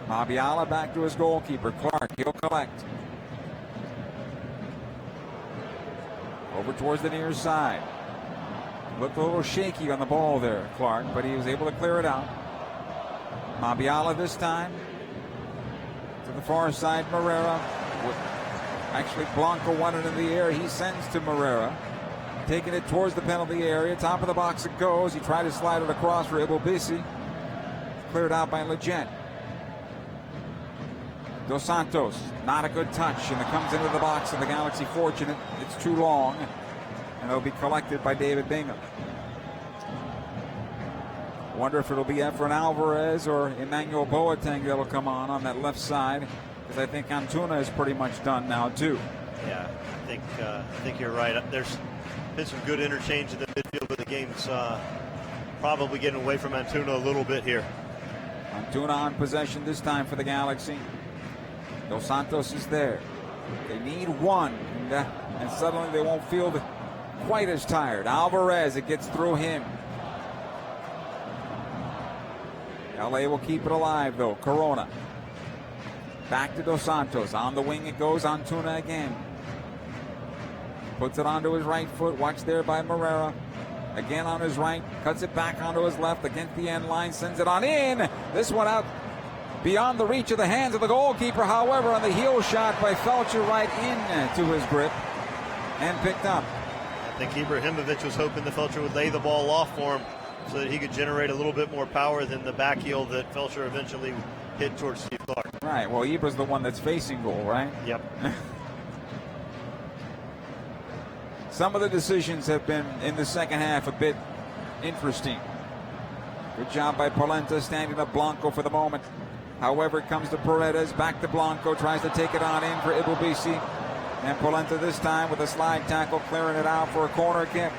Speaker 2: Mabiala back to his goalkeeper, Clark. He'll collect. Over towards the near side. Looked a little shaky on the ball there, Clark, but he was able to clear it out. Mabiala this time. To the far side, Moreira. Actually, Blanco wanted in the air. He sends to Moreira. Taking it towards the penalty area. Top of the box it goes. He tried to slide it across for Ibobisi. Cleared out by Leggett. Dos Santos, not a good touch, and it comes into the box, and the Galaxy fortunate. It's too long, and it'll be collected by David Bingham. Wonder if it'll be Efren Alvarez or Emmanuel Boateng that'll come on that left side Because I think Antuna is pretty much done now, too.
Speaker 14: Yeah, I think you're right. There's been some good interchange in the midfield, but the game's probably getting away from Antuna a little bit here.
Speaker 2: Antuna on possession this time for the Galaxy. Dos Santos is there. They need one, and suddenly they won't feel quite as tired. Alvarez, it gets through him. LA will keep it alive, though. Corona. Back to Dos Santos. On the wing it goes. Antuna again. Puts it onto his right foot. Watched there by Morera. Again on his right. Cuts it back onto his left against the end line. Sends it on in. This one out beyond the reach of the hands of the goalkeeper. However, on the heel shot by Felcher right into his grip and picked up.
Speaker 14: I think Ibrahimovic was hoping that Felcher would lay the ball off for him so that he could generate a little bit more power than the back heel that Felcher eventually hit towards Steve Clark.
Speaker 2: Right. Well, Ibra's the one that's facing goal, right?
Speaker 14: Yep.
Speaker 2: Some of the decisions have been in the second half a bit interesting. Good job by Polenta standing up Blanco for the moment. However, it comes to Paredes, back to Blanco, tries to take it on in for Ibubisi. And Polenta this time with a slide tackle, clearing it out for a corner kick.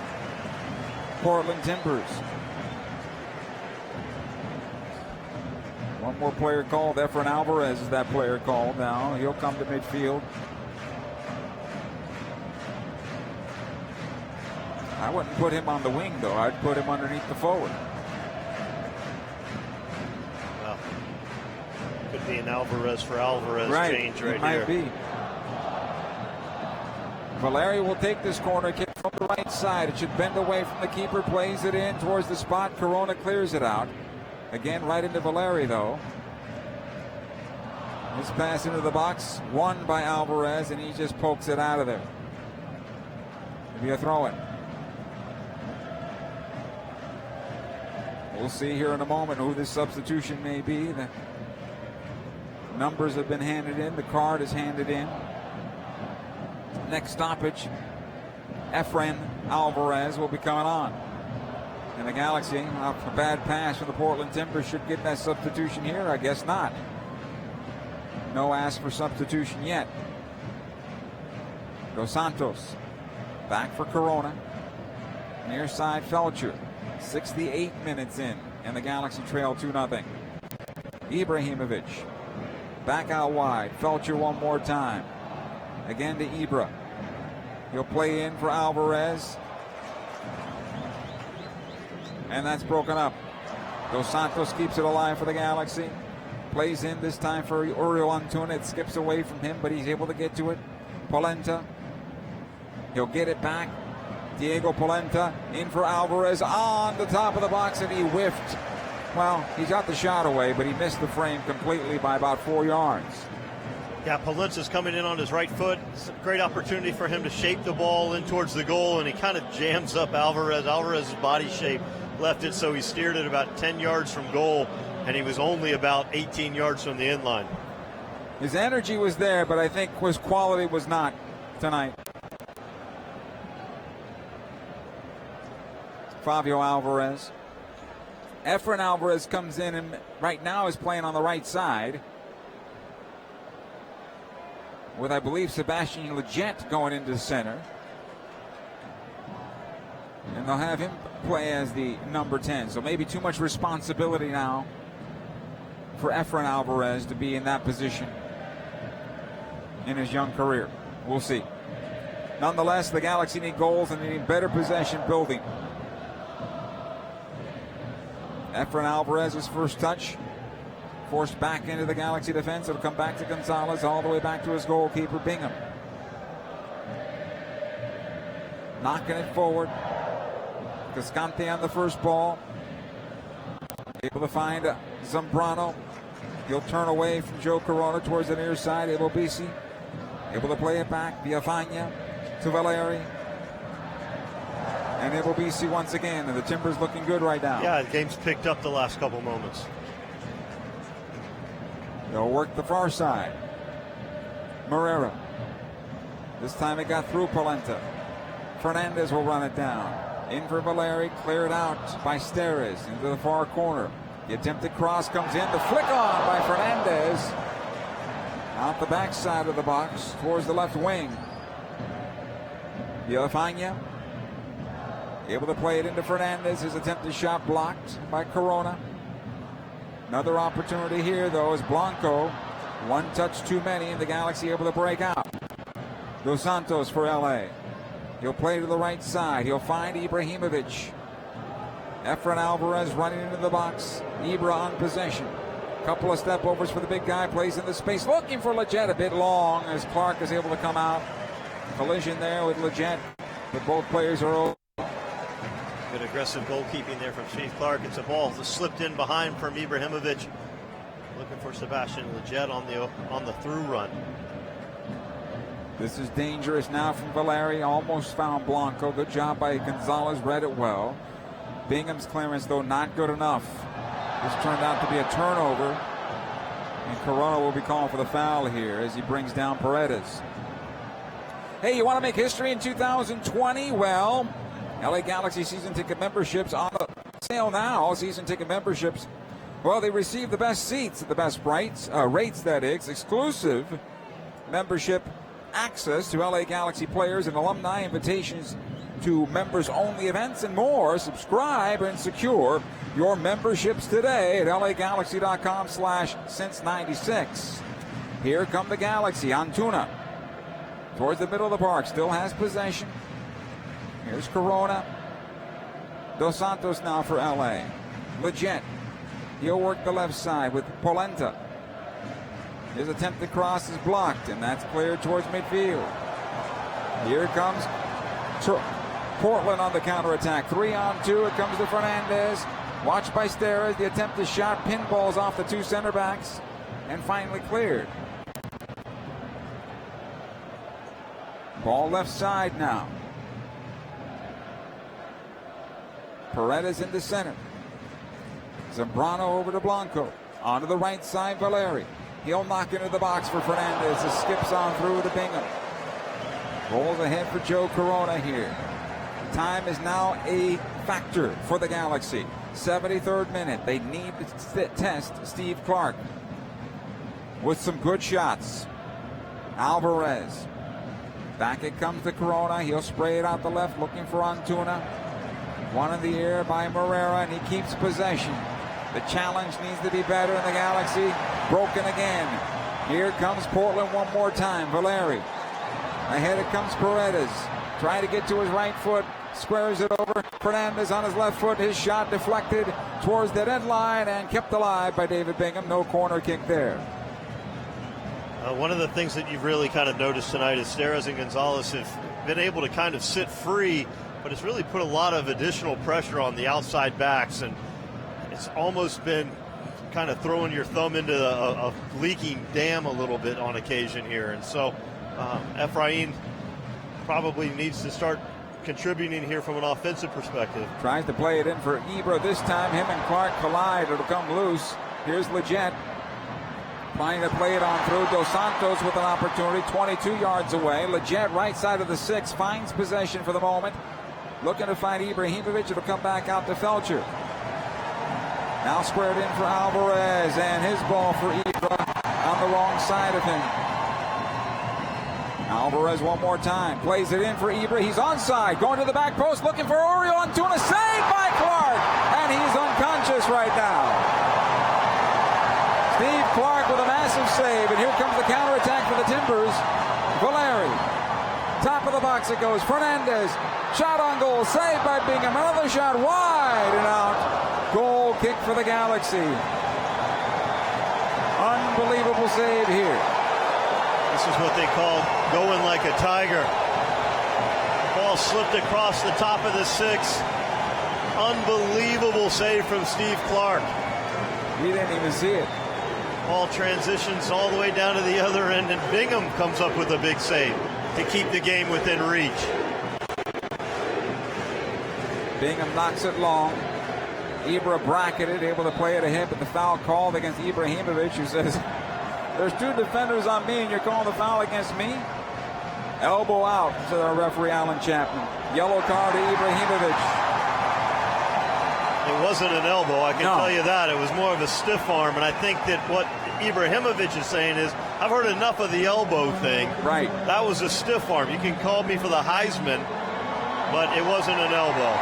Speaker 2: Portland Timbers. One more player called. Efren Alvarez is that player called now. He'll come to midfield. I wouldn't put him on the wing, though. I'd put him underneath the forward.
Speaker 14: Well, could be an Alvarez for Alvarez change right here.
Speaker 2: Might be. Valeri will take this corner kick from the right side. It should bend away from the keeper, plays it in towards the spot. Corona clears it out. Again, right into Valeri, though. This pass into the box, won by Alvarez, and he just pokes it out of there. Maybe a throw-in. We'll see here in a moment who this substitution may be. The numbers have been handed in. The card is handed in. Next stoppage, Efren Alvarez will be coming on. And the Galaxy, a bad pass from the Portland Timbers, should get that substitution here. I guess not. No ask for substitution yet. Dos Santos back for Corona. Near side Felcher. 68 minutes in, and the Galaxy trail 2-0. Ibrahimovic back out wide. Felcher one more time. Again to Ibra. He'll play in for Alvarez. And that's broken up. Dos Santos keeps it alive for the Galaxy. Plays in this time for Uriel Antuna. It skips away from him, but he's able to get to it. Polenta. He'll get it back. Diego Polenta in for Alvarez on the top of the box, and he whiffed. Well, he got the shot away, but he missed the frame completely by about 4 yards.
Speaker 14: Yeah, Polenta's coming in on his right foot. It's a great opportunity for him to shape the ball in towards the goal, and he kind of jams up Alvarez. Alvarez's body shape left it so he steered it about 10 yards from goal, and he was only about 18 yards from the end line.
Speaker 2: His energy was there, but I think his quality was not tonight. Fabio Alvarez. Efren Alvarez comes in and right now is playing on the right side with, I believe, Sebastian Lletget going into the center. And they'll have him play as the number 10. So maybe too much responsibility now for Efren Alvarez to be in that position in his young career. We'll see. Nonetheless, the Galaxy need goals and they need better possession building. Efren Alvarez's first touch forced back into the Galaxy defense. It'll come back to Gonzalez, all the way back to his goalkeeper, Bingham. Knocking it forward. Cascante on the first ball. Able to find Zambrano. He'll turn away from Joe Corona towards the near side. Ibubisi able to play it back. Villafana to Valeri. And Ibubisi once again. And the Timbers looking good right now.
Speaker 14: Yeah, the game's picked up the last couple moments.
Speaker 2: They'll work the far side. Morera. This time it got through Polenta. Fernandez will run it down. In for Valeri, cleared out by Steres into the far corner. The attempted cross comes in, the flick on by Fernandez. Out the backside of the box towards the left wing. Villafana able to play it into Fernandez. His attempted shot blocked by Corona. Another opportunity here, though, is Blanco. One touch too many, and the Galaxy able to break out. Dos Santos for LA. He'll play to the right side. He'll find Ibrahimovic. Efrain Alvarez running into the box. Ibra on possession. Couple of step overs for the big guy. Plays in the space. Looking for Leggett, a bit long as Clark is able to come out. Collision there with Leggett. But both players are over.
Speaker 14: Good aggressive goalkeeping there from Steve Clark. It's a ball that slipped in behind from Ibrahimovic. Looking for Sebastian Leggett on the through run.
Speaker 2: This is dangerous now from Valeri. Almost found Blanco. Good job by Gonzalez. Read it well. Bingham's clearance, though, not good enough. This turned out to be a turnover. And Corona will be calling for the foul here as he brings down Paredes. Hey, you want to make history in 2020? Well, LA Galaxy season ticket memberships on sale now. Season ticket memberships, well, they receive the best seats at the best rates, that is. Exclusive membership access to LA Galaxy players and alumni, invitations to members-only events, and more. Subscribe and secure your memberships today at lagalaxy.com/since96. Here come the Galaxy. Antuna towards the middle of the park. Still has possession. Here's Corona. Dos Santos now for LA. Leggett. He'll work the left side with Polenta. His attempt to cross is blocked, and that's cleared towards midfield. Here comes Portland on the counterattack. 3-on-2. It comes to Fernandez. Watched by Steres. The attempted shot pinballs off the two center backs and finally cleared. Ball left side now. Paredes into center. Zambrano over to Blanco. Onto the right side, Valeri. He'll knock into the box for Fernandez. It skips on through to Bingham. Rolls ahead for Joe Corona here. Time is now a factor for the Galaxy. 73rd minute. They need to test Steve Clark with some good shots. Alvarez. Back it comes to Corona. He'll spray it out the left, looking for Antuna. One in the air by Morera, and he keeps possession. The challenge needs to be better in the Galaxy. Broken again. Here comes Portland one more time. Valeri. Ahead it comes Paredes. Trying to get to his right foot. Squares it over. Fernandez on his left foot. His shot deflected towards the dead line and kept alive by David Bingham. No corner kick there.
Speaker 14: One of the things that you've really kind of noticed tonight is Steres and Gonzalez have been able to kind of sit free, but it's really put a lot of additional pressure on the outside backs, and it's almost been kind of throwing your thumb into a leaking dam a little bit on occasion here. And so Efrain probably needs to start contributing here from an offensive perspective.
Speaker 2: Tries to play it in for Ibra this time. Him and Clark collide. It'll come loose. Here's Leggett. Trying to play it on through. Dos Santos with an opportunity 22 yards away. Leggett right side of the 6 finds possession for the moment. Looking to find Ibrahimovic. It'll come back out to Felcher. Now squared in for Alvarez, and his ball for Ibra on the wrong side of him. Alvarez one more time. Plays it in for Ibra. He's onside. Going to the back post. Looking for Oriol Antuna. Saved by Clark. And he's unconscious right now. Steve Clark with a massive save, and here comes the counterattack for the Timbers. Valeri. Top of the box it goes. Fernandez. Shot on goal. Saved by Bingham. Another shot wide and out. Goal kick for the Galaxy. Unbelievable save here.
Speaker 14: This is what they call going like a tiger. Ball slipped across the top of the 6. Unbelievable save from Steve Clark.
Speaker 2: We didn't even see it.
Speaker 14: Ball transitions all the way down to the other end, and Bingham comes up with a big save to keep the game within reach.
Speaker 2: Bingham knocks it long. Ibra bracketed, able to play it ahead, but the foul called against Ibrahimovic, who says, there's 2 defenders on me, and you're calling the foul against me? Elbow out, said our referee, Alan Chapman. Yellow card to Ibrahimovic.
Speaker 14: It wasn't an elbow, I can tell you that. It was more of a stiff arm, and I think that what Ibrahimovic is saying is, I've heard enough of the elbow thing.
Speaker 2: Right.
Speaker 14: That was a stiff arm. You can call me for the Heisman, but it wasn't an elbow.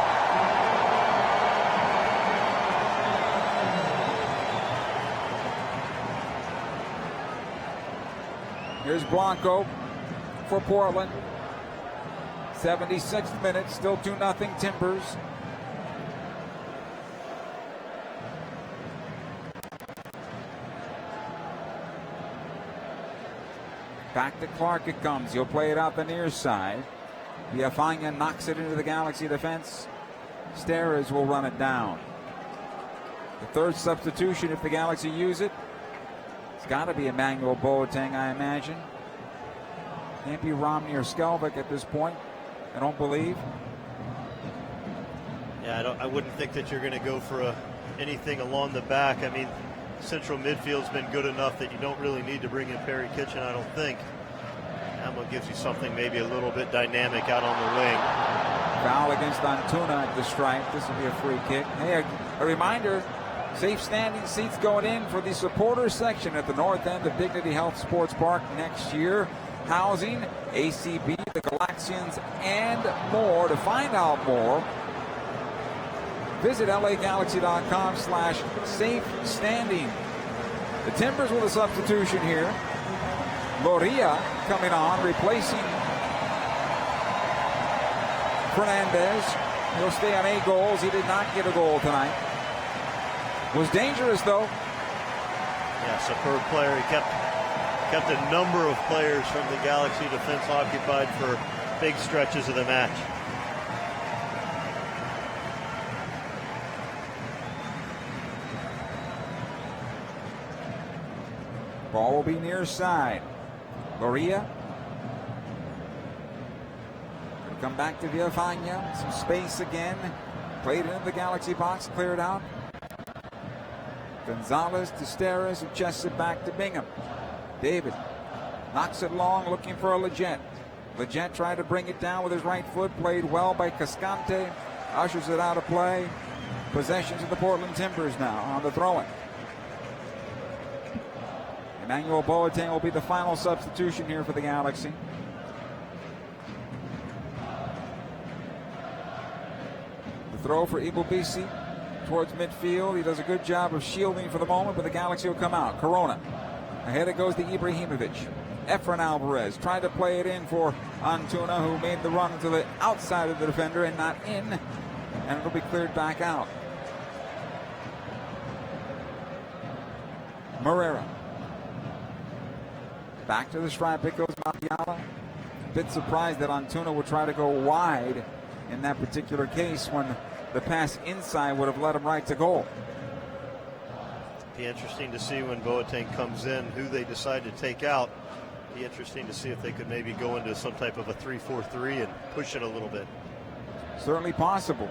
Speaker 2: Here's Blanco for Portland. 76th minute, still 2-0 Timbers. Back to Clark it comes. He'll play it out the near side. Villafaña knocks it into the Galaxy defense. Steres will run it down. The third substitution, if the Galaxy use it, it's got to be Emmanuel Boateng, I imagine. Can't be Romney or Skelvic at this point, I don't believe.
Speaker 14: Yeah, I wouldn't think that you're going to go for anything along the back. I mean, central midfield's been good enough that you don't really need to bring in Perry Kitchen, I don't think. Emma gives you something maybe a little bit dynamic out on the wing.
Speaker 2: Foul against Antuna at the stripe. This will be a free kick. Hey, a reminder, safe standing seats going in for the supporter section at the north end of Dignity Health Sports Park next year. Housing, ACB, the Galaxians, and more. To find out more, visit lagalaxy.com/safe-standing. The Timbers with a substitution here. Loria coming on, replacing Fernandez. He'll stay on 8 goals. He did not get a goal tonight. Was dangerous, though.
Speaker 14: Yeah, superb player. He kept a number of players from the Galaxy defense occupied for big stretches of the match.
Speaker 2: Ball will be near side. Loria. Gonna come back to Villafaña. Some space again. Played into the Galaxy box. Cleared out. Gonzalez to Steres, who chests it back to Bingham. David knocks it long, looking for a Leggett. Leggett tried to bring it down with his right foot. Played well by Cascante. Ushers it out of play. Possession to the Portland Timbers now on the throw-in. Emmanuel Boateng will be the final substitution here for the Galaxy. The throw for Ibubisi towards midfield. He does a good job of shielding for the moment, but the Galaxy will come out. Corona. Ahead it goes to Ibrahimovic. Efren Alvarez tried to play it in for Antuna, who made the run to the outside of the defender and not in, and it'll be cleared back out. Moreira. Back to the stripe, it goes Matiala. A bit surprised that Antuna would try to go wide in that particular case when the pass inside would have led him right to goal.
Speaker 14: Be interesting to see when Boateng comes in who they decide to take out. Be interesting to see if they could maybe go into some type of a 3-4-3 and push it a little bit.
Speaker 2: Certainly possible.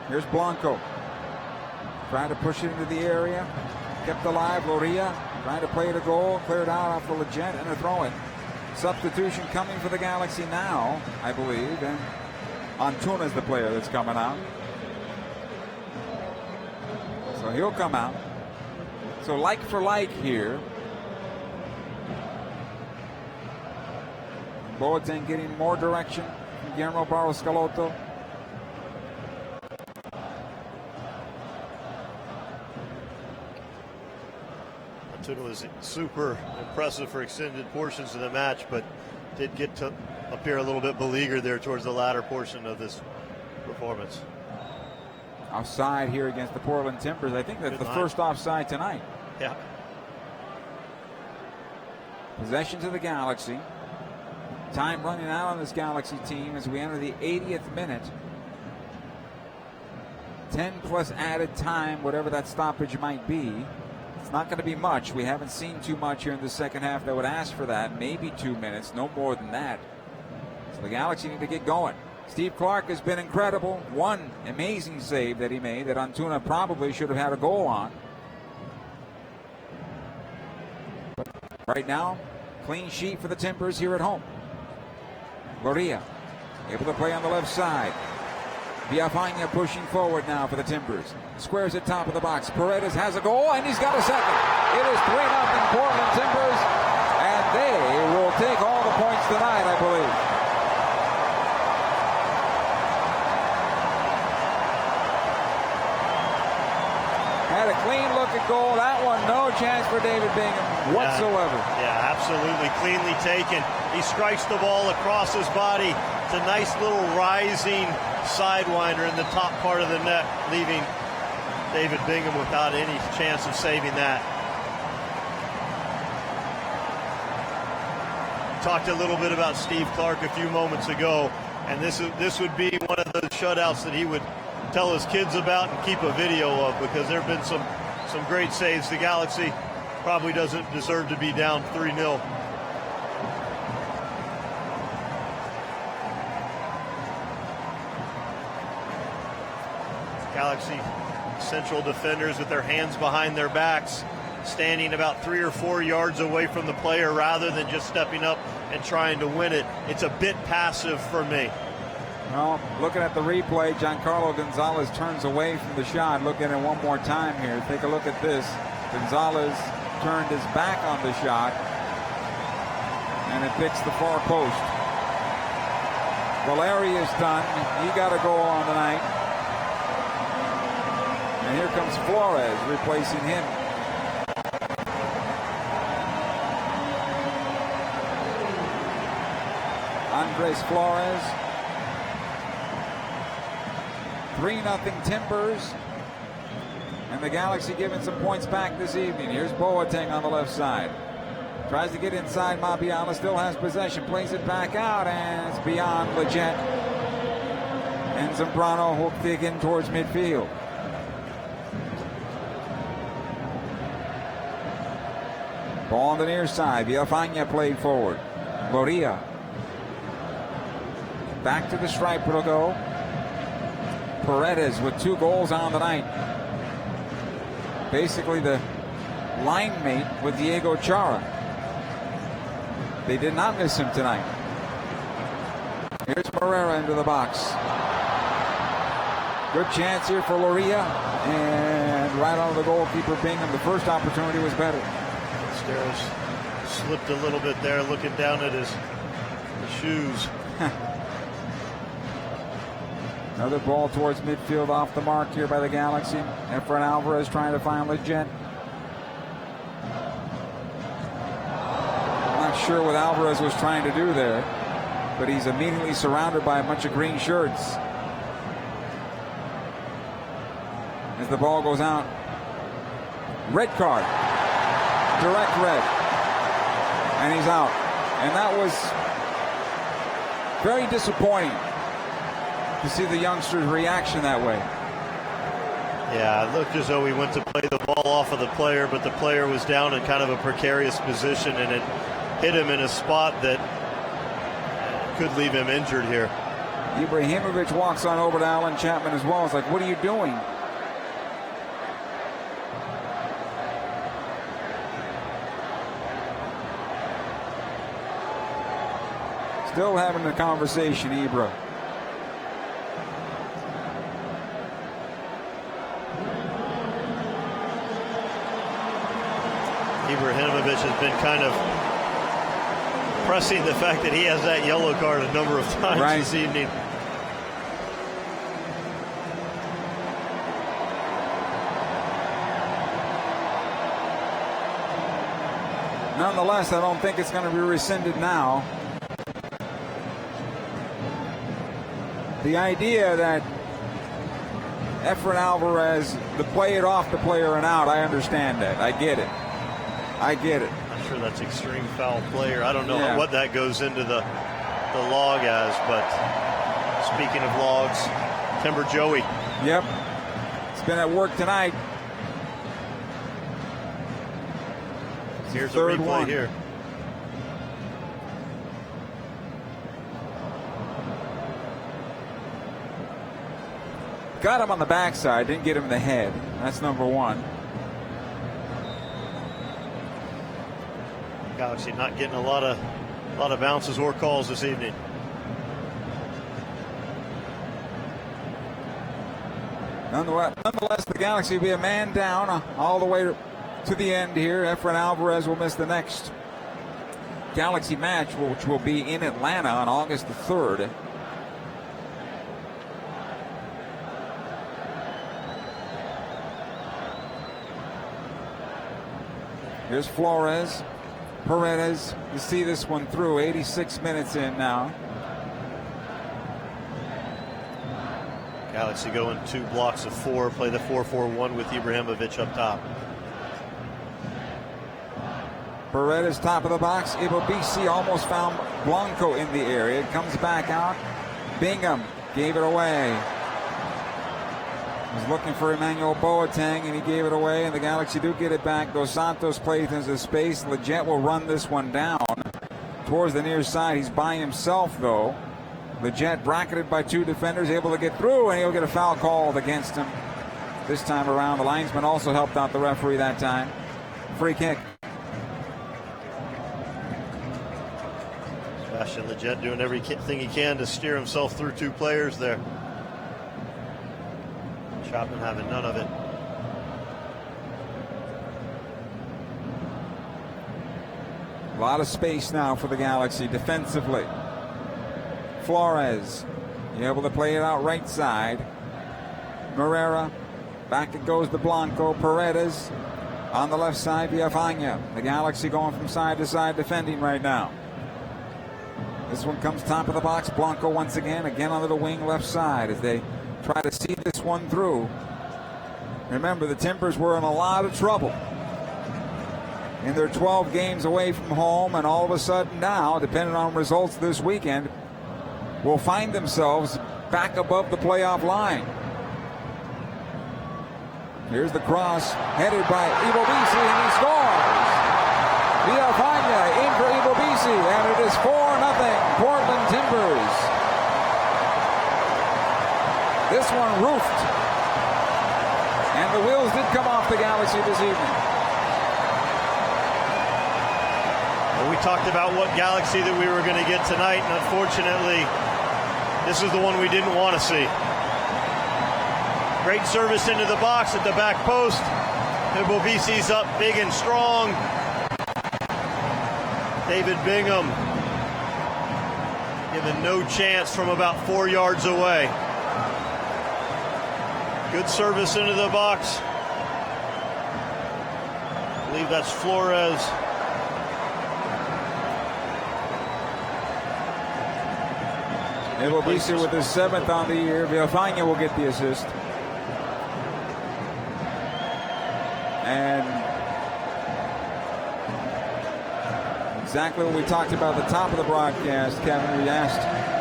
Speaker 2: Here's Blanco. Trying to push it into the area. Kept alive, Loria. Trying to play to goal. Cleared out off the Leggett and a throw-in. Substitution coming for the Galaxy now, I believe. And Antuna's the player that's coming out. So he'll come out. So like for like here. Boateng getting more direction from Guillermo Barros Scalotto.
Speaker 14: Antuna was super impressive for extended portions of the match, but did get to appear a little bit beleaguered there towards the latter portion of this performance.
Speaker 2: Offside here against the Portland Timbers. I think that's the first offside tonight.
Speaker 14: Yeah.
Speaker 2: Possession to the Galaxy. Time running out on this Galaxy team as we enter the 80th minute. 10 plus added time, whatever that stoppage might be. It's not going to be much. We haven't seen too much here in the second half that would ask for that. Maybe 2 minutes, no more than that. So the Galaxy need to get going. Steve Clark has been incredible. One amazing save that he made that Antuna probably should have had a goal on. But right now, clean sheet for the Timbers here at home. Loria able to play on the left side. Villafaña pushing forward now for the Timbers. Squares at top of the box. Paredes has a goal, and he's got a second. It is 3-0 Portland Timbers, and they will take all the points tonight, I believe. Had a clean look at goal. That one, no chance for David Bingham whatsoever.
Speaker 14: Yeah, absolutely cleanly taken. He strikes the ball across his body. It's a nice little rising sidewinder in the top part of the net, leaving David Bingham without any chance of saving that. Talked a little bit about Steve Clark a few moments ago, and this would be one of those shutouts that he would tell his kids about and keep a video of, because there have been some great saves. The Galaxy probably doesn't deserve to be down 3-0. Galaxy central defenders with their hands behind their backs, standing about 3 or 4 yards away from the player rather than just stepping up and trying to win it. It's a bit passive for me.
Speaker 2: Well, looking at the replay, Giancarlo Gonzalez turns away from the shot. Look at it one more time here. Take a look at this. Gonzalez turned his back on the shot, and it picks the far post. Valeri is done. He got a goal on the night. And here comes Flores replacing him. Andres Flores. 3-0 Timbers. And the Galaxy giving some points back this evening. Here's Boateng on the left side. Tries to get inside. Mabiala still has possession. Plays it back out, and it's beyond Leggett. And Zambrano hooked it in towards midfield. Ball on the near side. Villafaña played forward. Loria. Back to the stripe it'll go. Paredes with 2 goals on the night. Basically the line mate with Diego Chara. They did not miss him tonight. Here's Herrera into the box. Good chance here for Loria. And right on the goalkeeper Bingham. The first opportunity was better.
Speaker 14: Steros slipped a little bit there, looking down at his shoes.
Speaker 2: Another ball towards midfield off the mark here by the Galaxy. Efrain Alvarez trying to find Leggett. I'm not sure what Alvarez was trying to do there, but he's immediately surrounded by a bunch of green shirts. As the ball goes out. Red card. Direct red. And he's out. And that was very disappointing to see the youngster's reaction that way.
Speaker 14: Yeah, it looked as though he went to play the ball off of the player, but the player was down in kind of a precarious position, and it hit him in a spot that could leave him injured here.
Speaker 2: Ibrahimovic walks on over to Alan Chapman as well. It's like, what are you doing? Still having the conversation, Ibra.
Speaker 14: Ibrahimovic has been kind of pressing the fact that he has that yellow card a number of times this evening.
Speaker 2: Nonetheless, I don't think it's going to be rescinded now. The idea that Efrain Alvarez, to play it off the player and out, I understand that. I get it.
Speaker 14: I'm sure that's extreme foul play. I don't know what that goes into the log as, but speaking of logs, Timber Joey.
Speaker 2: Yep. It's been at work tonight.
Speaker 14: Here's a replay here.
Speaker 2: Got him on the backside, didn't get him in the head. That's number one.
Speaker 14: Galaxy not getting a lot of bounces or calls this evening.
Speaker 2: Nonetheless, the Galaxy will be a man down all the way to the end here. Efrain Alvarez will miss the next Galaxy match, which will be in Atlanta on August the 3rd. Here's Flores. Paredes to see this one through. 86 minutes in now.
Speaker 14: Galaxy go in 2 blocks of 4, play the 4-4-1 with Ibrahimovic up top.
Speaker 2: Paredes top of the box. Ibobisi almost found Blanco in the area. Comes back out. Bingham gave it away. Was looking for Emmanuel Boateng, and he gave it away, and the Galaxy do get it back. Dos Santos plays into space. Leggett will run this one down towards the near side. He's by himself, though. Leggett bracketed by 2 defenders, able to get through, and he'll get a foul called against him this time around. The linesman also helped out the referee that time. Free kick.
Speaker 14: Sebastian Leggett doing everything he can to steer himself through 2 players there. Chapman having none of it.
Speaker 2: A lot of space now for the Galaxy defensively. Flores, able to play it out right side. Moreira, back it goes to Blanco. Paredes on the left side, Villafaña. The Galaxy going from side to side defending right now. This one comes top of the box. Blanco once again onto the wing left side as they try to see this one through. Remember, the Timbers were in a lot of trouble in their 12 games away from home, and all of a sudden now, depending on results this weekend, will find themselves back above the playoff line. Here's the cross, headed by Ibobisi, and he scores! Villafaña in for Ibobisi, and it is 4-0 Portland Timbers. This one roofed. And the wheels did come off the Galaxy this evening.
Speaker 14: Well, we talked about what Galaxy that we were going to get tonight, and unfortunately, this is the one we didn't want to see. Great service into the box at the back post. Ibobisi's up big and strong. David Bingham given no chance from about 4 yards away. Good service into the box. I believe that's Flores.
Speaker 2: Ibobisi with his 7th on the year. Villafaña will get the assist. And exactly what we talked about at the top of the broadcast, Kevin.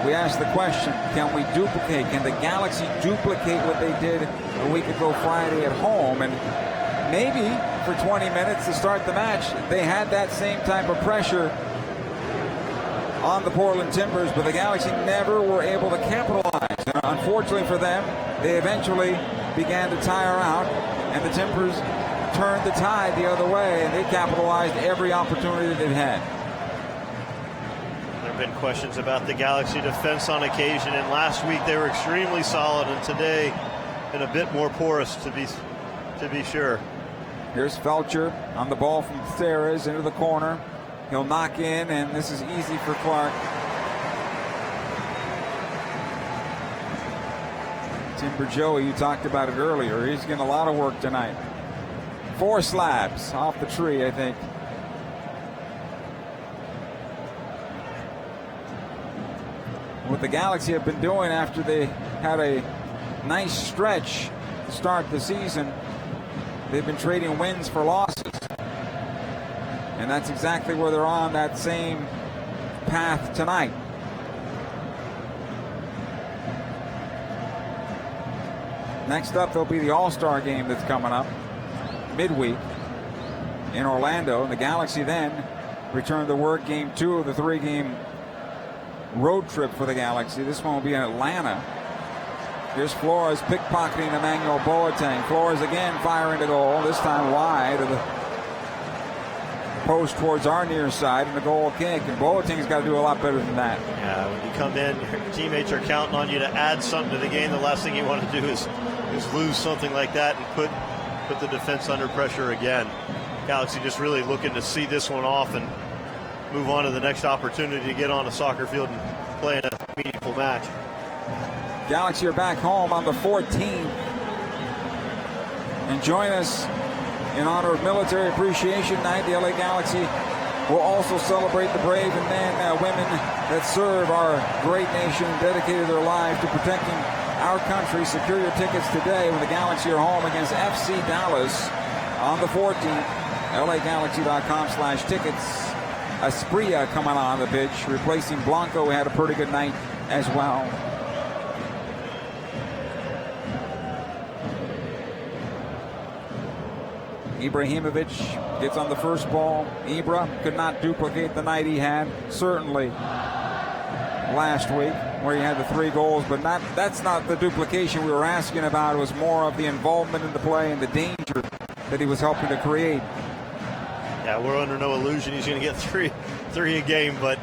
Speaker 2: We asked the question, can the Galaxy duplicate what they did a week ago Friday at home? And maybe for 20 minutes to start the match, they had that same type of pressure on the Portland Timbers, but the Galaxy never were able to capitalize. And unfortunately for them, they eventually began to tire out, and the Timbers turned the tide the other way, and they capitalized every opportunity that they've had.
Speaker 14: There have been questions about the Galaxy defense on occasion, and last week they were extremely solid, and today been a bit more porous to be sure.
Speaker 2: Here's Felcher on the ball from Theres into the corner. He'll knock in, and this is easy for Clark. Timber Joey, you talked about it earlier. He's getting a lot of work tonight. 4 slabs off the tree, I think. What the Galaxy have been doing after they had a nice stretch to start the season, they've been trading wins for losses. And that's exactly where they're on that same path tonight. Next up, there'll be the All-Star game that's coming up midweek in Orlando. And the Galaxy then return to work game 2 of the 3-game road trip for the Galaxy. This one will be in Atlanta. Here's Flores pickpocketing Emmanuel Boateng. Flores again firing to goal, this time wide of the post towards our near side, and the goal kick. And Boateng's got to do a lot better than that.
Speaker 14: Yeah, when you come in, your teammates are counting on you to add something to the game. The last thing you want to do is is lose something like that and put the defense under pressure again. Galaxy just really looking to see this one off and move on to the next opportunity to get on a soccer field and play in a meaningful match.
Speaker 2: Galaxy are back home on the 14th. And join us in honor of Military Appreciation Night. The LA Galaxy will also celebrate the brave and men, women that serve our great nation and dedicated their lives to protecting our country. Secure your tickets today when the Galaxy are home against FC Dallas on the 14th. LAGalaxy.com/tickets. Asprilla coming on the pitch, replacing Blanco, who had a pretty good night as well. Ibrahimovic gets on the first ball. Ibra could not duplicate the night he had, certainly last week, where he had the 3 goals, but that's not the duplication we were asking about. It was more of the involvement in the play and the danger that he was helping to create.
Speaker 14: Yeah, we're under no illusion he's going to get three a game, but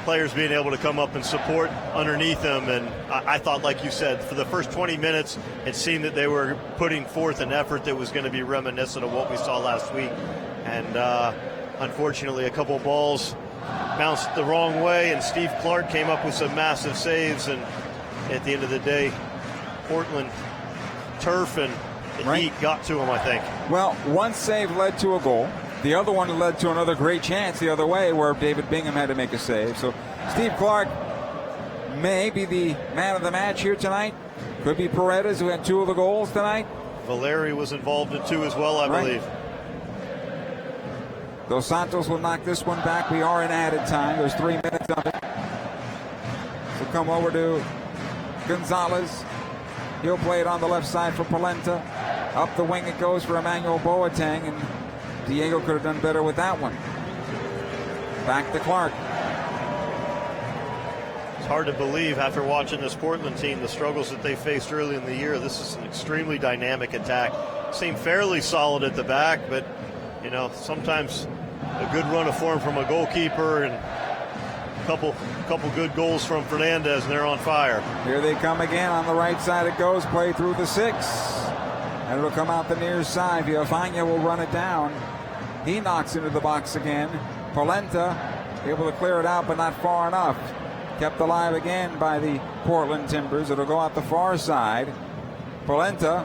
Speaker 14: players being able to come up and support underneath him. And I thought, like you said, for the first 20 minutes, it seemed that they were putting forth an effort that was going to be reminiscent of what we saw last week. And unfortunately, a couple of balls bounced the wrong way, and Steve Clark came up with some massive saves. And at the end of the day, Portland turf and the heat got to him, I think.
Speaker 2: Well, one save led to a goal. The other one led to another great chance the other way where David Bingham had to make a save. So Steve Clark may be the man of the match here tonight. Could be Paredes, who had 2 of the goals tonight.
Speaker 14: Valeri was involved in 2 as well, I believe.
Speaker 2: Dos Santos will knock this one back. We are in added time. There's 3 minutes of it. So come over to Gonzalez. He'll play it on the left side for Polenta. Up the wing it goes for Emmanuel Boateng, and Diego could have done better with that one. Back to Clark.
Speaker 14: It's hard to believe after watching this Portland team, the struggles that they faced early in the year. This is an extremely dynamic attack. Seemed fairly solid at the back, but you know, sometimes a good run of form from a goalkeeper and a couple good goals from Fernandez, and they're on fire.
Speaker 2: Here they come again. On the right side it goes. Play through the 6. And it'll come out the near side. Villafana will run it down. He knocks into the box again. Polenta able to clear it out, but not far enough. Kept alive again by the Portland Timbers. It'll go out the far side. Polenta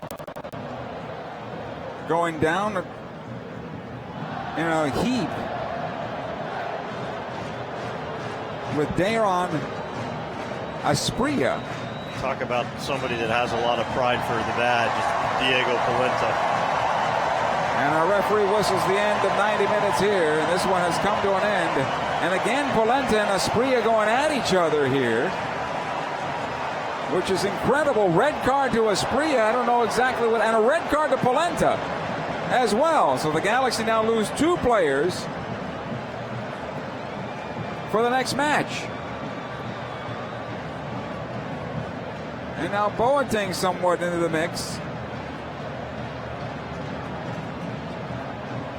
Speaker 2: going down in a heap with Dayron Asprilla.
Speaker 14: Talk about somebody that has a lot of pride for the badge, Diego Polenta.
Speaker 2: And our referee whistles the end of 90 minutes here, and this one has come to an end. And again, Polenta and Asprilla going at each other here, which is incredible. Red card to Asprilla, I don't know exactly what, and a red card to Polenta as well. So the Galaxy now lose 2 players for the next match. And now Boateng somewhat into the mix.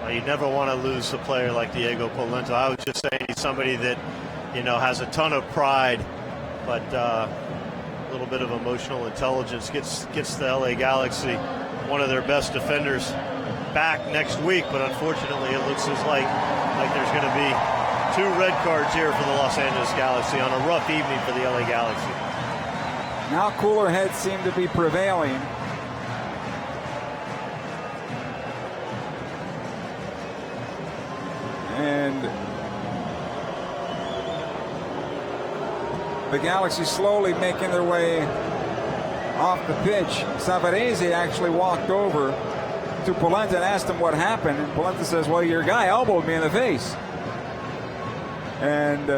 Speaker 14: Well, you never want to lose a player like Diego Polenta. I was just saying he's somebody that, you know, has a ton of pride, but a little bit of emotional intelligence gets the LA Galaxy one of their best defenders back next week. But unfortunately, it looks as like there's going to be 2 red cards here for the Los Angeles Galaxy on a rough evening for the LA Galaxy.
Speaker 2: Now cooler heads seem to be prevailing. And the Galaxy slowly making their way off the pitch. Savarese actually walked over to Polenta and asked him what happened. And Polenta says, well, your guy elbowed me in the face. And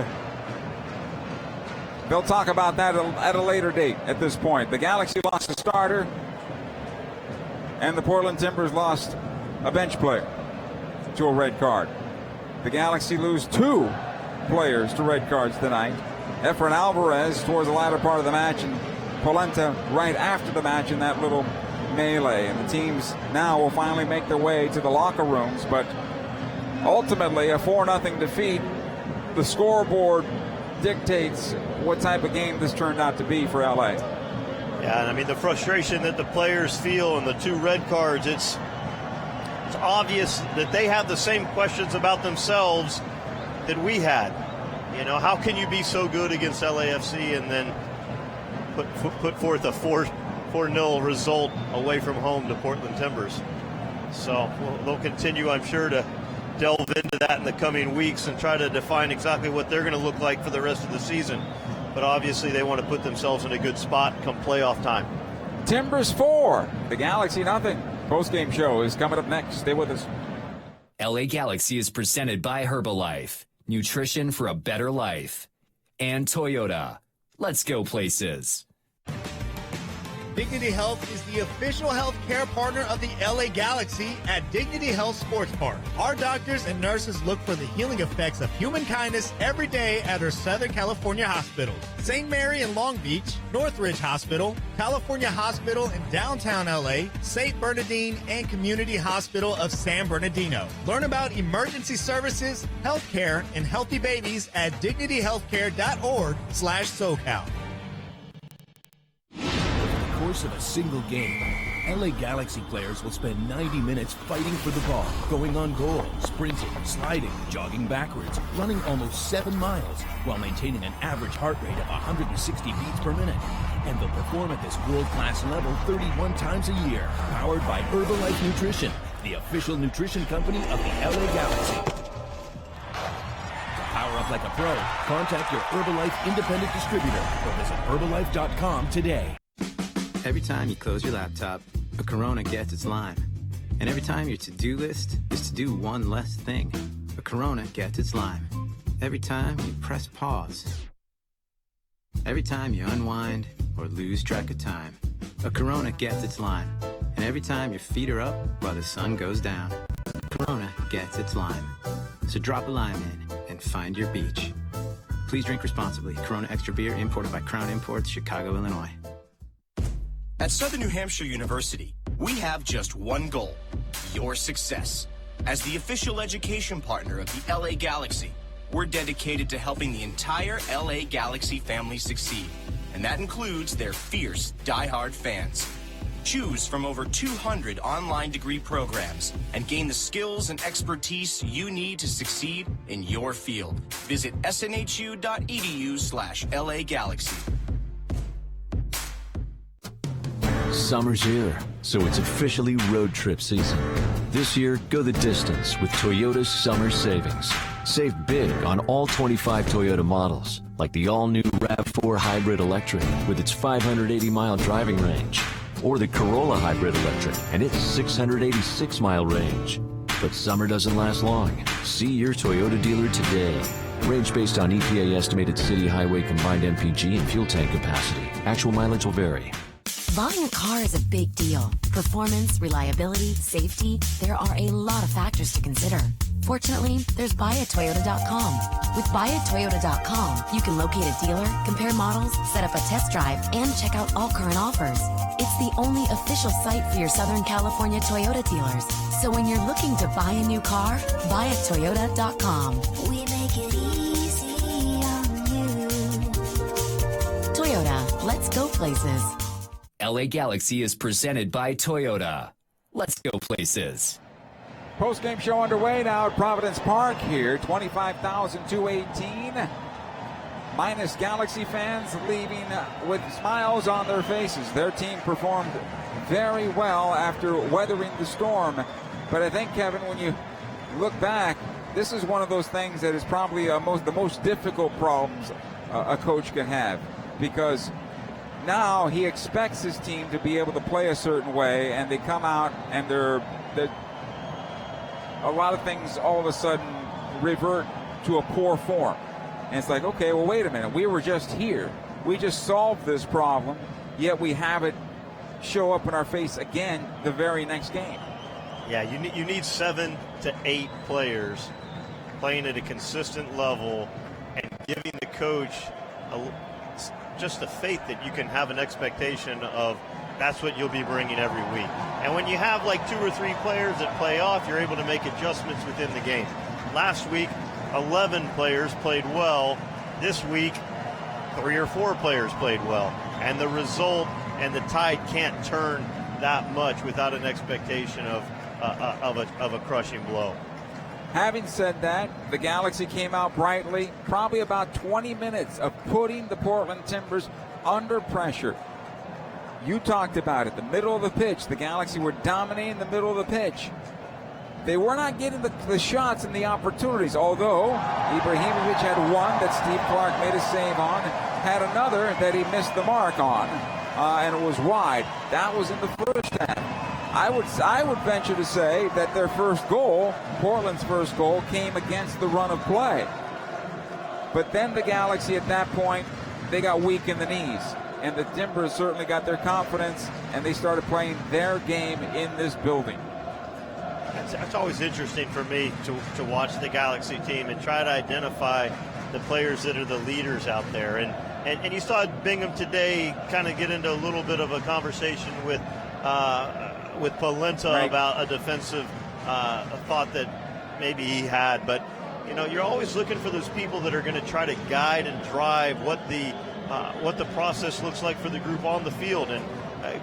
Speaker 2: they'll talk about that at a later date at this point. The Galaxy lost a starter, and the Portland Timbers lost a bench player to a red card. The Galaxy lose 2 players to red cards tonight. Efrain Alvarez towards the latter part of the match, and Polenta right after the match in that little melee. And the teams now will finally make their way to the locker rooms, but ultimately a 4-0 defeat. The scoreboard dictates what type of game this turned out to be for LA.
Speaker 14: Yeah, and I mean the frustration that the players feel and the 2 red cards, it's obvious that they have the same questions about themselves that we had. You know, how can you be so good against LAFC and then put forth a 4-0 result away from home to Portland Timbers? So they'll continue, I'm sure, to delve into that in the coming weeks and try to define exactly what they're going to look like for the rest of the season. But obviously they want to put themselves in a good spot come playoff time.
Speaker 2: Timbers 4, the Galaxy nothing. Postgame show is coming up next. Stay with us.
Speaker 1: LA Galaxy is presented by Herbalife, nutrition for a better life, and Toyota. Let's go places.
Speaker 9: Dignity Health is the official health care partner of the LA Galaxy at Dignity Health Sports Park. Our doctors and nurses look for the healing effects of human kindness every day at our Southern California hospitals. St. Mary in Long Beach, Northridge Hospital, California Hospital in downtown LA, St. Bernardine, and Community Hospital of San Bernardino. Learn about emergency services, health care, and healthy babies at dignityhealthcare.org/SoCal.
Speaker 15: Course of a single game, LA Galaxy players will spend 90 minutes fighting for the ball, going on goal, sprinting, sliding, jogging backwards, running almost 7 miles, while maintaining an average heart rate of 160 beats per minute. And they'll perform at this world-class level 31 times a year, powered by Herbalife Nutrition, the official nutrition company of the LA Galaxy. To power up like a pro, contact your Herbalife independent distributor or visit Herbalife.com today.
Speaker 16: Every time you close your laptop, a Corona gets its lime. And every time your to-do list is to do one less thing, a Corona gets its lime. Every time you press pause. Every time you unwind or lose track of time, a Corona gets its lime. And every time your feet are up while the sun goes down, a Corona gets its lime. So drop a lime in and find your beach. Please drink responsibly. Corona Extra Beer imported by Crown Imports, Chicago, Illinois.
Speaker 17: At Southern New Hampshire University, we have just one goal: your success. As the official education partner of the LA Galaxy, we're dedicated to helping the entire LA Galaxy family succeed, and that includes their fierce, diehard fans. Choose from over 200 online degree programs and gain the skills and expertise you need to succeed in your field. Visit snhu.edu/LA Galaxy.
Speaker 12: Summer's here, so it's officially road trip season. This year, go the distance with Toyota's summer savings. Save big on all 25 Toyota models, like the all-new RAV4 Hybrid Electric with its 580-mile driving range, or the Corolla Hybrid Electric and its 686-mile range. But summer doesn't last long. See your Toyota dealer today. Range based on EPA estimated city highway combined MPG and fuel tank capacity. Actual mileage will vary.
Speaker 8: Buying a car is a big deal. Performance, reliability, safety, there are a lot of factors to consider. Fortunately, there's buyatoyota.com. With buyatoyota.com, you can locate a dealer, compare models, set up a test drive, and check out all current offers. It's the only official site for your Southern California Toyota dealers. So when you're looking to buy a new car, buyatoyota.com.
Speaker 5: We make it easy on you.
Speaker 8: Toyota, let's go places.
Speaker 1: LA Galaxy is presented by Toyota. Let's go places.
Speaker 2: Post-game show underway now at Providence Park here. 25,218. Minus Galaxy fans leaving with smiles on their faces. Their team performed very well after weathering the storm. But I think, Kevin, when you look back, this is one of those things that is probably the most difficult problems a coach can have, because now he expects his team to be able to play a certain way, and they come out and they're a lot of things all of a sudden revert to a poor form. And it's like, okay, well, wait a minute. We were just here. We just solved this problem, yet we have it show up in our face again the very next game.
Speaker 14: Yeah, you need 7 to 8 players playing at a consistent level and giving the coach just the faith that you can have an expectation of that's what you'll be bringing every week. And when you have like 2 or 3 players that play off, you're able to make adjustments within the game. Last week, 11 players played well. This week, 3 or 4 players played well. And the result and the tide can't turn that much without an expectation of a crushing blow.
Speaker 2: Having said that, the Galaxy came out brightly. Probably about 20 minutes of putting the Portland Timbers under pressure. You talked about it, the middle of the pitch. The Galaxy were dominating the middle of the pitch. They were not getting the shots and the opportunities, although Ibrahimovic had one that Steve Clark made a save on, had another that he missed the mark on, and it was wide. That was in the first half. I would venture to say that their first goal, Portland's first goal, came against the run of play. But then the Galaxy at that point, they got weak in the knees. And the Timbers certainly got their confidence, and they started playing their game in this building.
Speaker 14: It's always interesting for me to watch the Galaxy team and try to identify the players that are the leaders out there. And you saw Bingham today kind of get into a little bit of a conversation with Polenta about a defensive thought that maybe he had. But, you're always looking for those people that are going to try to guide and drive what the process looks like for the group on the field. And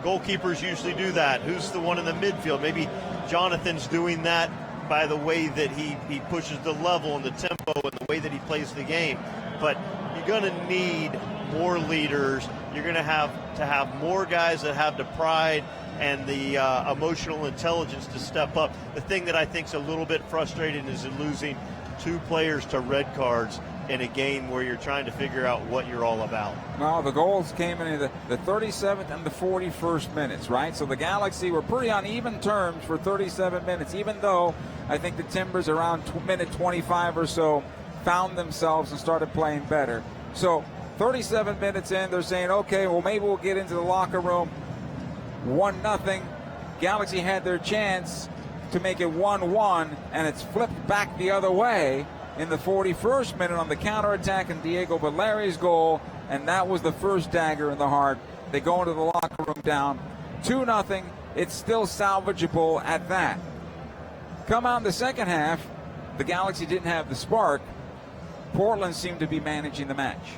Speaker 14: goalkeepers usually do that. Who's the one in the midfield? Maybe Jonathan's doing that by the way that he pushes the level and the tempo and the way that he plays the game. But you're going to need more leaders. You're going to have more guys that have the pride and the emotional intelligence to step up. The thing that I think is a little bit frustrating is losing 2 players to red cards in a game where you're trying to figure out what you're all about.
Speaker 2: Well, the goals came in the 37th and the 41st minutes, right? So the Galaxy were pretty on even terms for 37 minutes, even though I think the Timbers around minute 25 or so found themselves and started playing better. So 37 minutes in, they're saying, okay, well, maybe we'll get into the locker room. 1-0. Galaxy had their chance to make it 1-1, and it's flipped back the other way in the 41st minute on the counterattack and Diego Valeri's goal, and that was the first dagger in the heart. They go into the locker room down 2-0. It's still salvageable at that. Come out in the second half, the Galaxy didn't have the spark. Portland seemed to be managing the match.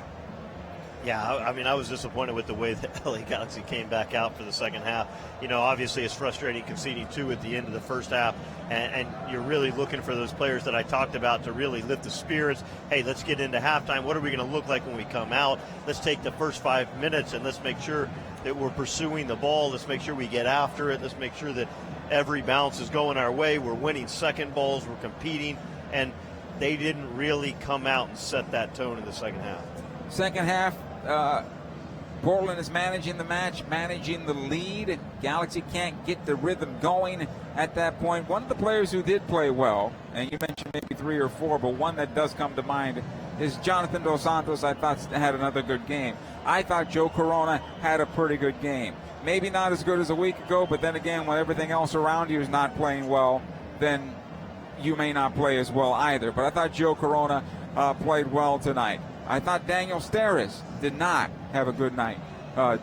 Speaker 14: Yeah, I was disappointed with the way that LA Galaxy came back out for the second half. Obviously it's frustrating conceding 2 at the end of the first half, and you're really looking for those players that I talked about to really lift the spirits. Hey, let's get into halftime. What are we going to look like when we come out? Let's take the first 5 minutes and let's make sure that we're pursuing the ball. Let's make sure we get after it. Let's make sure that every bounce is going our way. We're winning second balls. We're competing. And they didn't really come out and set that tone in the second half.
Speaker 2: Second half, Portland is managing the match, managing the lead. Galaxy can't get the rhythm going at that point. One of the players who did play well, and you mentioned maybe 3 or 4, but one that does come to mind is Jonathan Dos Santos. I thought had another good game. I thought Joe Corona had a pretty good game. Maybe not as good as a week ago, but then again, when everything else around you is not playing well, then you may not play as well either. But I thought Joe Corona played well tonight. I thought Daniel Steres did not have a good night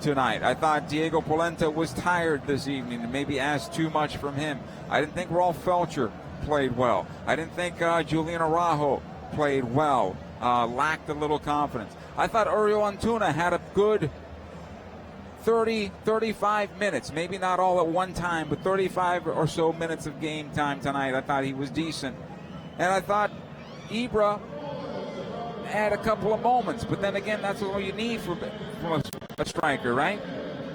Speaker 2: tonight. I thought Diego Polenta was tired this evening and maybe asked too much from him. I didn't think Rolf Felcher played well. I didn't think Julian Araujo played well, lacked a little confidence. I thought Uriel Antuna had a good 35 minutes, maybe not all at one time, but 35 or so minutes of game time tonight. I thought he was decent. And I thought Ibra had a couple of moments, but then again, that's all you need from a striker, right?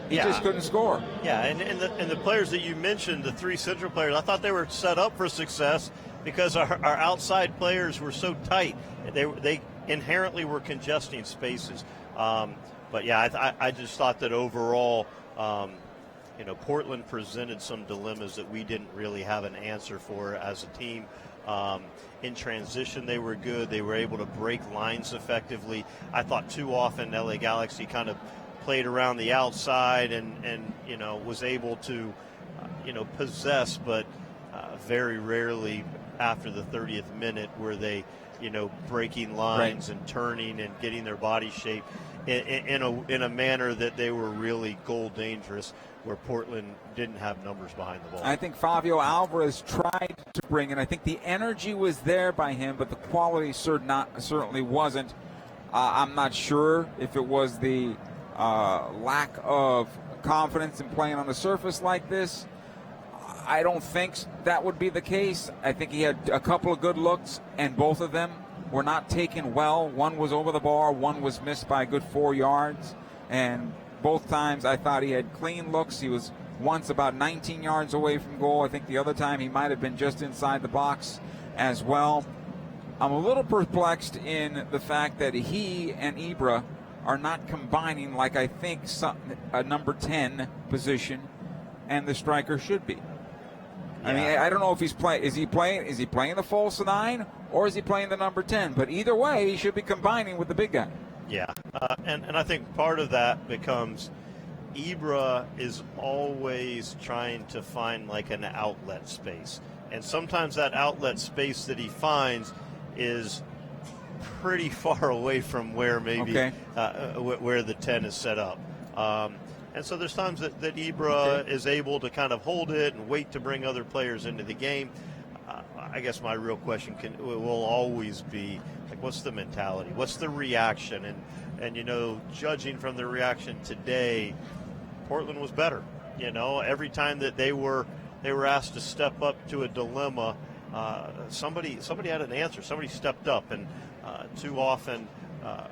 Speaker 2: He just couldn't score.
Speaker 14: Yeah, and the players that you mentioned, the 3 central players, I thought they were set up for success because our outside players were so tight. They inherently were congesting spaces. But yeah, I just thought that overall, Portland presented some dilemmas that we didn't really have an answer for as a team. In transition, they were good. They were able to break lines effectively. I thought too often LA Galaxy kind of played around the outside and was able to, possess, but very rarely after the 30th minute were they, breaking lines and turning and getting their body shape in a manner that they were really goal dangerous, where Portland didn't have numbers behind the ball.
Speaker 2: I think Fabio Alvarez tried to bring it. I think the energy was there by him, but the quality certainly wasn't. I'm not sure if it was the lack of confidence in playing on a surface like this. I don't think that would be the case. I think he had a couple of good looks, and both of them were not taken well. One was over the bar, one was missed by a good 4 yards, and both times I thought he had clean looks. He was once about 19 yards away from goal. I think the other time he might have been just inside the box as well. I'm a little perplexed in the fact that he and Ibra are not combining like I think a number 10 position and the striker should be. I mean, I don't know if he's playing. Is he playing the false 9 or is he playing the number 10? But either way, he should be combining with the big guy.
Speaker 14: Yeah, and I think part of that becomes Ibra is always trying to find like an outlet space. And sometimes that outlet space that he finds is pretty far away from where maybe where the 10 is set up. And so there's times that Ibra is able to kind of hold it and wait to bring other players into the game. I guess my real question will always be, like, what's the mentality? What's the reaction? And you know, judging from the reaction today, Portland was better. You know, every time that they were asked to step up to a dilemma, somebody had an answer. Somebody stepped up, and too often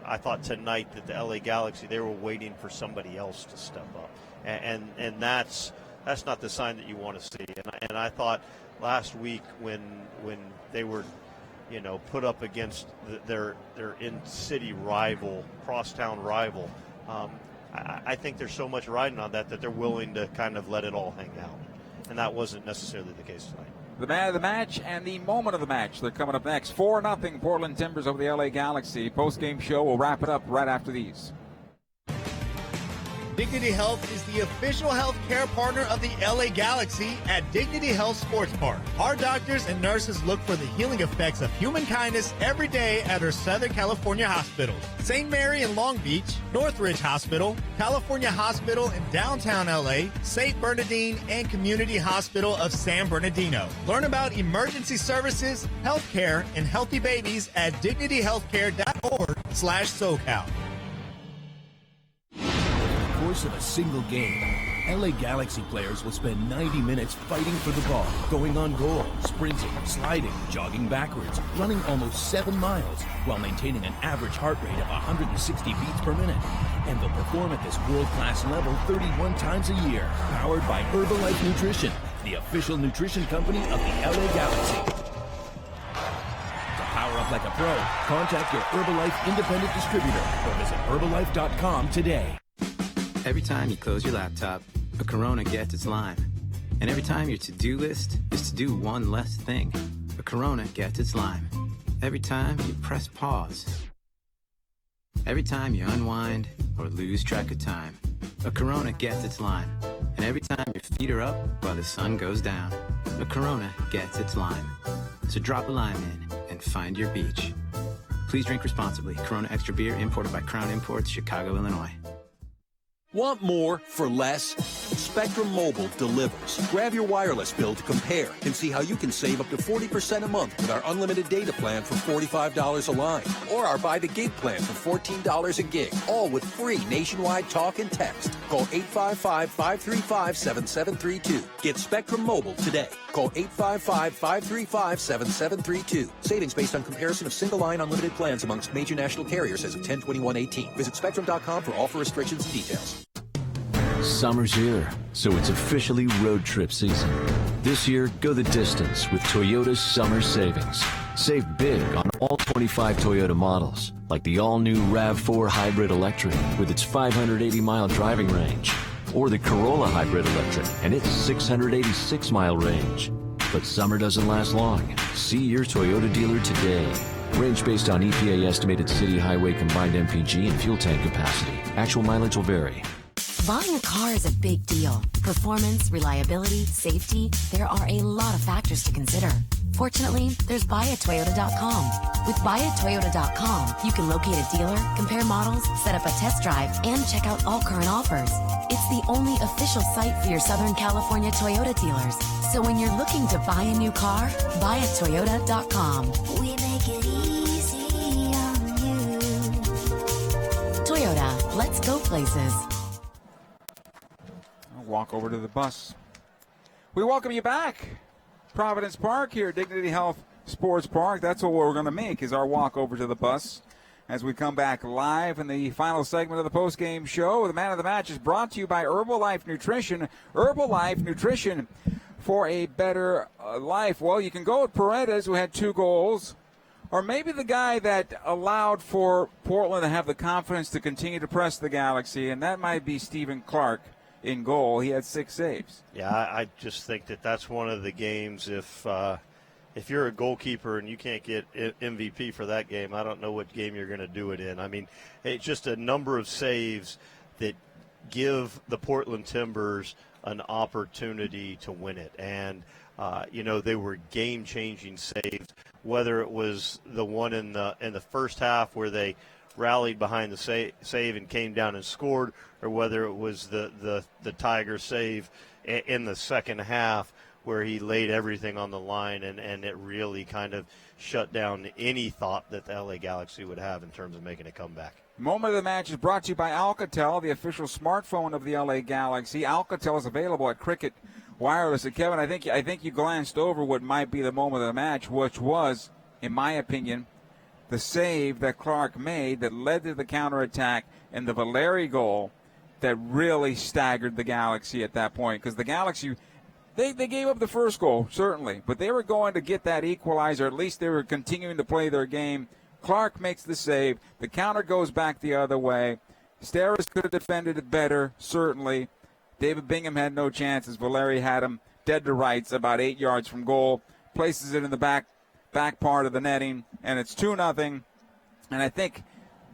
Speaker 14: I thought tonight that the LA Galaxy, they were waiting for somebody else to step up, and that's not the sign that you want to see. And I thought last week when they were, you know, put up against their in-city rival, crosstown rival, I think there's so much riding on that they're willing to kind of let it all hang out, and that wasn't necessarily the case tonight.
Speaker 2: The man of the match and the moment of the match. They're coming up next. 4-0 Portland Timbers over the LA Galaxy. Post-game show. We'll wrap it up right after these.
Speaker 9: Dignity Health is the official health care partner of the LA Galaxy at Dignity Health Sports Park. Our doctors and nurses look for the healing effects of human kindness every day at our Southern California hospitals. St. Mary in Long Beach, Northridge Hospital, California Hospital in downtown LA, St. Bernardine, and Community Hospital of San Bernardino. Learn about emergency services, health care, and healthy babies at dignityhealthcare.org/SoCal.
Speaker 15: Course of a single game, LA Galaxy players will spend 90 minutes fighting for the ball, going on goal, sprinting, sliding, jogging backwards, running almost 7 miles, while maintaining an average heart rate of 160 beats per minute. And they'll perform at this world-class level 31 times a year, powered by Herbalife Nutrition, the official nutrition company of the LA Galaxy. To power up like a pro, contact your Herbalife independent distributor or visit Herbalife.com today.
Speaker 16: Every time you close your laptop, a Corona gets its lime. And every time your to-do list is to do one less thing, a Corona gets its lime. Every time you press pause. Every time you unwind or lose track of time, a Corona gets its lime. And every time your feet are up while the sun goes down, a Corona gets its lime. So drop a lime in and find your beach. Please drink responsibly. Corona Extra Beer, imported by Crown Imports, Chicago, Illinois.
Speaker 18: Want more for less? Spectrum Mobile delivers. Grab your wireless bill to compare and see how you can save up to 40% a month with our unlimited data plan for $45 a line, or our buy the gig plan for $14 a gig, all with free nationwide talk and text. Call 855-535-7732. Get Spectrum Mobile today. Call 855-535-7732. Savings based on comparison of single-line unlimited plans amongst major national carriers as of 10/21/18. Visit Spectrum.com for offer restrictions and details.
Speaker 12: Summer's here, so it's officially road trip season. This year, go the distance with Toyota's summer savings. Save big on all 25 Toyota models, like the all-new RAV4 Hybrid Electric with its 580-mile driving range, or the Corolla Hybrid Electric and its 686-mile range. But summer doesn't last long. See your Toyota dealer today. Range based on EPA estimated city highway combined MPG and fuel tank capacity. Actual mileage will vary.
Speaker 8: Buying a car is a big deal. Performance, reliability, safety, there are a lot of factors to consider. Fortunately, there's buyatoyota.com. With buyatoyota.com, you can locate a dealer, compare models, set up a test drive, and check out all current offers. It's the only official site for your Southern California Toyota dealers. So when you're looking to buy a new car, buyatoyota.com.
Speaker 5: We make it easy on you.
Speaker 8: Toyota, let's go places.
Speaker 2: walk over to the bus. We welcome you back. Providence Park here, Dignity Health Sports Park. That's what we're going to make, is our walk over to the bus as we come back live in the final segment of the postgame show. The man of the match is brought to you by Herbalife Nutrition. Herbalife Nutrition for a better life. Well, you can go with Paredes, who had 2 goals, or maybe the guy that allowed for Portland to have the confidence to continue to press the Galaxy, and that might be Stephen Clark in goal. He had 6 saves.
Speaker 14: Yeah, I just think that's one of the games, if you're a goalkeeper and you can't get MVP for that game, I don't know what game you're going to do it in. I mean, it's just a number of saves that give the Portland Timbers an opportunity to win it. And, they were game-changing saves, whether it was the one in the first half where they rallied behind the save and came down and scored, or whether it was the Tiger save in the second half where he laid everything on the line and it really kind of shut down any thought that the LA Galaxy would have in terms of making a comeback.
Speaker 2: Moment of the match is brought to you by Alcatel, the official smartphone of the LA Galaxy. Alcatel is available at Cricket Wireless. And Kevin, I think you glanced over what might be the moment of the match, which was, in my opinion, the save that Clark made that led to the counterattack and the Valeri goal that really staggered the Galaxy at that point. Because the Galaxy, they gave up the first goal, certainly, but they were going to get that equalizer. At least they were continuing to play their game. Clark makes the save. The counter goes back the other way. Steres could have defended it better, certainly. David Bingham had no chances. Valeri had him dead to rights about 8 yards from goal. Places it in the back part of the netting, and it's 2-0. And I think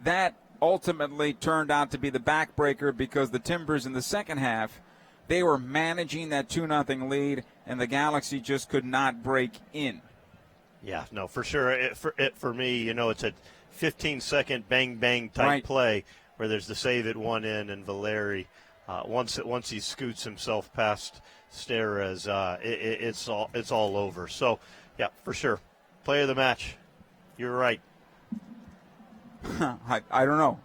Speaker 2: that ultimately turned out to be the backbreaker because the Timbers in the second half, they were managing that 2-0 lead, and the Galaxy just could not break in.
Speaker 14: Yeah, no, for sure. For me, it's a 15-second bang-bang type play where there's the save at one end, and Valeri, once he scoots himself past Steres, it's all over. So, yeah, for sure. Play of the match. You're right.
Speaker 2: I don't know.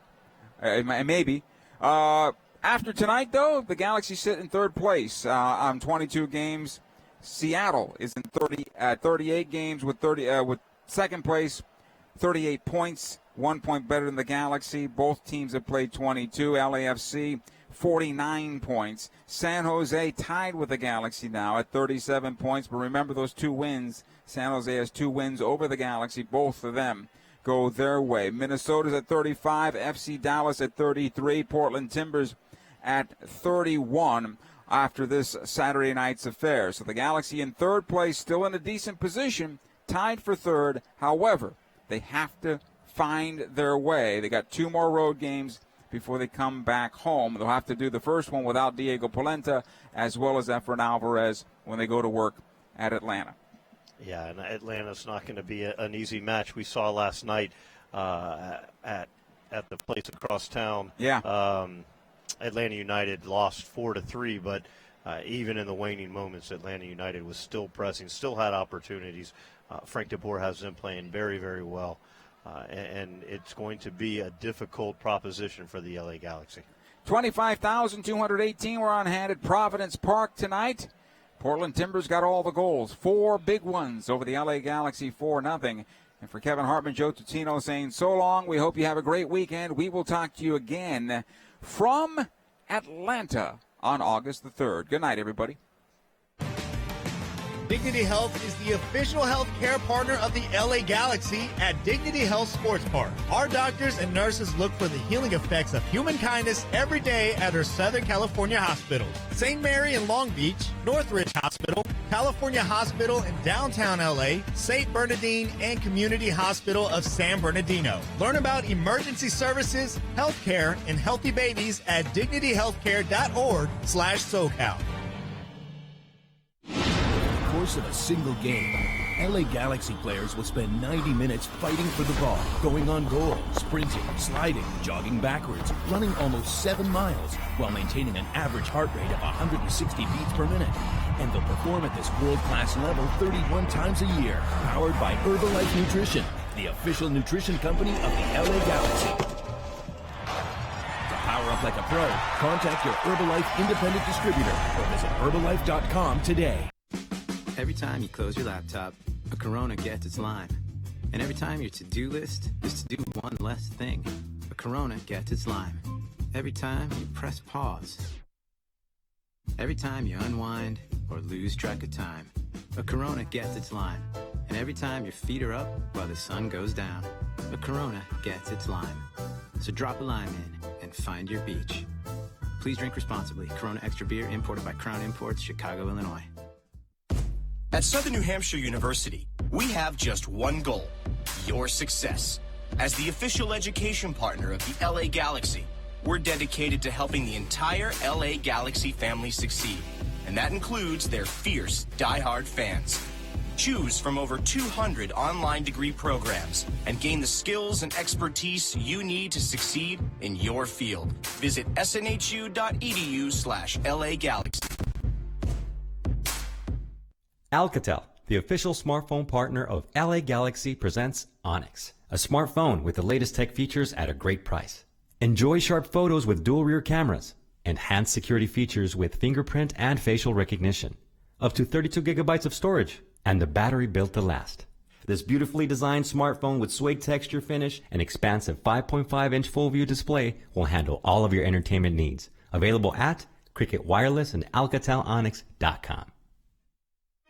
Speaker 2: Maybe. After tonight, though, the Galaxy sit in third place on 22 games. Seattle is in 38 games with second place, 38 points, 1 point better than the Galaxy. Both teams have played 22. LAFC, 49 points. San Jose tied with the Galaxy now at 37 points. But remember those 2 wins. San Jose has 2 wins over the Galaxy. Both of them go their way. Minnesota's at 35. FC Dallas at 33. Portland Timbers at 31 after this Saturday night's affair. So the Galaxy in third place, still in a decent position, tied for third. However, they have to find their way. They got 2 more road games before they come back home. They'll have to do the first one without Diego Polenta as well as Efrain Alvarez when they go to work at Atlanta.
Speaker 14: Yeah, and Atlanta's not going to be an easy match. We saw last night at the place across town.
Speaker 2: Yeah.
Speaker 14: Atlanta United lost 4-3, but even in the waning moments, Atlanta United was still pressing, still had opportunities. Frank de Boer has them playing very, very well, and it's going to be a difficult proposition for the LA Galaxy.
Speaker 2: 25,218 were on hand at Providence Park tonight. Portland Timbers got all the goals, 4 big ones over the LA Galaxy, 4-0. And for Kevin Hartman, Joe Tutino saying so long. We hope you have a great weekend. We will talk to you again from Atlanta on August the 3rd. Good night, everybody.
Speaker 9: Dignity Health is the official health care partner of the LA Galaxy at Dignity Health Sports Park. Our doctors and nurses look for the healing effects of human kindness every day at our Southern California hospitals. St. Mary in Long Beach, Northridge Hospital, California Hospital in downtown LA, St. Bernardine, and Community Hospital of San Bernardino. Learn about emergency services, health care, and healthy babies at dignityhealthcare.org/SoCal.
Speaker 15: Course of a single game, LA Galaxy players will spend 90 minutes fighting for the ball, going on goal, sprinting, sliding, jogging backwards, running almost 7 miles while maintaining an average heart rate of 160 beats per minute. And they'll perform at this world-class level 31 times a year, powered by Herbalife Nutrition, the official nutrition company of the LA Galaxy. To power up like a pro, contact your Herbalife independent distributor or visit Herbalife.com today.
Speaker 16: Every time you close your laptop, a Corona gets its lime. And every time your to-do list is to do one less thing, a Corona gets its lime. Every time you press pause. Every time you unwind or lose track of time, a Corona gets its lime. And every time your feet are up while the sun goes down, a Corona gets its lime. So drop a lime in and find your beach. Please drink responsibly. Corona Extra Beer imported by Crown Imports, Chicago, Illinois.
Speaker 17: At Southern New Hampshire University, we have just one goal: your success. As the official education partner of the LA Galaxy, we're dedicated to helping the entire LA Galaxy family succeed, and that includes their fierce, diehard fans. Choose from over 200 online degree programs and gain the skills and expertise you need to succeed in your field. Visit snhu.edu/LA Galaxy.
Speaker 11: Alcatel, the official smartphone partner of LA Galaxy, presents Onyx, a smartphone with the latest tech features at a great price. Enjoy sharp photos with dual rear cameras, enhanced security features with fingerprint and facial recognition, up to 32 gigabytes of storage, and the battery built to last. This beautifully designed smartphone with suede texture finish and expansive 5.5-inch full-view display will handle all of your entertainment needs. Available at Cricket Wireless and AlcatelOnyx.com.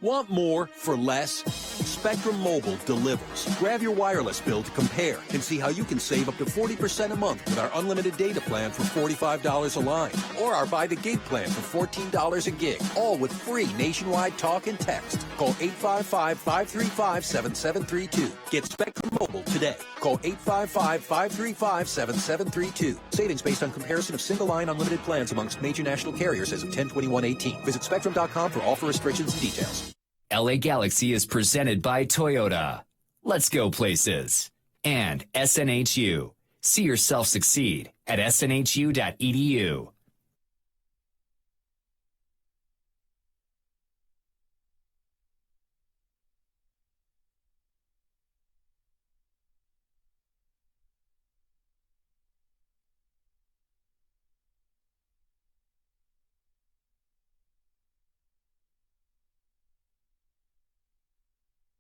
Speaker 18: Want more for less? Spectrum Mobile delivers. Grab your wireless bill to compare and see how you can save up to 40% a month with our unlimited data plan for $45 a line, or our Buy the Gig plan for $14 a gig, all with free nationwide talk and text. Call 855-535-7732. Get Spectrum Mobile today. Call 855-535-7732. Savings based on comparison of single-line unlimited plans amongst major national carriers as of 10/21/18. Visit Spectrum.com for offer restrictions and details.
Speaker 1: LA Galaxy is presented by Toyota. Let's go places. And SNHU. See yourself succeed at snhu.edu.